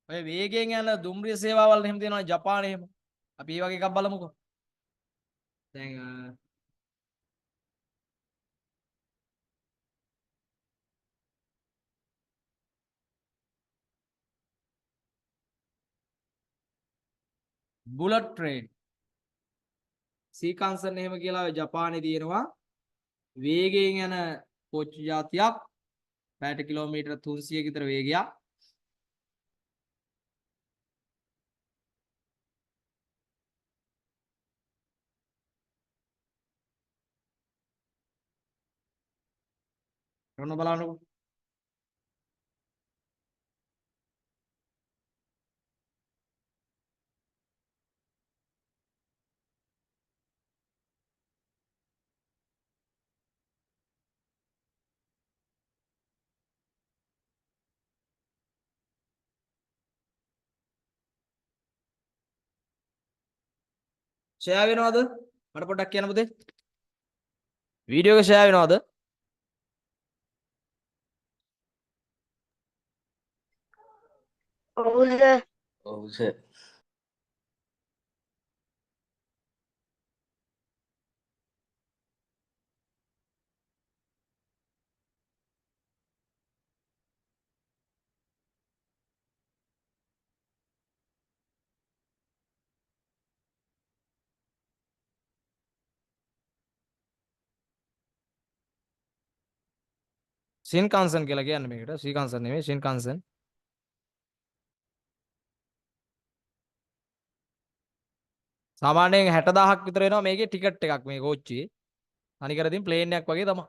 ඔය වේගයෙන් යන දුම්රිය සේවාවල් එහෙම තියෙනවා ජපානයේ එහෙම. අපි මේ වගේ එකක් බලමුකෝ. දැන් බුලට් ට්‍රේන් සීකන්සන් එහෙම කියලා ඔය ජපානයේ තියෙනවා වේගයෙන් යන කෝච්චි జాතියක් පැයට කිලෝමීටර් 300 ක විතර වේගයක්. ඔන්න බලන්නකෝ. ෂෙයා වෙනවද? මට පොඩ්ඩක් කියන්න පුතේ. වීඩියෝ එක ෂෙයා වෙනවද? ඔව්ද? ඔව් සර්. Shinkansen කියලා කියන්නේ මේකට. Shinkansen නෙමෙයි Shinkansen. සාමාන්‍යයෙන් 60000ක් විතර වෙනවා මේකේ ටිකට් එකක් මේ කෝච්චියේ. අනිකර ඉතින් ප්ලේන් එකක් වගේ තමයි.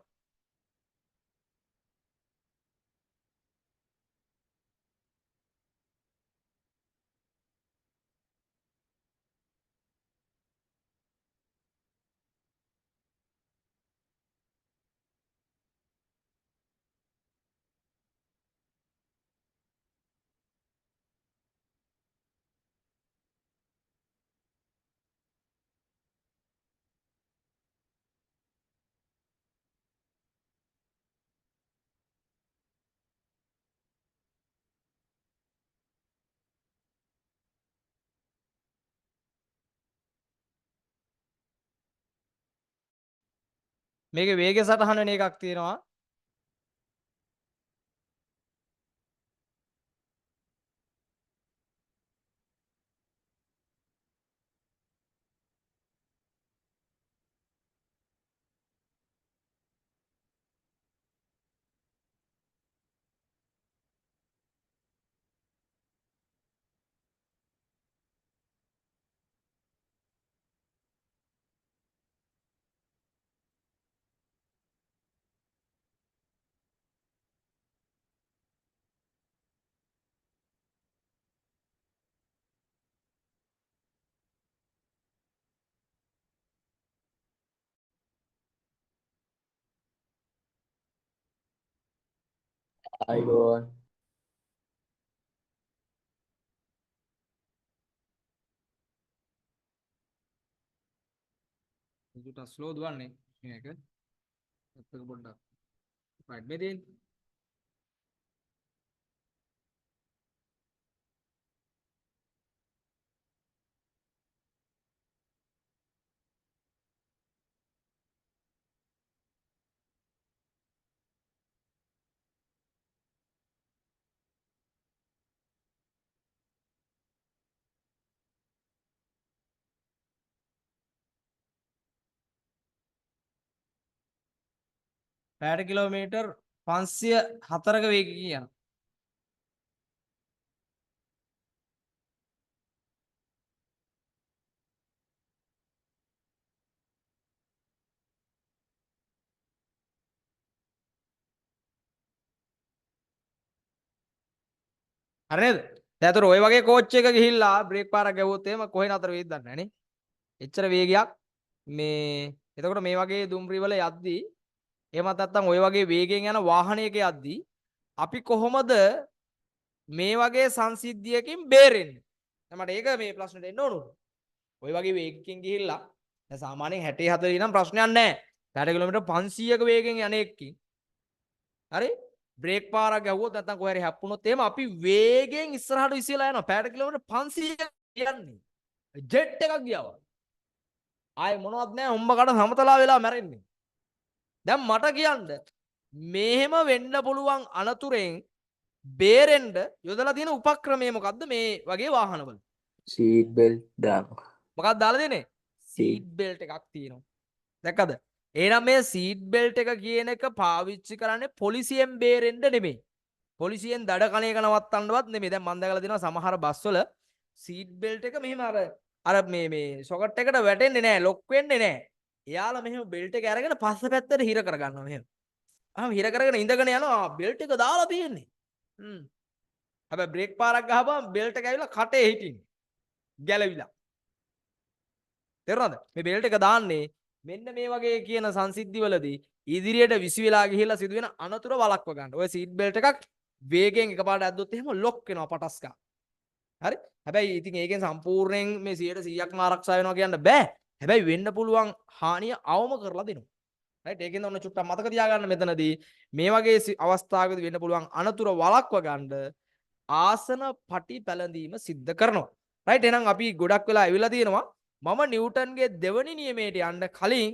මේකේ වේගය සටහන වෙන එකක් තියෙනවා. අයිබෝන් දුරට ස්ලෝ දුවන්නේ මේක. එක පොඩ්ඩක්. right මේ තියෙන්නේ. පැයට කිලෝමීටර් 504ක වේගයකින් යනවා. හරි නේද? දැන් අතර ওই වගේ කෝච් එක ගිහිල්ලා බ්‍රේක් පාරක් ගැව්වොත් එහෙම කොහෙන් අතර වෙයිද දන්නේ නැහැ නේ. එච්චර වේගයක් මේ එතකොට මේ වගේ දුම්රිය වල යද්දී එහෙමත් නැත්නම් ওই වගේ වේගෙන් යන වාහනයක යද්දී අපි කොහොමද මේ වගේ සංසිද්ධියකින් බේරෙන්නේ? දැන් මට ඒක මේ ප්‍රශ්නෙට එන්න ඕනුනේ. ওই වගේ වේගකින් ගිහිල්ලා දැන් සාමාන්‍යයෙන් 60 40 නම් ප්‍රශ්නයක් නැහැ. 60 කිලෝමීටර් 500ක වේගෙන් යන එකකින් හරි බ්‍රේක් පාරක් ගැහුවොත් නැත්නම් කොහේ හරි හැප්පුණොත් එහෙම අපි වේගෙන් ඉස්සරහට විසිරලා යනවා. පැයට කිලෝමීටර් 500ක යන්නේ. ජෙට් එකක් ගියා වගේ. ආයේ මොනවත් නැහැ. හොම්බකට සමතලා වෙලා මැරෙන්නේ. දැන් මට කියන්න මෙහෙම වෙන්න පුළුවන් අනතුරෙන් බේරෙන්න යොදලා තියෙන උපක්‍රමය මොකද්ද මේ වගේ වාහනවල? සීට් බෙල්ට් දානවා. මොකක්ද දාලා දෙන්නේ? සීට් බෙල්ට් එකක් තියෙනවා. දැක්කද? එහෙනම් මේ සීට් බෙල්ට් එක කියන එක පාවිච්චි කරන්නේ පොලිසියෙන් බේරෙන්න නෙමෙයි. පොලිසියෙන් දඩ කණ එක නවත්තන්නවත් නෙමෙයි. දැන් මම දැකලා තියෙනවා සමහර බස්වල සීට් බෙල්ට් එක මෙහෙම අර මේ සොකට් එකට වැටෙන්නේ නැහැ, ලොක් වෙන්නේ නැහැ. එයාලා මෙහෙම බෙල්ට් එක අරගෙන පස්ස පැත්තට හිර කරගන්නවා මෙහෙම. හිර කරගෙන ඉඳගෙන යනවා බෙල්ට් එක දාලා තියෙන්නේ. හැබැයි බ්‍රේක් පාරක් ගහපුවම බෙල්ට් එක ඇවිල්ලා කටේ හිටින්නේ. ගැලවිලා. තේරුණාද? මේ බෙල්ට් එක දාන්නේ මෙන්න මේ වගේ කියන සංසිද්ධිවලදී ඉදිරියට විසි වෙලා ගිහිල්ලා සිදුවෙන අනතුර වළක්ව ගන්න. ඔය සීට් බෙල්ට් එකක් වේගෙන් එකපාරට ඇද්දොත් එහෙම ලොක් වෙනවා පටස්කා. හරි? හැබැයි ඉතින් ඒකෙන් සම්පූර්ණයෙන් මේ 100%ක්ම ආරක්ෂා වෙනවා කියන්න බෑ. හැබැයි වෙන්න පුළුවන් හානිය අවම කරලා දෙනවා. රයිට්? ඒකෙන්ද ඔන්න චුට්ටක් මතක තියාගන්න මෙතනදී මේ වගේ අවස්ථාවකදී වෙන්න පුළුවන් අනතුර වළක්ව ගන්න ආසන පටි පැලඳීම සිද්ධ කරනවා. රයිට්? එහෙනම් අපි ගොඩක් වෙලා ඇවිල්ලා තියෙනවා මම නිව්ටන්ගේ දෙවනි නියමයට යන්න කලින්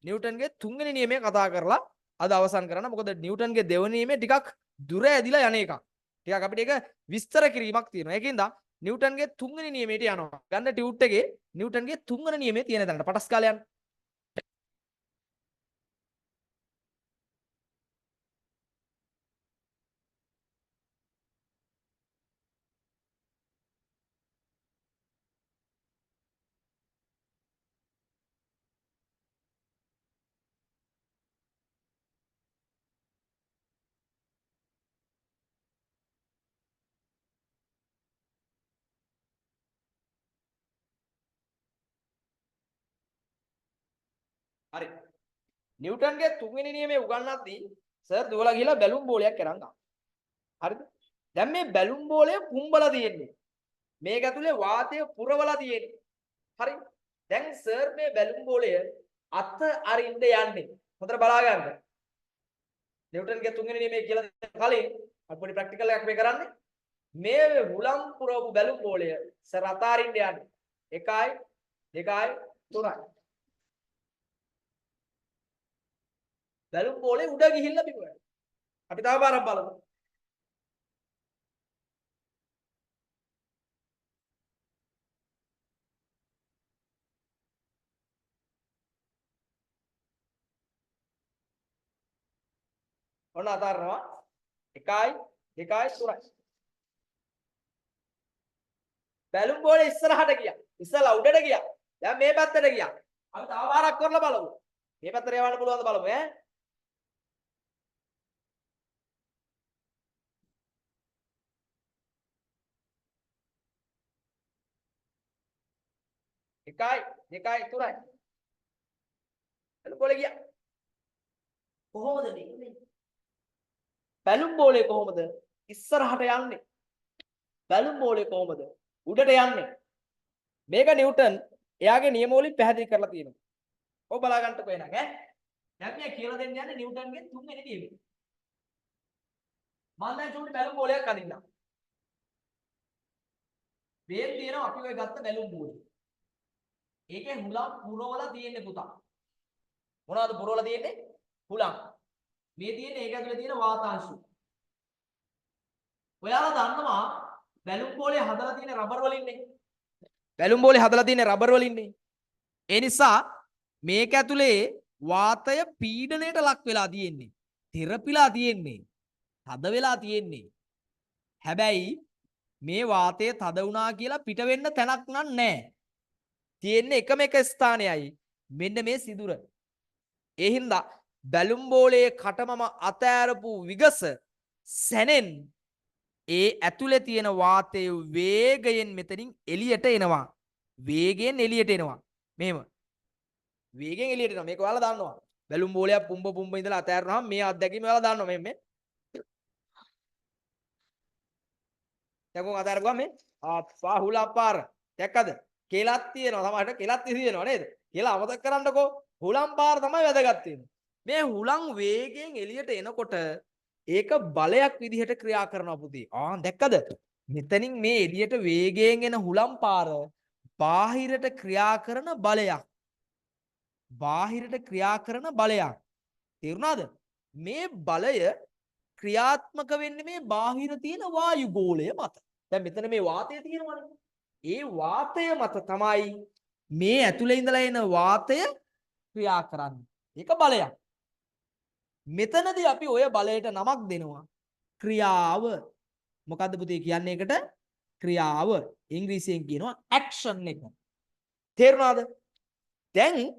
නිව්ටන්ගේ තුන්වෙනි නියමය කතා කරලා අද අවසන් කරන්න. මොකද නිව්ටන්ගේ දෙවනි නියමය ටිකක් දුර ඇදිලා යන එකක්. ටිකක් අපිට ඒක විස්තර කිරීමක් තියෙනවා. ඒකින්ද නිව්ටන්ගේ තුන්වෙනි නියමයට යනවා. ගන්න ටියුට් එකේ නිව්ටන්ගේ තුන්වෙනි නියමය තියෙන තැනට පටස් කාලේ යන්න. හරි. නිව්ටන්ගේ තුන්වෙනි නියමයේ උගන්වද්දී සර් දුවලා ගිහලා බැලුම් බෝලයක් අරන් ආවා. හරිද? දැන් මේ බැලුම් බෝලය පුම්බලා තියෙන්නේ. මේක ඇතුලේ වාතය පුරවලා තියෙන්නේ. හරි. දැන් සර් මේ බැලුම් බෝලය අත අරින්න යන්නේ. හොඳට බලා ගන්න. නිව්ටන්ගේ තුන්වෙනි නියමයේ කියලා කලින් අපි පොඩි ප්‍රැක්ටිකල් එකක් මේ කරන්නේ. මේ හුලම් පුරවපු බැලුම් බෝලය සර් අත අරින්න යන්නේ. 1යි 2යි 3යි. බැලුම් බෝලේ උඩ ගිහිල්ලා බිම. අපි තව පාරක් බලමු. ඔන්න අතාරනවා 1යි 2යි 3යි. බැලුම් බෝලේ ඉස්සරහට ගියා. ඉස්සලා උඩට ගියා. දැන් මේ පැත්තට ගියා. අපි තව පාරක් කරලා බලමු. මේ පැත්තට යවන්න පුළුවන්ද බලමු ඈ. එකයි 2යි 3යි. බැලුම් බෝලේ ගියා. කොහොමද මේ? බැලුම් බෝලේ කොහොමද ඉස්සරහට යන්නේ? බැලුම් බෝලේ කොහොමද උඩට යන්නේ? මේක නිව්ටන් එයාගේ නියම වලින් පැහැදිලි කරලා තියෙනවා. ඔය බලා ගන්නකො එහෙනම් ඈ. දැන් මේ කියලා දෙන්න යන්නේ නිව්ටන්ගේ තුන්වෙනි නියමය. මම දැන් චූටි බැලුම් බෝලයක් අඳින්නම්. මේ තියෙනවා අපි ඔය ගත්ත බැලුම් බෝලේ. ඒකේ හුලම් පුරවලා තියෙන්නේ පුතා. මොනවද පුරවලා තියෙන්නේ? හුලම්. මේ තියෙන්නේ ඒක ඇතුලේ තියෙන වාතාංශු. ඔයාලා දන්නවා බැලුම් බෝලේ හදලා තියෙන රබර් වලින්නේ. බැලුම් බෝලේ හදලා තියෙන රබර් වලින්නේ. ඒ නිසා මේක ඇතුලේ වාතය පීඩණයට ලක් වෙලා තියෙන්නේ. තෙරපිලා තියෙන්නේ. තද වෙලා තියෙන්නේ. හැබැයි මේ වාතය තද වුණා කියලා පිට වෙන්න තැනක් නැහැ. තියෙන්නේ එකම එක ස්ථානයයි. මෙන්න මේ සිදුර. ඒ හින්දා බැලුම් බෝලේ කටමම අතෑරපු විගස සැනෙන් ඒ ඇතුලේ තියෙන වාතය වේගයෙන් මෙතනින් එළියට එනවා. වේගයෙන් එළියට එනවා. මෙහෙම. වේගෙන් එළියට එනවා. මේක ඔයාලා දන්නවා. බැලුම් බෝලයක් පුම්බ ඉඳලා අතෑරුනහම මේ අත්දැකීම ඔයාලා දන්නවා. මෙහෙම. දැන් අතෑරපුවා මේ හුලම්පාර. දැක්කද? කෙලක් තියෙනවා. සමහරට කෙලක් තියෙනවා නේද? කියලා අමතක කරන්නකෝ. හුලම්පාර තමයි වැදගත් වෙන්නේ. මේ හුලං වේගයෙන් එළියට එනකොට ඒක බලයක් විදිහට ක්‍රියා කරනවා පුතේ. දැක්කද? මෙතනින් මේ එළියට වේගයෙන් එන හුලම් පාර බාහිරට ක්‍රියා කරන බලයක්. බාහිරට ක්‍රියා කරන බලයක්. තේරුණාද? මේ බලය ක්‍රියාත්මක වෙන්නේ මේ බාහිර තියෙන වායු ගෝලය මත. දැන් මෙතන මේ වාතය තියෙනවනේ. ඒ වාතය මත තමයි මේ ඇතුලේ ඉඳලා එන වාතය ක්‍රියා කරන්නේ. ඒක බලයක්. මෙතනදී අපි ඔය බලයට නමක් දෙනවා. ක්‍රියාව. මොකද්ද පුතේ කියන්නේ ඒකට? ක්‍රියාව. ඉංග්‍රීසියෙන් කියනවා ඇක්ෂන් එක. තේරුණාද? දැන්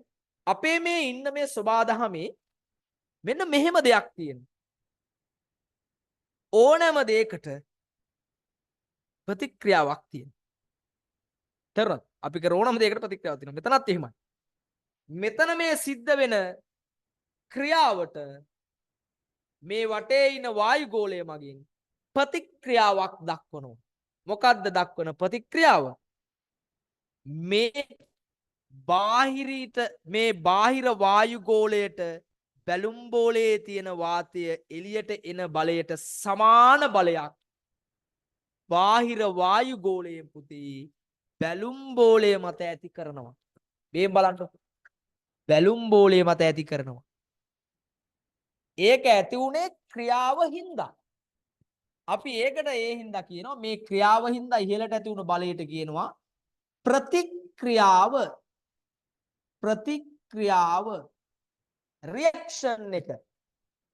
අපේ මේ ඉන්න මේ සබාදහමේ මෙන්න මෙහෙම දෙයක් තියෙනවා. ඕනෑම දෙයකට ප්‍රතික්‍රියාවක් තියෙනවා. තේරුණාද? අපි කර ඕනෑම දෙයකට ප්‍රතික්‍රියාවක් තියෙනවා. මෙතනත් එහෙමයි. මෙතන මේ සිද්ධ වෙන ක්‍රියාවට මේ වටේ ඉන වායු ගෝලය මගින් ප්‍රතික්‍රියාවක් දක්වනවා. මොකද්ද දක්වන ප්‍රතික්‍රියාව? මේ බාහිර වායු ගෝලයට බැලුම් බෝලයේ තියෙන වාතය එළියට එන බලයට සමාන බලයක් බාහිර වායු ගෝලයෙන් පුතේ බැලුම් බෝලය මත ඇති කරනවා. මේ බලන්න. බැලුම් බෝලය මත ඇති කරනවා. ඒක ඇති වුණේ ක්‍රියාව හින්දා. අපි ඒකට ඒ හින්දා කියනවා මේ ක්‍රියාව හින්දා ඉහළට ඇති වුණ බලයට කියනවා ප්‍රතික්‍රියාව. ප්‍රතික්‍රියාව රියැක්ෂන් එක.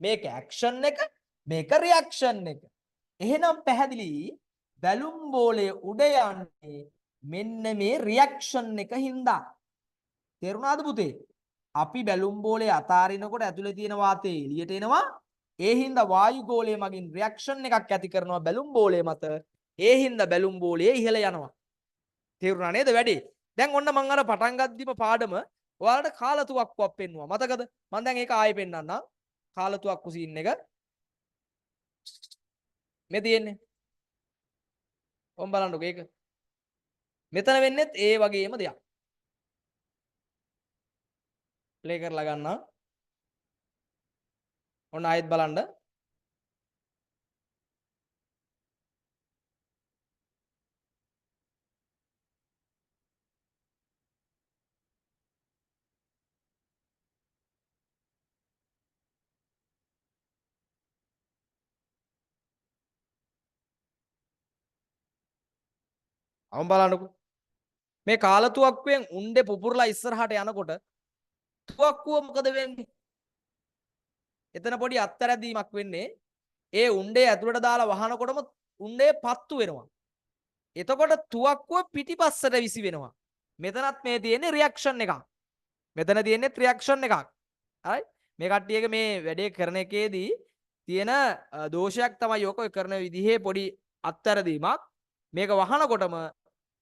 මේක ඇක්ෂන් එක, මේක රියැක්ෂන් එක. එහෙනම් පැහැදිලි බැලුම් බෝලය උඩ යන්නේ මෙන්න මේ රියැක්ෂන් එක හින්දා. තේරුණාද පුතේ? අපි බැලුම් බෝලේ අතාරිනකොට ඇතුලේ තියෙන වාතය එළියට එනවා. ඒ හින්දා වායු ගෝලය මගින් රියැක්ෂන් එකක් ඇති කරනවා බැලුම් බෝලය මත. ඒ හින්දා බැලුම් බෝලය ඉහළ යනවා. තේරුණා නේද වැඩේ? දැන් ඔන්න මම අර පටන් ගද්දිම පාඩම ඔයාලට කාලතුවක්කුවක් පෙන්වුවා. මතකද? මම දැන් ඒක ආයෙ පෙන්නන්නම්. කාලතුවක්කු සීන් එක. මේ තියෙන්නේ. ඔම් බලන්නකෝ ඒක. මෙතන වෙන්නේත් ඒ වගේම දෙයක්. ප්ලේ කරලා ගන්නවා. ඔන්න ආයෙත් බලන්න. අවම බලන්නකෝ. මේ කාලතුවක්කුවෙන් උණ්ඩේ පුපුරලා ඉස්සරහට යනකොට තුවක්කුව මොකද වෙන්නේ? එතන පොඩි අත්තරැදීමක් වෙන්නේ. ඒ උණ්ඩේ ඇතුළට දාලා වහනකොටම උණ්ඩේ පත්තු වෙනවා. එතකොට තුවක්කුව පිටිපස්සට විසි වෙනවා. මෙතනත් මේ තියෙන්නේ රියැක්ෂන් එකක්. මෙතන තියෙන්නේ රියැක්ෂන් එකක්. හරි? මේ කට්ටියගේ මේ වැඩේ කරන එකේදී තියෙන දෝෂයක් තමයි ඔක කරන විදිහේ පොඩි අත්තරදීමක්. මේක වහනකොටම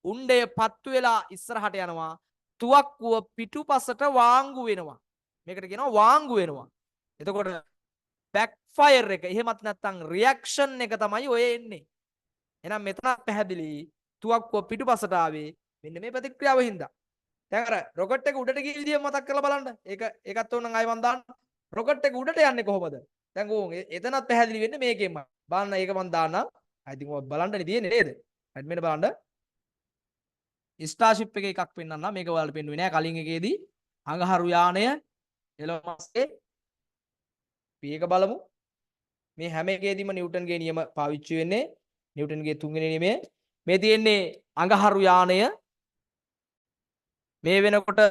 උණ්ඩය පත්තු වෙලා ඉස්සරහට යනවා. තුවක්කුව පිටුපසට වාංගු වෙනවා. මේකට කියනවා වාංගු වෙනවා. එතකොට බැක්ෆයර් එක එහෙමත් නැත්නම් රියැක්ෂන් එක තමයි ඔය එන්නේ. එහෙනම් මෙතන පැහැදිලි තුවක්කුව පිටුපසට ආවේ මෙන්න මේ ප්‍රතික්‍රියාව හින්දා. දැන් අර රොකට් එක උඩට ගිය විදිය මතක් කරලා බලන්න. ඒකත් ඕනනම් ආයෙ මම දාන්න. රොකට් එක උඩට යන්නේ කොහොමද? දැන් ඕන් එතනත් පැහැදිලි වෙන්නේ මේකෙන්ම. බලන්න ඒක මම දාන්නම්. I think ඔය බලන්නනේ තියෙන්නේ නේද? හරි මෙන්න බලන්න. ස්ටාර්ෂිප් එකේ එකක් පෙන්නන්න මේක ඔයාලට පෙන්නුවේ නෑ කලින් එකේදී අඟහරු යානය එලොන් මස්ක්ගේ මේක බලමු. මේ හැම එකේදීම නිව්ටන්ගේ නියම පාවිච්චි වෙන්නේ. නිව්ටන්ගේ තුන්වෙනි නියමය. මේ තියෙන්නේ අඟහරු යානය. මේ වෙනකොට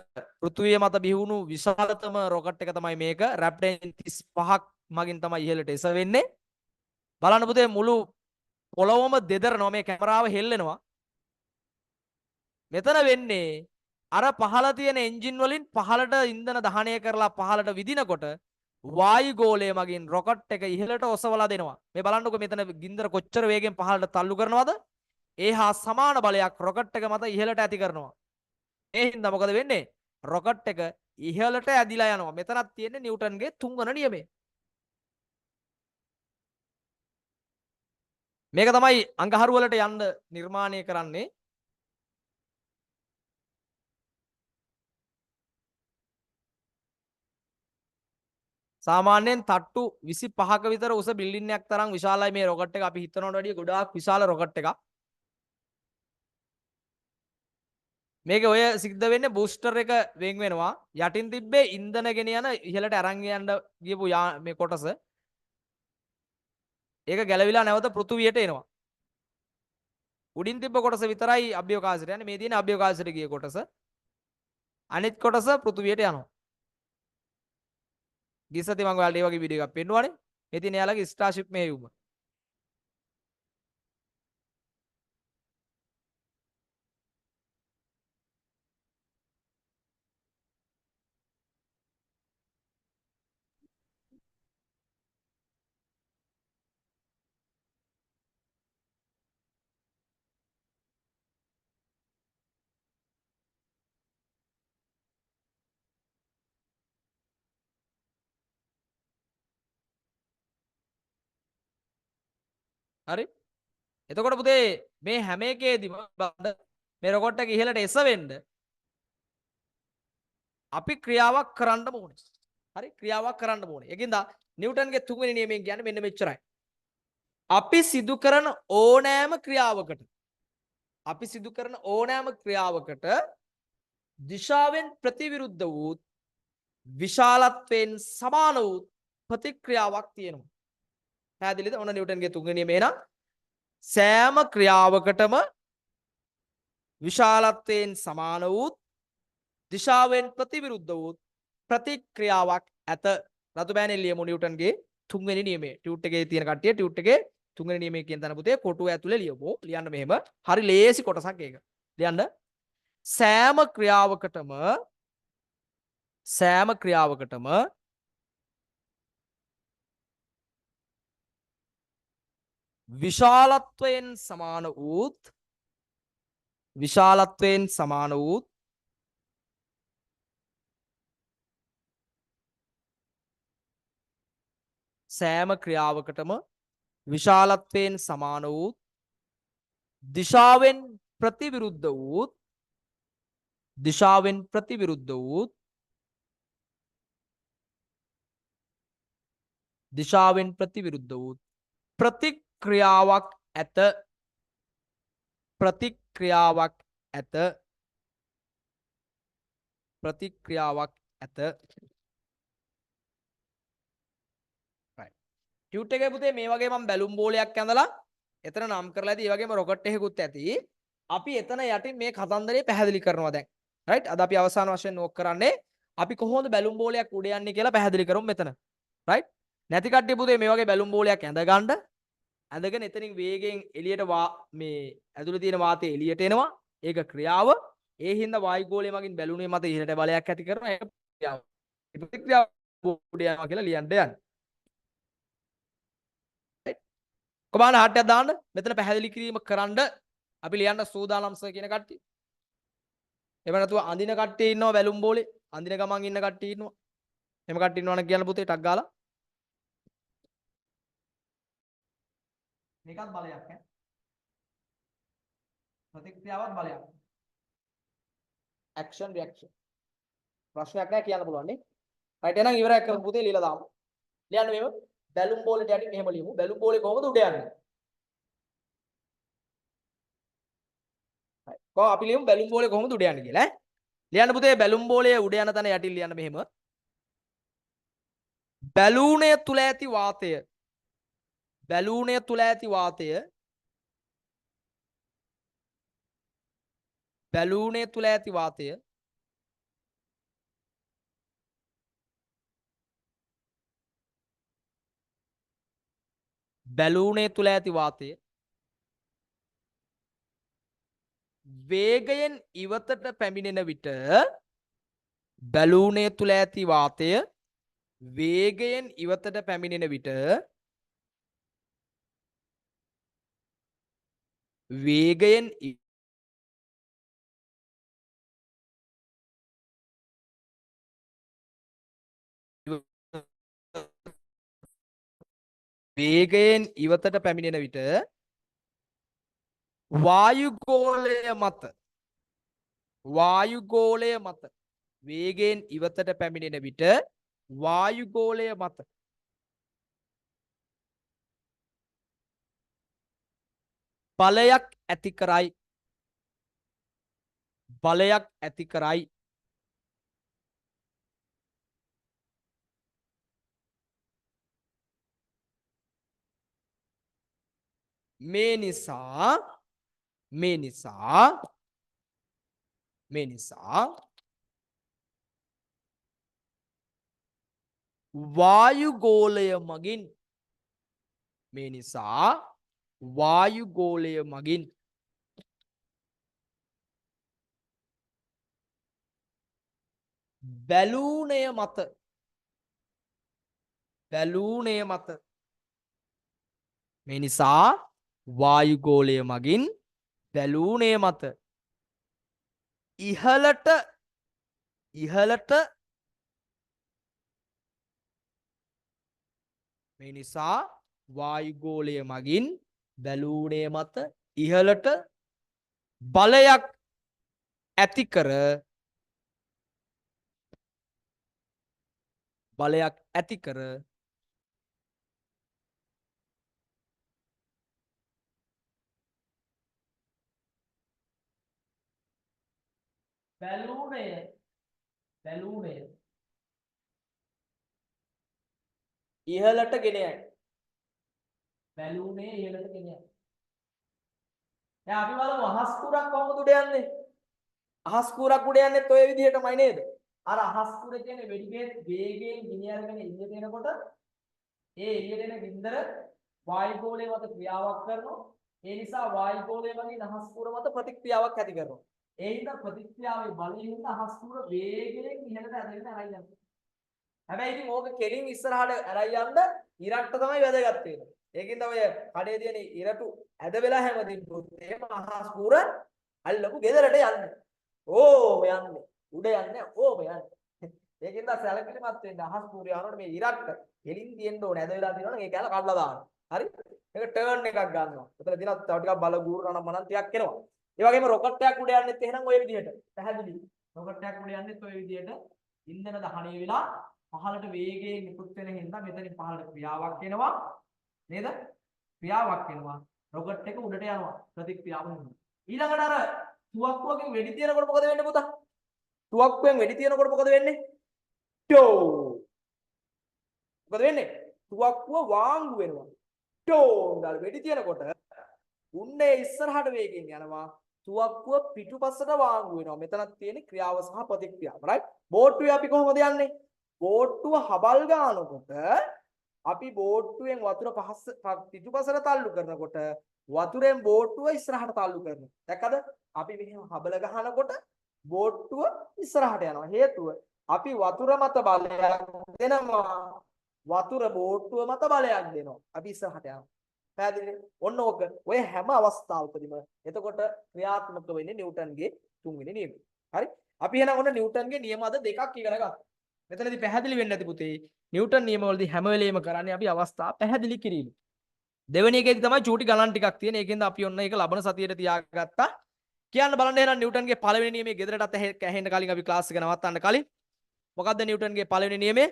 පෘථුවිය මත බිහිවුණු විශාලතම රොකට් එක තමයි මේක. රැප්ටර් 35ක් මගින් තමයි ඉහළට එස වෙන්නේ. බලන්න පුතේ මුළු පොළොවම දෙදරනවා. මේ කැමරාව හෙල්ලෙනවා. මෙතන වෙන්නේ අර පහළ තියෙන එන්ජින් වලින් පහළට ඉන්ධන දහනය කරලා පහළට විදිනකොට වායු ගෝලය මගින් රොකට් එක ඉහළට ඔසවලා දෙනවා. මේ බලන්නකො මෙතන ගින්දර කොච්චර වේගෙන් පහළට තල්ලු කරනවද? ඒ හා සමාන බලයක් රොකට් එක මත ඉහළට ඇති කරනවා. ඒ හින්දා මොකද වෙන්නේ? රොකට් එක ඉහළට ඇදිලා යනවා. මෙතනක් තියෙන්නේ නිව්ටන්ගේ තුන්වන නියමය. මේක තමයි අඟහරු වලට යන්න නිර්මාණය කරන්නේ. සාමාන්‍යයෙන් තට්ටු 25ක විතර උස බිල්ඩින් එකක් තරම් විශාලයි මේ රොකට් එක. අපි හිතනවට වඩා ගොඩාක් විශාල රොකට් එකක්. මේක ඔය සිද්ධ වෙන්නේ බූස්ටර් එක වෙන් වෙනවා. යටින් තිබ්බේ ඉන්ධන ගෙන යන ඉහළට අරන් යන්න ගියපු මේ කොටස. ඒක ගැලවිලා නැවත පෘථුවියට එනවා. උඩින් තිබ්බ කොටස විතරයි අභ්‍යවකාශයට යන්නේ. මේ තියෙන අභ්‍යවකාශයට ගිය කොටස. අනිත් කොටස පෘථුවියට යනවා. ගිස්සති මම ඔයාලට ඒ වගේ වීඩියෝ එකක් පෙන්නුවානේ. මේ තියෙන යාළගේ ස්ටාර්ෂිප් මෙහෙයුම. හරි? එතකොට පුතේ මේ හැම එකේදීම බලන්න මේ රොකට් එක ඉහළට එසවෙන්න අපි ක්‍රියාවක් කරන්න ඕනේ. හරි? ක්‍රියාවක් කරන්න ඕනේ. ඒකින්ද නිව්ටන්ගේ තුන්වෙනි නියමයෙන් කියන්නේ මෙන්න මෙච්චරයි. අපි සිදු කරන ඕනෑම ක්‍රියාවකට දිශාවෙන් ප්‍රතිවිරුද්ධ වූ විශාලත්වයෙන් සමාන වූ ප්‍රතික්‍රියාවක් තියෙනවා. පැහැදිලිද? ඔන්න නිව්ටන්ගේ තුන්වෙනි නියමය නම් සෑම ක්‍රියාවකටම විශාලත්වයෙන් සමාන වූ දිශාවෙන් ප්‍රතිවිරුද්ධ වූ ප්‍රතික්‍රියාවක් ඇත. රතු බෑනේ ලියමු නිව්ටන්ගේ තුන්වෙනි නියමය. ටියුට් එකේ තියෙන කට්ටිය ටියුට් එකේ තුන්වෙනි නියමය කියන තැන පුතේ කොටුව ඇතුලේ ලියමු. ලියන්න මෙහෙම. හරි ලේසි කොටසක් ඒක. ලියන්න. සෑම ක්‍රියාවකටම විශාලත්වයෙන් සමාන වූත් සෑම ක්‍රියාවකටම විශාලත්වයෙන් සමාන වූ දිශාවෙන් ප්‍රතිවිරුද්ධ වූ දිශාවෙන් ප්‍රතිවිරුද්ධ වූ දිශාවෙන් ප්‍රතිවිරුද්ධ වූ ප්‍රතික්‍රියාවක් ඇත ප්‍රතික්‍රියාවක් ඇත ප්‍රතික්‍රියාවක් ඇත ටියුට් එකේ පුතේ මේ වගේ මම බැලුම් බෝලයක් ඇඳලා එතන නම් කරලා ඇති ඒ වගේම රොකට් එකකුත් ඇති අපි එතන යටින් මේ කතන්දරේ පැහැදිලි කරනවා දැන් රයිට් අද අපි අවසාන වශයෙන් නෝක් කරන්නේ අපි කොහොමද බැලුම් බෝලයක් උඩ යන්නේ කියලා පැහැදිලි කරමු මෙතන රයිට් නැති කට්ටිය පුතේ මේ වගේ බැලුම් බෝලයක් ඇඳ ගන්න ඇඳගෙන එතනින් වේගෙන් එළියට මේ ඇතුලේ තියෙන වාතය එළියට එනවා ඒක ක්‍රියාව ඒ හින්දා වායුගෝලය මගින් බැලුනේ මත ඉහළට බලයක් ඇති කරනවා ඒක ක්‍රියාව ඒ ප්‍රතික්‍රියාව උඩ යනවා කියලා ලියන්න යන්න කොබාන හට්ටයක් දාන්න මෙතන පැහැදිලි කිරීම කරන්න අපි ලියන්න සූදානම්ස කියන කට්ටිය එහෙම නැතුව අඳින කට්ටිය ඉන්නවා බැලුම් බෝලේ අඳින ගමන් ඉන්න කට්ටිය ඉන්නවා එහෙම කට්ටිය ඉන්නවනම් කියන්න පුතේ ටක් ගාලා මේකත් බලයක් ඈ ප්‍රතික්‍රියාවත් බලයක් ඇක්ෂන් රියැක්ෂන් ප්‍රශ්නයක් නැහැ කියන්න පුළුවන් නේ රයිට් එහෙනම් ඉවරයක් කරමු පුතේ ලියලා දාමු ලියන්න මේව බැලුම් බෝලෙට යටින් මෙහෙම ලියමු බැලුම් බෝලේ කොහොමද උඩ යන්නේ කො අපි ලියමු බැලුම් බෝලේ කොහොමද උඩ යන්නේ කියලා ඈ ලියන්න පුතේ බැලුම් බෝලේ උඩ යන තැන යටින් ලියන්න මෙහෙම බැලූනය තුල ඇති වාතය බැලූනය තුල ඇති වාතය බැලූනය තුල ඇති වාතය බැලූනය තුල ඇති වාතය වේගයෙන් ඉවතට පැමිණෙන විට බැලූනය තුල ඇති වාතය වේගයෙන් ඉවතට පැමිණෙන විට වේගයෙන් වේගයෙන් ඉවතට පැමිණෙන විට වායුගෝලය මත වේගයෙන් ඉවතට පැමිණෙන විට වායුගෝලය මත බලයක් ඇති කරයි බලයක් ඇති කරයි මේ නිසා වායුගෝලය මගින් බැලූනය මත මේ නිසා වායුගෝලය මගින් බැලූනය මත ඉහළට මේ නිසා වායුගෝලය මගින් බැලූනය මත ඉහළට බලයක් ඇති කර බැලූනය ඉහළට ගෙන යයි. බැලූනේ ඉහළට ගෙන යයි. දැන් අපි බලමු අහස් කුරක් කොහොමද උඩ යන්නේ? අහස් කුරක් උඩ යන්නේත් ඔය විදිහටමයි නේද? අර අහස් කුර කියන්නේ වේගයෙන් ගිනි අරගෙන එළියට එනකොට ඒ එළියට එන ගින්දර වායුගෝලය මත ක්‍රියාවක් කරනවා. ඒ නිසා වායුගෝලය වගේ අහස් කුර මත ප්‍රතික්‍රියාවක් ඇති කරනවා. ඒ හින්දා ප්‍රතික්‍රියාවේ බලයෙන් හින්දා අහස් කුර වේගයෙන් ඉහළට ඇදගෙන අරයි යනවා. හැබැයි ඉතින් ඕක කෙලින් ඉස්සරහට අරයි යන්න ඉරට්ට තමයි වැදගත් වෙන්නේ. ඒකින්ද ඔය කඩේ තියෙන ඉරටු ඇද වෙලා හැමදින් එහෙම අහස් කුර අල්ලපු ගෙදරට යන්නේ. ඕ යන්නේ. උඩ යන්නේ ඕම යන්නේ. ඒකෙන්ද සැලකිලිමත් වෙන්න අහස් පූර්ය යනකොට මේ ඉරට්ට හෙලින් තියෙන්න ඕනේ. ඇද වෙලා තියෙනවනම් ඒ කැල කඩලා දාන්න. හරි? මේක ටර්න් එකක් ගන්නවා. එතන දිනක් තව ටිකක් බල ගූරනවා මනන් ටිකක් එනවා. ඒ වගේම රොකට් එකක් උඩ යන්නෙත් එහෙනම් ওই විදිහට. පැහැදිලි. රොකට් එකක් උඩ යන්නෙත් ওই විදිහට. ඉන්ධන දහණය වෙලා පහළට වේගයෙන් නිකුත් වෙන හින්දා මෙතනින් පහළට ක්‍රියාවක් එනවා. නේද? ක්‍රියාවක් එනවා. රොකට් එක උඩට යනවා. ප්‍රතික්‍රියාව වෙනවා. ඊළඟට අර තුවක්කුවකින් වෙඩි තියනකොට මොකද වෙන්නේ පුතා? තුවක්කුවෙන් වෙඩි තියනකොට මොකද වෙන්නේ? ටෝ. මොකද වෙන්නේ? තුවක්කුව වාංගු වෙනවා. ටෝ දාලා වෙඩි තියනකොට උන්නේ ඉස්සරහට වේගෙන් යනවා. තුවක්කුව පිටුපස්සට වාංගු වෙනවා. මෙතනක් තියෙන ක්‍රියාව සහ ප්‍රතික්‍රියාව. right? බෝට්ටුවේ අපි කොහොමද යන්නේ? බෝට්ටුව හබල් ගන්නකොට අපි බෝට්ටුවෙන් වතුර පිටුපසට තල්ලු කරනකොට වතුරෙන් බෝට්ටුව ඉස්සරහට තල්ලු කරනවා. දැක්කද? අපි මෙහෙම හබල ගහනකොට බෝට්ටුව ඉස්සරහට යනවා. හේතුව අපි වතුර මත බලයක් දෙනවා. වතුර බෝට්ටුව මත බලයක් දෙනවා. අපි ඉස්සරහට යනවා. පැහැදිලිද? ඔන්න ඕක ඔය හැම අවස්ථාවකදීම එතකොට ක්‍රියාත්මක වෙන්නේ නිව්ටන්ගේ තුන්වෙනි නියමය. හරි? අපි එහෙනම් ඔන්න නිව්ටන්ගේ නියම අද දෙකක් ඉගෙන ගත්තා. මෙතනදී පැහැදිලි වෙන්න ඇති පුතේ. නිව්ටන් නියම වලදී හැම වෙලෙම කරන්නේ අපි අවස්ථා පැහැදිලි කිරීම. දෙවෙනි එකේදී තමයි චූටි ගණන් ටිකක් තියෙන. ඒකෙන්ද අපි ඔන්න ඒක ලබන සතියේට තියාගත්තා. කියන්න බලන්න එහෙනම් නිව්ටන්ගේ පළවෙනි නියමයේ ගෙදරටත් ඇහෙන්න කලින් අපි ක්ලාස් එක නවත්තන්න කලින් මොකද්ද නිව්ටන්ගේ පළවෙනි නියමය?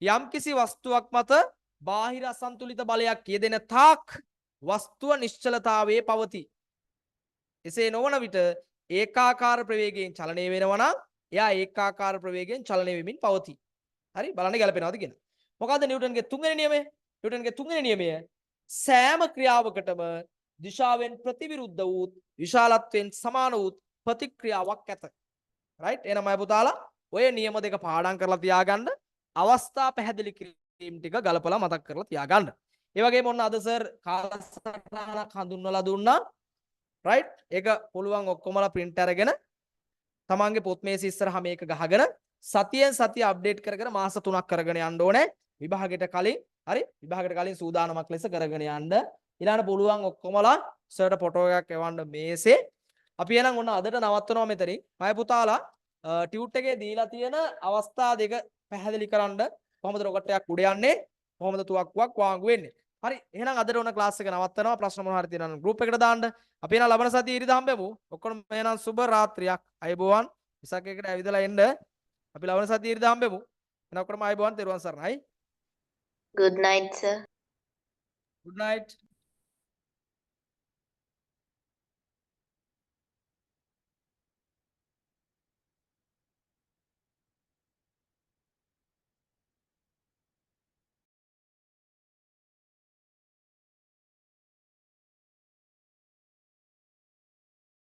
යම්කිසි වස්තුවක් මත බාහිර අසන්තුලිත බලයක් යෙදෙන තාක් වස්තුව නිශ්චලතාවයේ පවතී. එසේ නොවන විට ඒකාකාර ප්‍රවේගයෙන් චලනය වෙනවා නම් එයා ඒකාකාර ප්‍රවේගයෙන් චලනය වෙමින් පවතී. හරි? බලන්න ගැලපෙනවද කියලා. මොකද්ද නිව්ටන්ගේ තුන්වෙනි නියමය? නිව්ටන්ගේ තුන්වෙනි නියමය සෑම ක්‍රියාවකටම දිශාවෙන් ප්‍රතිවිරුද්ධ වූ විශාලත්වයෙන් සමාන වූ ප්‍රතික්‍රියාවක් ඇත. right? එහෙනම් අය පුතාලා ඔය නියම දෙක පාඩම් කරලා තියාගන්න. අවස්ථා පැහැදිලි කිරීම ටික ගලපලා මතක් කරලා තියාගන්න. ඒ වගේම ඔන්න අද සර් කාලසටහනක් හඳුන්වලා දුන්නා. right? ඒක පුළුවන් ඔක්කොමලා print අරගෙන තමන්ගේ පොත් මේසෙ ඉස්සරහා මේක ගහගෙන සතියෙන් සතිය අප්ඩේට් කර කර මාස 3ක් කරගෙන යන්න ඕනේ. විභාගයට කලින් හරි? විභාගයට කලින් සූදානමක් ලෙස කරගෙන යන්න. ඊළඟට පුළුවන් ඔක්කොමලා සර්ට ෆොටෝ එකක් එවන්න මේසේ. අපි එහෙනම් ඔන්න අදට නවත්වනවා මෙතනින්. මම පුතාලා ටියුට් එකේ දීලා තියෙන අවස්ථා දෙක පැහැදිලි කරන්න කොහොමද රොකට් එකක් උඩ යන්නේ? කොහොමද තුවක්කුවක් වාංගු වෙන්නේ? හරි. එහෙනම් අදට ඔන්න ක්ලාස් එක නවත්වනවා. ප්‍රශ්න මොනවා හරි තියෙනවා නම් ගෲප් එකට දාන්න. අපි එහෙනම් ලබන සතියේ ඉරිදා හම්බෙමු. ඔක්කොම එහෙනම් සුබ රාත්‍රියක්. අයබෝවන්. ඉසක් එකට ඇවිදලා එන්න. අපි ලබන සතියේ ඉරිදා හම්බෙමු. එහෙනම් ඔක්කොම අයබෝවන්. තෙරුවන් සරණයි. Good night, sir. Good night.